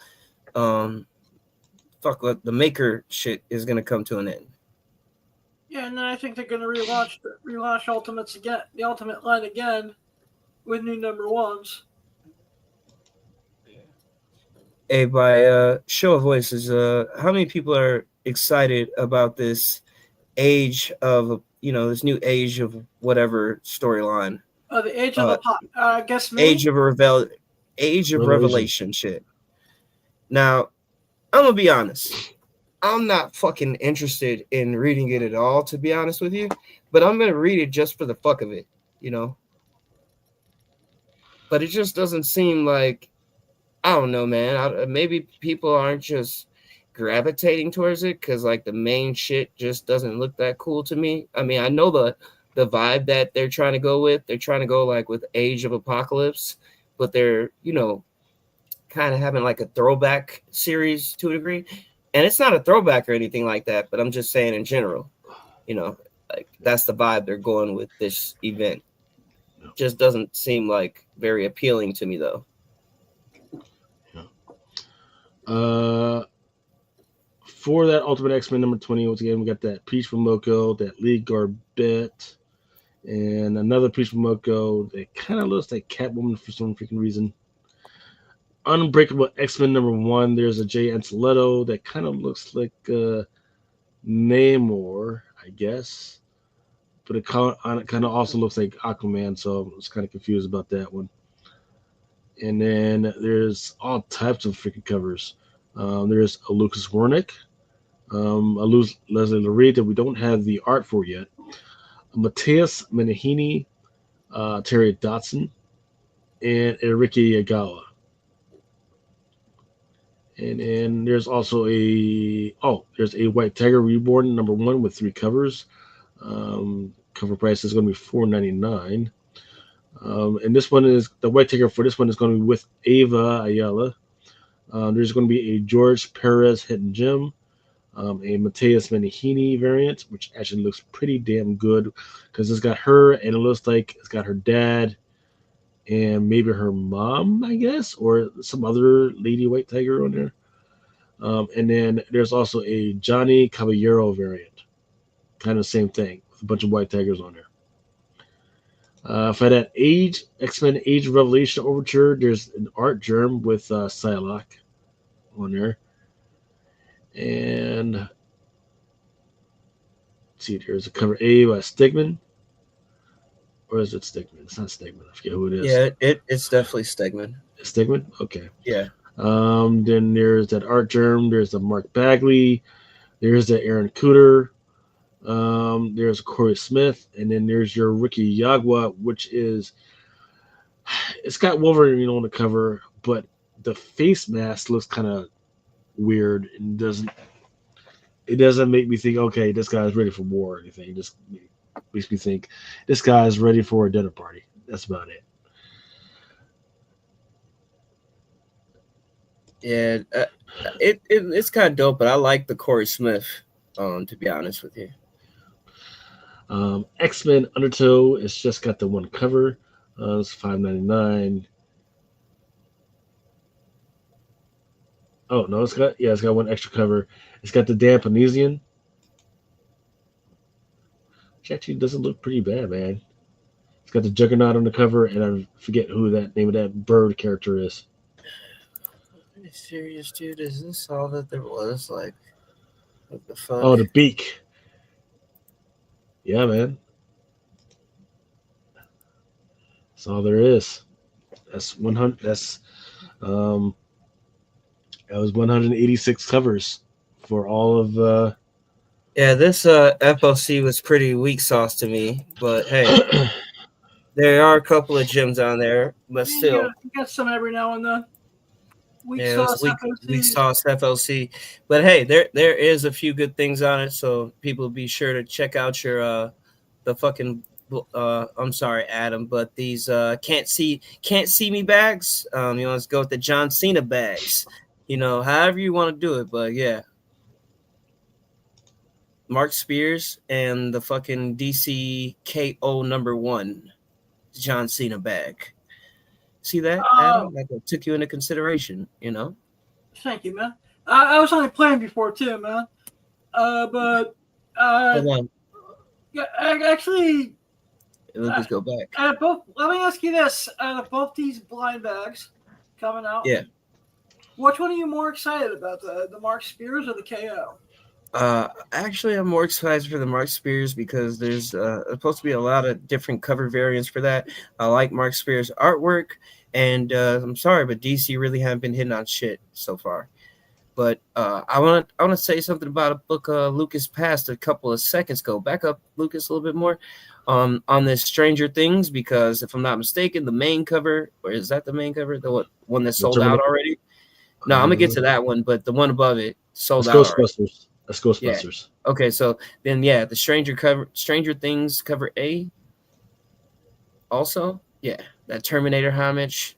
what the Maker shit is gonna come to an end. Yeah, and then I think they're going to relaunch Ultimates again, the Ultimate line again, with new number 1s. Hey, by show of voices, how many people are excited about this age of this new age of whatever storyline? The Age of I guess me. Age of Revelation shit. Now, I'm gonna be honest. I'm not fucking interested in reading it at all, to be honest with you. But I'm gonna read it just for the fuck of it, But it just doesn't seem like, I don't know, man. Maybe people aren't just gravitating towards it because like the main shit just doesn't look that cool to me. I mean, I know the vibe that they're trying to go with. They're trying to go like with Age of Apocalypse, but they're kind of having like a throwback series to a degree. And it's not a throwback or anything like that, but I'm just saying in general, like that's the vibe they're going with this event. Just doesn't seem like very appealing to me though. For that Ultimate X-Men number 20, once again, we got that Peach from Moko, that Lee Garbett, and another Peach from Moko that kind of looks like Catwoman for some freaking reason. Unbreakable X-Men number 1, there's a Jay Anceletto that kind of looks like Namor, I guess. But it kind of also looks like Aquaman, so I was kind of confused about that one. And then there's all types of freaking covers. There's a Lucas Wernick, a Leslie Lurie that we don't have the art for yet, a Mateus Menahini, Terry Dotson, and Enrique Yagawa. And then there's also there's a White Tiger Reborn number 1 with 3 covers. Cover price is going to be $4.99. And this one is the White Tiger for this one is going to be with Ava Ayala. There's going to be a George Perez Hidden Gem, a Mateus Menahini variant, which actually looks pretty damn good because it's got her and it looks like it's got her dad and maybe her mom, I guess, or some other lady White Tiger on there. And then there's also a Johnny Caballero variant, kind of the same thing with a bunch of White Tigers on there. For that X-Men Age of Revelation Overture, there's an art germ with Psylocke on there. And let's see, there's a cover A by Stegman. Or is it Stegman? It's not Stegman. I forget who it is. Yeah, it's definitely Stegman. It's Stegman? Okay. Yeah. Then there's that art germ. There's the Mark Bagley. There's the Aaron Cooter. There's Corey Smith, and then there's your Ricky Yagua, which is it's got Wolverine on the cover, but the face mask looks kind of weird and doesn't make me think, okay, this guy's ready for war or anything. It just makes me think this guy's ready for a dinner party. That's about it. Yeah, it's kind of dope, but I like the Corey Smith, to be honest with you. X-Men Undertow, it's just got the one cover. It's $5.99. Oh no, it's got one extra cover. It's got the Dan Panesian, which actually doesn't look pretty bad, man. It's got the Juggernaut on the cover, and I forget who that name of that bird character is. Are you serious, dude? Is this all that there was? Like, what the fuck? Oh, the beak. Yeah, man. That's all there is. That's 100. Um, that was 186 covers for all of. Yeah, this FOC was pretty weak sauce to me, but hey, there are a couple of gems on there, but still. You got some every now and then. Weak Yeah, it was sauce weak FOC. sauce FOC, but hey, there is a few good things on it, so people be sure to check out your the fucking I'm sorry, Adam, but these can't see me bags. You know, let's go with the John Cena bags. You know, however you want to do it, but yeah, Mark Spears and the fucking DC KO #1 John Cena bag. See that, Adam? Like I took you into consideration, you know. Thank you, man. I was only playing before too, man. But Hold on, yeah, actually, let's go back. out of both, let me ask you this: out of both these blind bags coming out, Yeah. which one are you more excited about, the Mark Spears or the KO? Actually, I'm more excited for the Mark Spears because there's supposed to be a lot of different cover variants for that. I like Mark Spears' artwork, and I'm sorry, but DC really haven't been hitting on shit so far. But I want to say something about a book Lucas passed a couple of seconds ago. Back up, Lucas, a little bit more on this Stranger Things, because if I'm not mistaken, the main cover, or is that the main cover, the one that sold out already? No, I'm gonna get to that one, but the one above it sold out already. Ghostbusters. That's Ghostbusters. Yeah. Okay, so then the Stranger Things cover A. Also, yeah, that Terminator homage.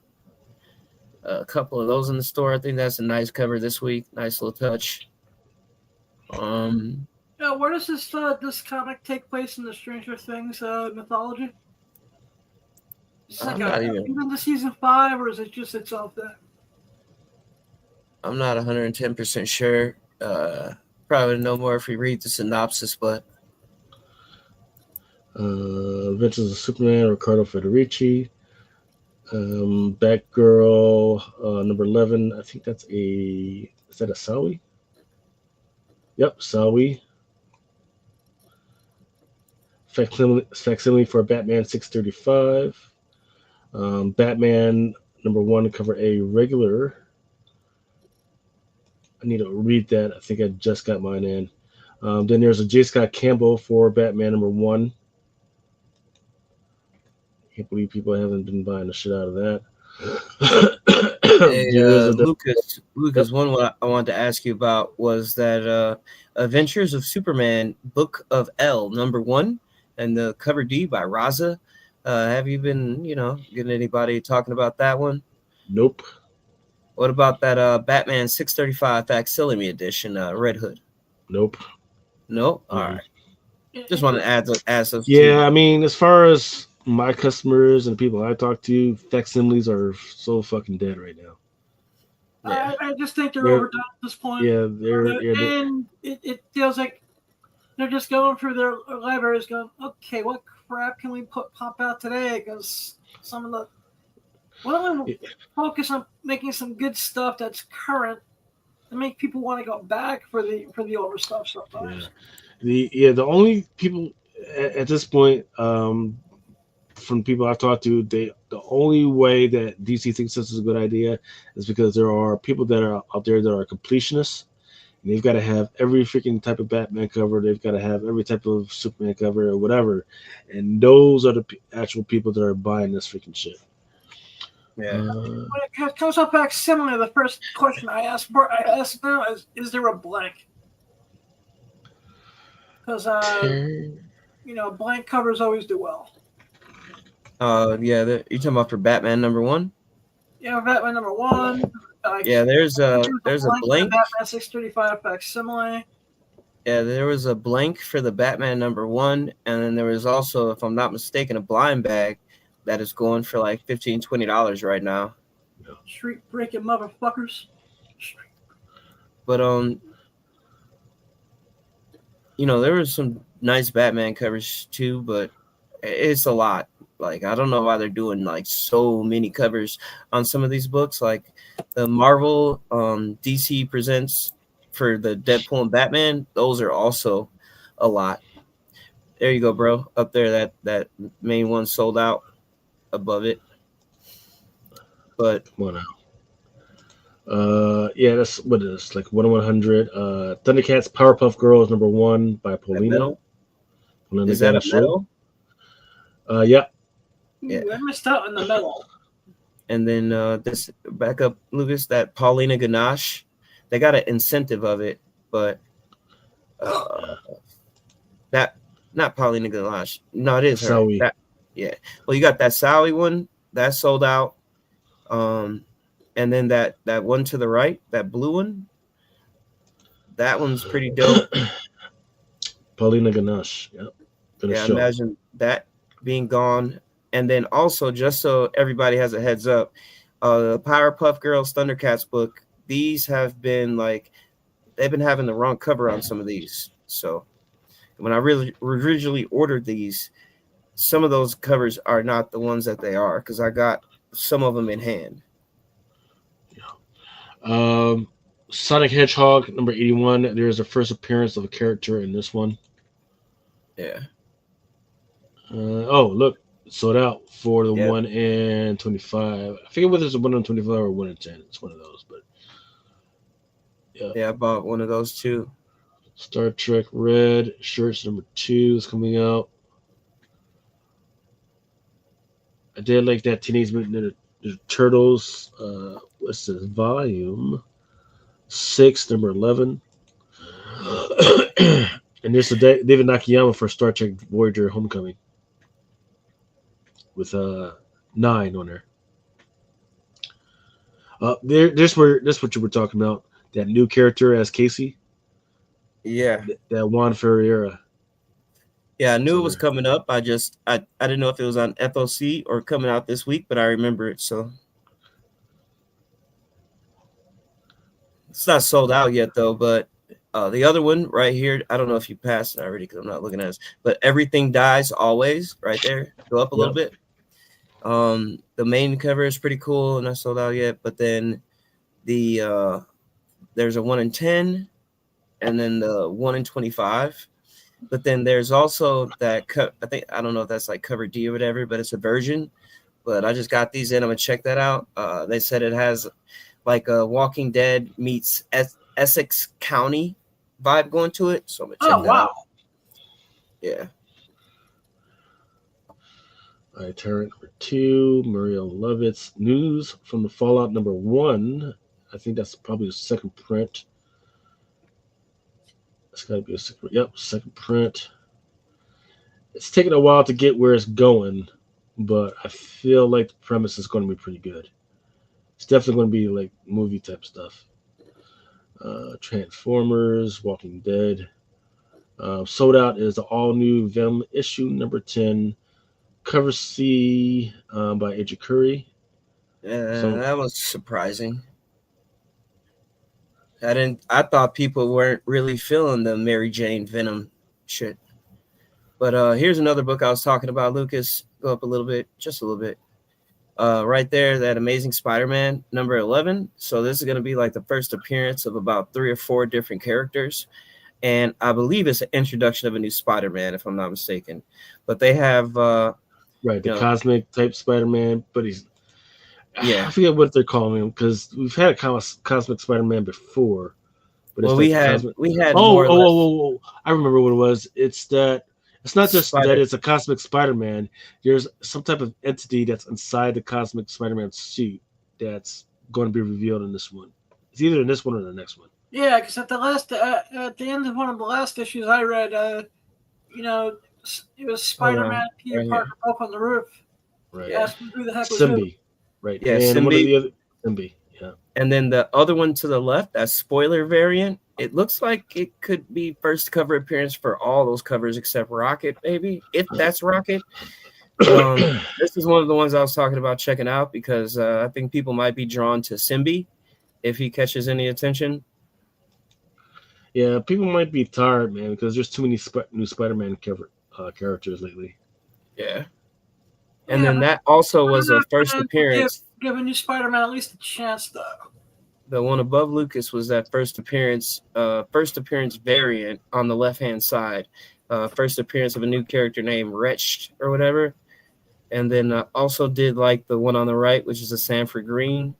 A couple of those in the store. I think that's a nice cover this week. Nice little touch. Yeah, where does this comic take place in the Stranger Things mythology? Is it like even to season 5, or is it just its own thing? I'm not 110% sure. Probably know more if we read the synopsis, but Adventures of Superman, Ricardo Federici. Batgirl, number 11. I think is that a Sawi? Yep, Sawi. Facsimile for Batman 635. Batman number 1, cover A, regular. I need to read that. I think I just got mine in. Then there's a J. Scott Campbell for Batman number 1. Can't believe people haven't been buying the shit out of that. Hey, Lucas, yep. One what I wanted to ask you about was that Adventures of Superman Book of L number 1 and the cover D by Raza. Have you been, getting anybody talking about that one? Nope. What about that Batman 635 facsimile edition, Red Hood? Nope. Nope. All right. Just want to add those. Yeah, I mean, as far as my customers and people I talk to, facsimiles are so fucking dead right now. Yeah. I just think they're overdone at this point. Yeah, and it feels like they're just going through their libraries going, okay, what crap can we pop out today? Because some of the... Why don't we focus on making some good stuff that's current and make people want to go back for the older stuff sometimes? Yeah. The only people at this point... from people I've talked to, the only way that DC thinks this is a good idea is because there are people that are out there that are completionists, and they've got to have every freaking type of Batman cover. They've got to have every type of Superman cover or whatever, and those are the actual people that are buying this freaking shit. Yeah. When it comes up back similar, the first question I ask now is there a blank? Because blank covers always do well. Yeah, you talking about for Batman number 1? Yeah, Batman number 1. There's a blank. Batman 635 facsimile. Yeah, there was a blank for the Batman number 1, and then there was also, if I'm not mistaken, a blind bag that is going for like $15, $20 right now. Street breaking motherfuckers. But there was some nice Batman covers too, but it's a lot. Like, I don't know why they're doing like so many covers on some of these books. Like the Marvel DC presents for the Deadpool and Batman, those are also a lot. There you go, bro. Up there, that main one sold out above it. But Come on now. Yeah, that's what it is. Like 1/100. Thundercats Powerpuff Girls #1 by that Paulina. metal, Paulina is that a Ganas. metal? Yeah. Yeah. Ooh, I missed out on the metal. And then this back up, Lucas, that Paulina Ganache, they got an incentive of it, but that not Paulina Ganache. No, it is her. Sawi. That, yeah. Well, you got that Sawi one that sold out. And then that one to the right, that blue one, that one's pretty dope. Paulina Ganache. Yep. For the Yeah, show. imagine that being gone. And then also, just so everybody has a heads up, the Powerpuff Girls Thundercats book, these have been like, they've been having the wrong cover on some of these. So when I really originally ordered these, some of those covers are not the ones that they are, because I got some of them in hand. Sonic Hedgehog #81. There's a first appearance of a character in this one. Yeah. Oh, look, sold out for the Yep. 1/25. I forget whether it's a 1/25 or 1/10. It's one of those, but Yeah, I bought one of those too. Star Trek Red shirts #2 is coming out. I did like that Teenage Mutant Ninja Turtles. What's this? Volume 6, #11. And there's a David Nakayama for Star Trek Voyager Homecoming with 9 on there. That's what you were talking about. That new character as Casey. Yeah. That Juan Ferreira. Yeah, I knew So it was coming up. I didn't know if it was on FOC or coming out this week, but I remember it. So it's not sold out yet, though. But the other one right here, I don't know if you passed it already because I'm not looking at it. But Everything Dies Always, right there. Go up a little bit. The main cover is pretty cool, and not sold out yet. But then the there's a 1/10, and then the 1/25. But then there's also that I don't know if that's like cover D or whatever, but it's a version. But I just got these in. I'm gonna check that out. They said it has like a Walking Dead meets Essex County vibe going to it. So I'm gonna check that out. Yeah. All right, Tyrant #2, Maria Lovett's News from the Fallout #1. I think that's probably the second print. It's got to be a second print. It's taken a while to get where it's going, but I feel like the premise is going to be pretty good. It's definitely going to be like movie type stuff. Transformers, Walking Dead. Sold out is the all new Venom issue #10. Cover C by AJ Curry. That was surprising. I thought people weren't really feeling the Mary Jane Venom shit. But here's another book I was talking about, Lucas. Go up a little bit, just a little bit. Right there, that Amazing Spider-Man #11. So this is going to be like the first appearance of about 3 or 4 different characters. And I believe it's an introduction of a new Spider-Man, if I'm not mistaken. But they have... the cosmic type Spider-Man, but he's... Yeah. I forget what they're calling him, because we've had a cosmic Spider-Man before. But well, we had Oh, I remember what it was. It's not just that it's a cosmic Spider-Man. There's some type of entity that's inside the cosmic Spider-Man suit that's going to be revealed in this one. It's either in this one or the next one. Yeah, because at the end of one of the last issues I read, it was Spider-Man, Peter Parker up on the roof. Right. Yeah. Who the heck was Symbi. Right. Yeah, and one of the other Symbi. Yeah. And then the other one to the left, that spoiler variant, it looks like it could be first cover appearance for all those covers except Rocket, maybe, if that's Rocket. This is one of the ones I was talking about checking out because I think people might be drawn to Symbi if he catches any attention. Yeah, people might be tired, man, because there's too many new Spider-Man characters lately. Yeah. And Yeah, then that also was a first Spider-Man appearance. giving you Spider-Man at least a chance, though. The one above Lucas was that first appearance variant on the left-hand side. First appearance of a new character named Wretched or whatever. And then also did like the one on the right, which is a Sanford Green.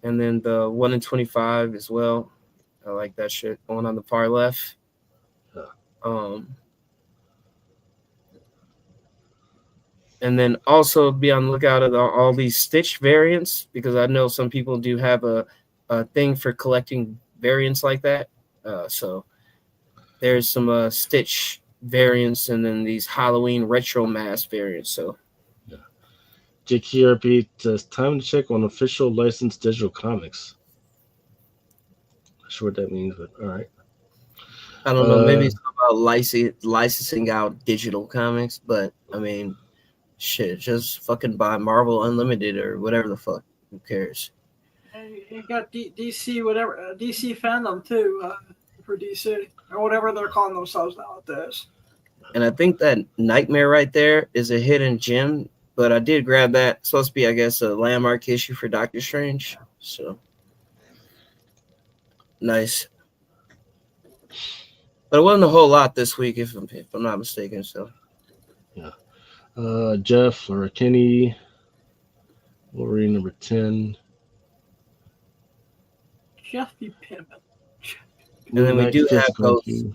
And then the 1 in 25 as well. I like that shit. One on the far left. And then also be on the lookout of all these Stitch variants, because I know some people do have a thing for collecting variants like that. So there's some Stitch variants and then these Halloween retro mask variants. So JKRP says time to check on official licensed digital comics. Not sure what that means, but all right. I don't know. Maybe it's about licensing out digital comics, but I mean, shit, just fucking buy Marvel Unlimited or whatever the fuck. Who cares? And you got DC, whatever, DC fandom too, for DC, or whatever they're calling themselves nowadays. And I think that Nightmare right there is a hidden gem, but I did grab that. It's supposed to be, I guess, a landmark issue for Doctor Strange. So nice. But it wasn't a whole lot this week, if I'm not mistaken. So yeah. Jeff or Kenny, Wolverine number 10. Jeff B. Pimpin. And then we do have those, Too.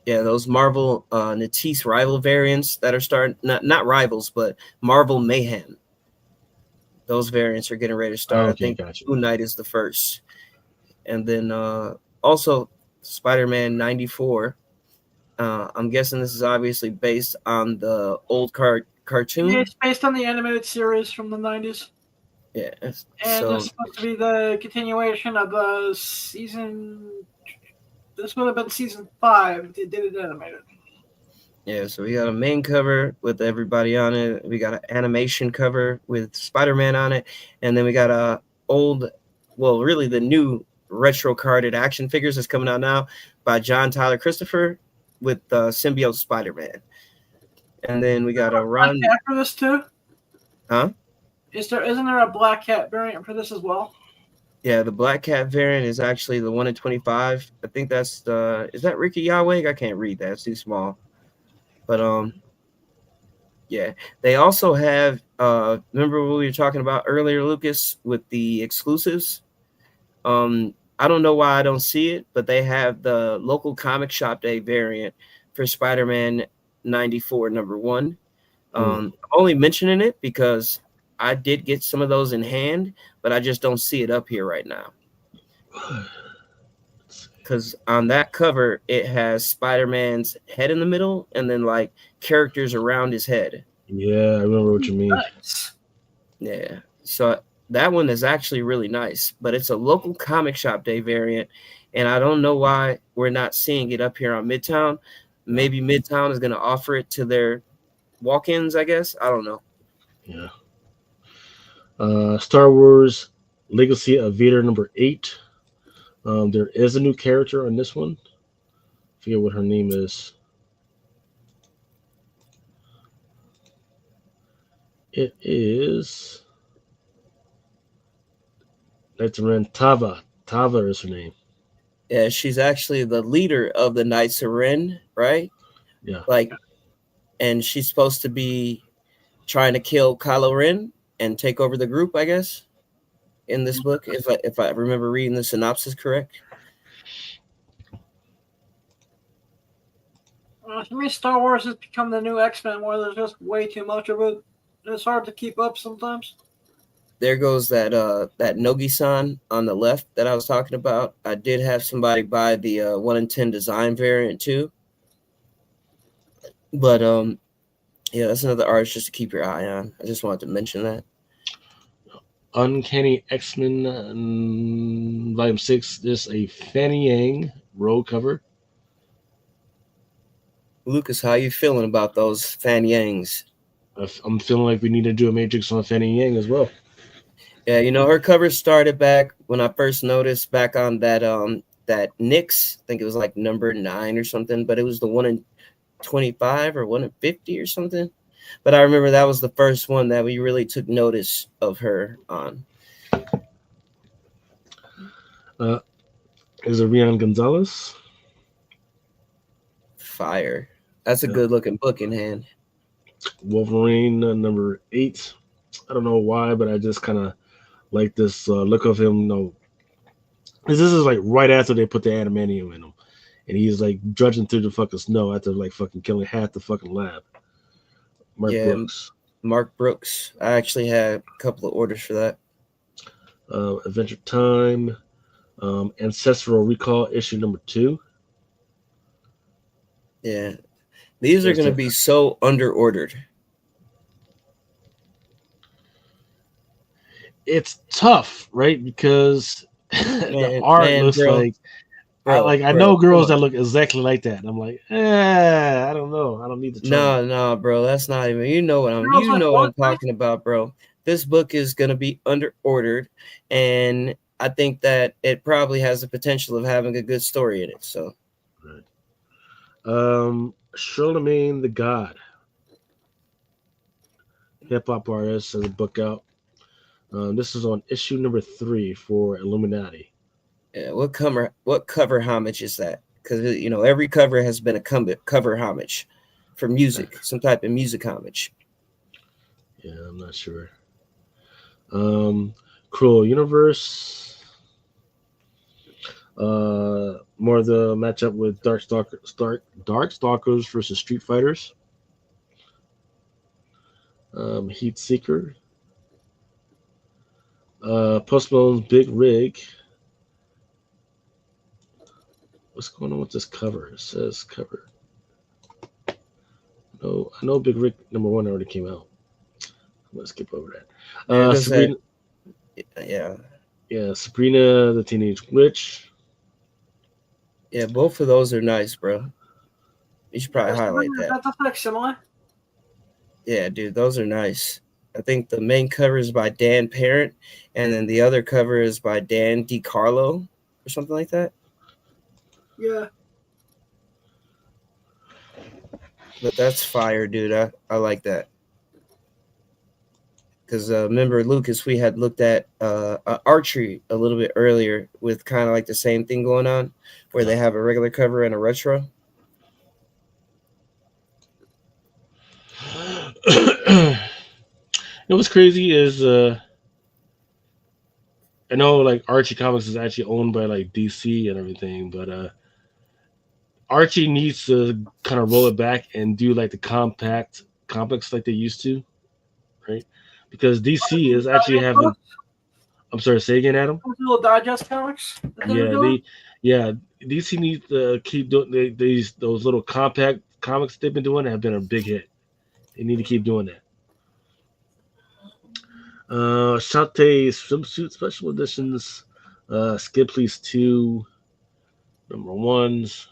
those Marvel Natisse rival variants that are starting, not rivals, but Marvel Mayhem. Those variants are getting ready to start. Okay, I think gotcha. Moon Knight is the first. And then also Spider-Man 94. I'm guessing this is obviously based on the old cartoon. Yeah, it's based on the animated series from the 90s. Yeah. And So it's supposed to be the continuation of the season. This would have been season 5. They did it animated. yeah, so we got a main cover with everybody on it. We got an animation cover with Spider-Man on it. And then we got really the new retro carded action figures that's coming out now by John Tyler Christopher with Symbiote Spider-Man. And then we got a run for this too. Huh? Isn't there a Black Cat variant for this as well? Yeah, the Black Cat variant is actually the 1 in 25. I think that's is that Ricky Yahweh? I can't read that; it's too small. But yeah, they also have remember what we were talking about earlier, Lucas, with the exclusives. I don't know why I don't see it, but they have the local comic shop day variant for Spider-Man 94 number 1. I'm only mentioning it because I did get some of those in hand, but I just don't see it up here right now. Because on that cover, it has Spider-Man's head in the middle and then like characters around his head. Yeah, I remember what you mean. Nice. Yeah. So that one is actually really nice, but it's a local comic shop day variant. And I don't know why we're not seeing it up here on Midtown. Maybe Midtown is going to offer it to their walk-ins, I guess. I don't know. Yeah. Star Wars Legacy of Vader number 8. There is a new character on this one. I forget what her name is. It is Knights of Ren. Tava. Tava is her name. Yeah, she's actually the leader of the Knights of Ren, right? Yeah. And she's supposed to be trying to kill Kylo Ren and take over the group, I guess, in this book, if I remember reading the synopsis correct. To me, Star Wars has become the new X-Men, where there's just way too much of it. It's hard to keep up sometimes. There goes that Nogi-san on the left that I was talking about. I did have somebody buy the 1 in 10 design variant too. But yeah, that's another artist just to keep your eye on. I just wanted to mention that. Uncanny X-Men Volume 6 is a Fanny Yang road cover. Lucas, how you feeling about those Fan Yangs? I'm feeling like we need to do a Matrix on Fanny Yang as well. Yeah, her cover started back when I first noticed back on that Nyx. I think it was like number 9 or something, but it was the 1 in 25 or 1 in 50 or something. But I remember that was the first one that we really took notice of her on. Is it Rian Gonzalez? Fire. That's a Yeah. good looking book in hand. Wolverine number 8. I don't know why, but I just kind of like this look of him. No, this is like right after they put the adamantium in him, and he's like drudging through the fucking snow after like fucking killing half the fucking lab. Mark Brooks. Mark Brooks. I actually had a couple of orders for that. Adventure Time. Ancestral Recall issue number 2. Yeah. These are going to be so under-ordered. It's tough, right? Because the art looks like I know girls that look exactly like that. And I'm like, I don't know. I don't need to try. No, bro. That's not even. You know what I'm talking about, bro. This book is going to be under-ordered, and I think that it probably has the potential of having a good story in it. So, right. Charlemagne the God, hip hop artist, has a book out. This is on issue number 3 for Illuminati. Yeah, what cover homage is that? Because every cover has been a cover homage for music, some type of music homage. Yeah, I'm not sure. Cruel Universe. More of the matchup with Darkstalkers versus Street Fighters. Heat Seeker. Post Malone's Big Rig. What's going on with this cover? It says cover. No, I know Big Rig number 1 already came out. I'm gonna skip over that. Sabrina. Yeah, Sabrina the Teenage Witch. Yeah, both of those are nice, bro. You should probably highlight that. That's like similar. Yeah, dude, those are nice. I think the main cover is by Dan Parent, and then the other cover is by Dan DiCarlo or something like that. Yeah. But that's fire, dude. I like that. Because remember, Lucas, we had looked at Archery a little bit earlier with kind of like the same thing going on, where they have a regular cover and a retro. What's crazy is I know like Archie Comics is actually owned by like DC and everything, but Archie needs to kind of roll it back and do like the compact comics like they used to, right? Because DC is actually having. I'm sorry, say again, Adam. Little digest comics. DC needs to keep doing those little compact comics they've been doing have been a big hit. They need to keep doing that. Shantae swimsuit special editions, Skid Please 2, number 1s,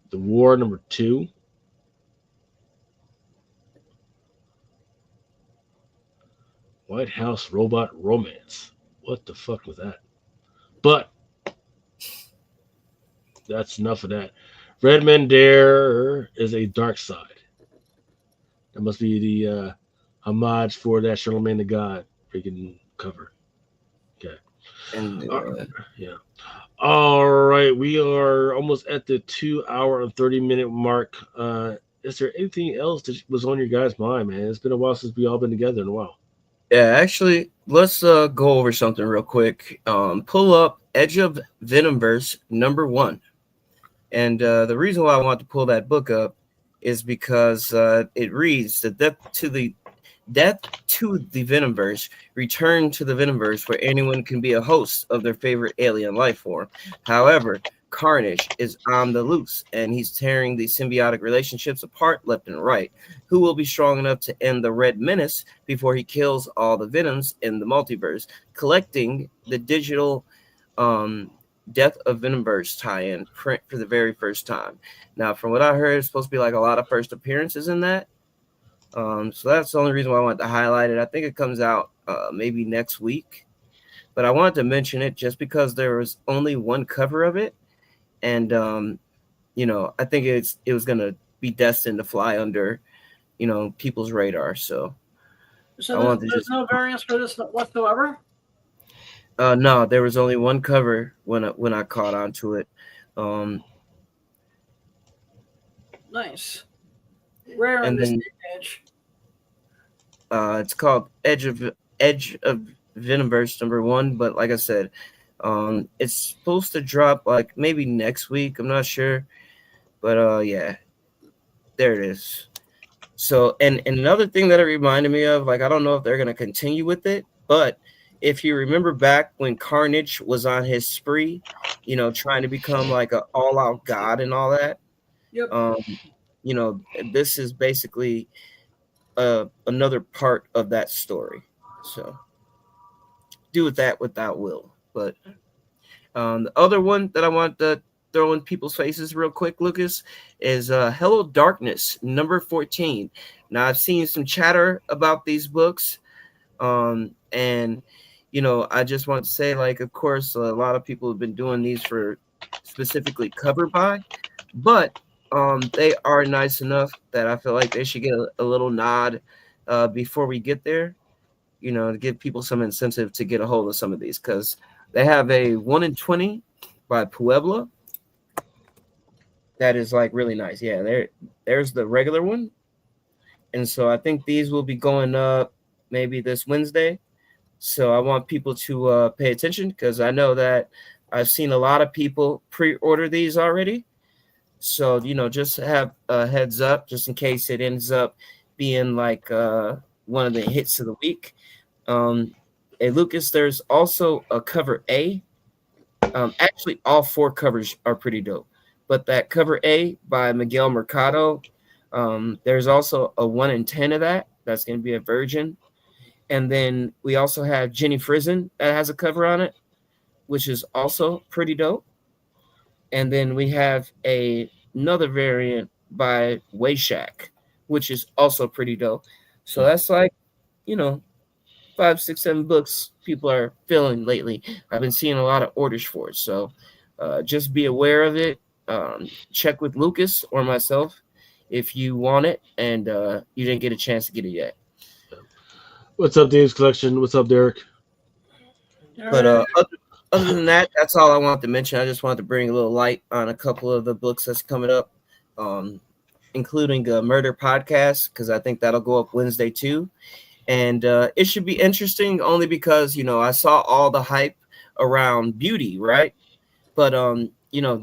The War number 2, White House Robot Romance. What the fuck was that? But that's enough of that. Redman Dare is a dark side. That must be the homage for that Charlemagne the God freaking cover. Okay. And yeah. All right. We are almost at the 2 hour and 30-minute mark. Is there anything else that was on your guys' mind, man? It's been a while since we all been together in a while. Yeah, actually, let's go over something real quick. Pull up Edge of Venomverse number 1. And the reason why I want to pull that book up is because it reads the Death to the Venomverse, return to the Venomverse where anyone can be a host of their favorite alien life form. However, Carnage is on the loose and he's tearing the symbiotic relationships apart left and right. Who will be strong enough to end the Red Menace before he kills all the Venoms in the multiverse? Collecting the digital Death of Venomverse tie-in print for the very first time. Now, from what I heard, it's supposed to be like a lot of first appearances in that. So that's the only reason why I wanted to highlight it. I think it comes out maybe next week. But I wanted to mention it just because there was only one cover of it. And, I think it was going to be destined to fly under people's radar. So So there's no variants for this whatsoever? No, there was only one cover when I caught onto it. Nice. Rare in this age. It's called Edge of Venomverse #1, but like I said, it's supposed to drop like maybe next week. I'm not sure, but yeah, there it is. So, and another thing that it reminded me of, like, I don't know if they're gonna continue with it, but if you remember back when Carnage was on his spree, trying to become like an all-out god and all that. Yep. This is basically another part of that story. So do with that without will. But the other one that I want to throw in people's faces real quick, Lucas, is Hello Darkness #14. Now I've seen some chatter about these books, and I just want to say, like, of course, a lot of people have been doing these for specifically cover by, but they are nice enough that I feel like they should get a little nod before we get there, to give people some incentive to get a hold of some of these, because they have a 1 in 20 by Puebla. That is like really nice. Yeah, there's the regular one. And so I think these will be going up maybe this Wednesday. So I want people to pay attention, because I know that I've seen a lot of people pre-order these already. So, just have a heads up, just in case it ends up being like one of the hits of the week. Hey, Lucas, there's also a cover A. Actually, all 4 covers are pretty dope. But that cover A by Miguel Mercado, there's also a 1 in 10 of that. That's going to be a virgin. And then we also have Jenny Frizen that has a cover on it, which is also pretty dope. And then we have another variant by Wayshak, which is also pretty dope. So that's like, 5, 6, 7 books people are filling lately. I've been seeing a lot of orders for it. So just be aware of it. Check with Lucas or myself if you want it and you didn't get a chance to get it yet. What's up, Dave's Collection? What's up, Derek? But other than that, that's all I wanted to mention. I just wanted to bring a little light on a couple of the books that's coming up, including a murder podcast, because I think that'll go up Wednesday too. And it should be interesting only because, I saw all the hype around beauty, right? But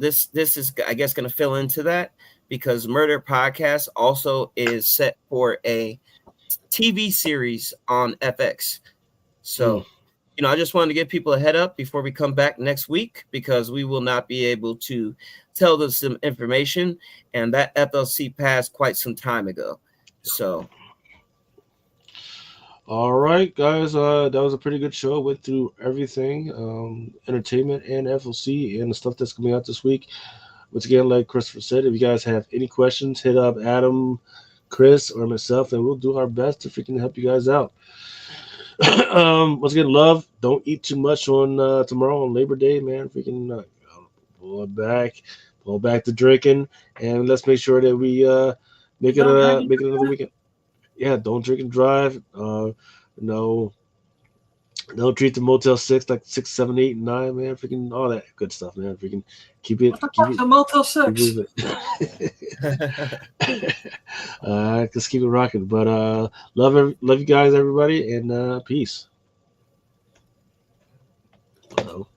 this is, I guess, going to fill into that, because Murder Podcast also is set for a TV series on FX. So, I just wanted to give people a head up before we come back next week, because we will not be able to tell them some information, and that FLC passed quite some time ago. So. All right, guys, that was a pretty good show. Went through everything, entertainment and FLC and the stuff that's coming out this week. Once again, like Christopher said, if you guys have any questions, hit up Adam, Chris, or myself, and we'll do our best to freaking help you guys out. Once again, love. Don't eat too much on tomorrow on Labor Day, man. Freaking pull back the drinking, and let's make sure that we make it another weekend. Yeah, don't drink and drive. No, don't treat the Motel 6 like 6, 7, 8, and 9, man. Freaking all that good stuff, man. Freaking keep it. What the fuck's a Motel 6? Let's keep it rocking. But love you guys, everybody, and peace. Hello.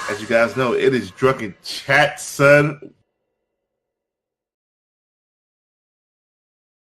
As you guys know, it is Drunken Chat, son.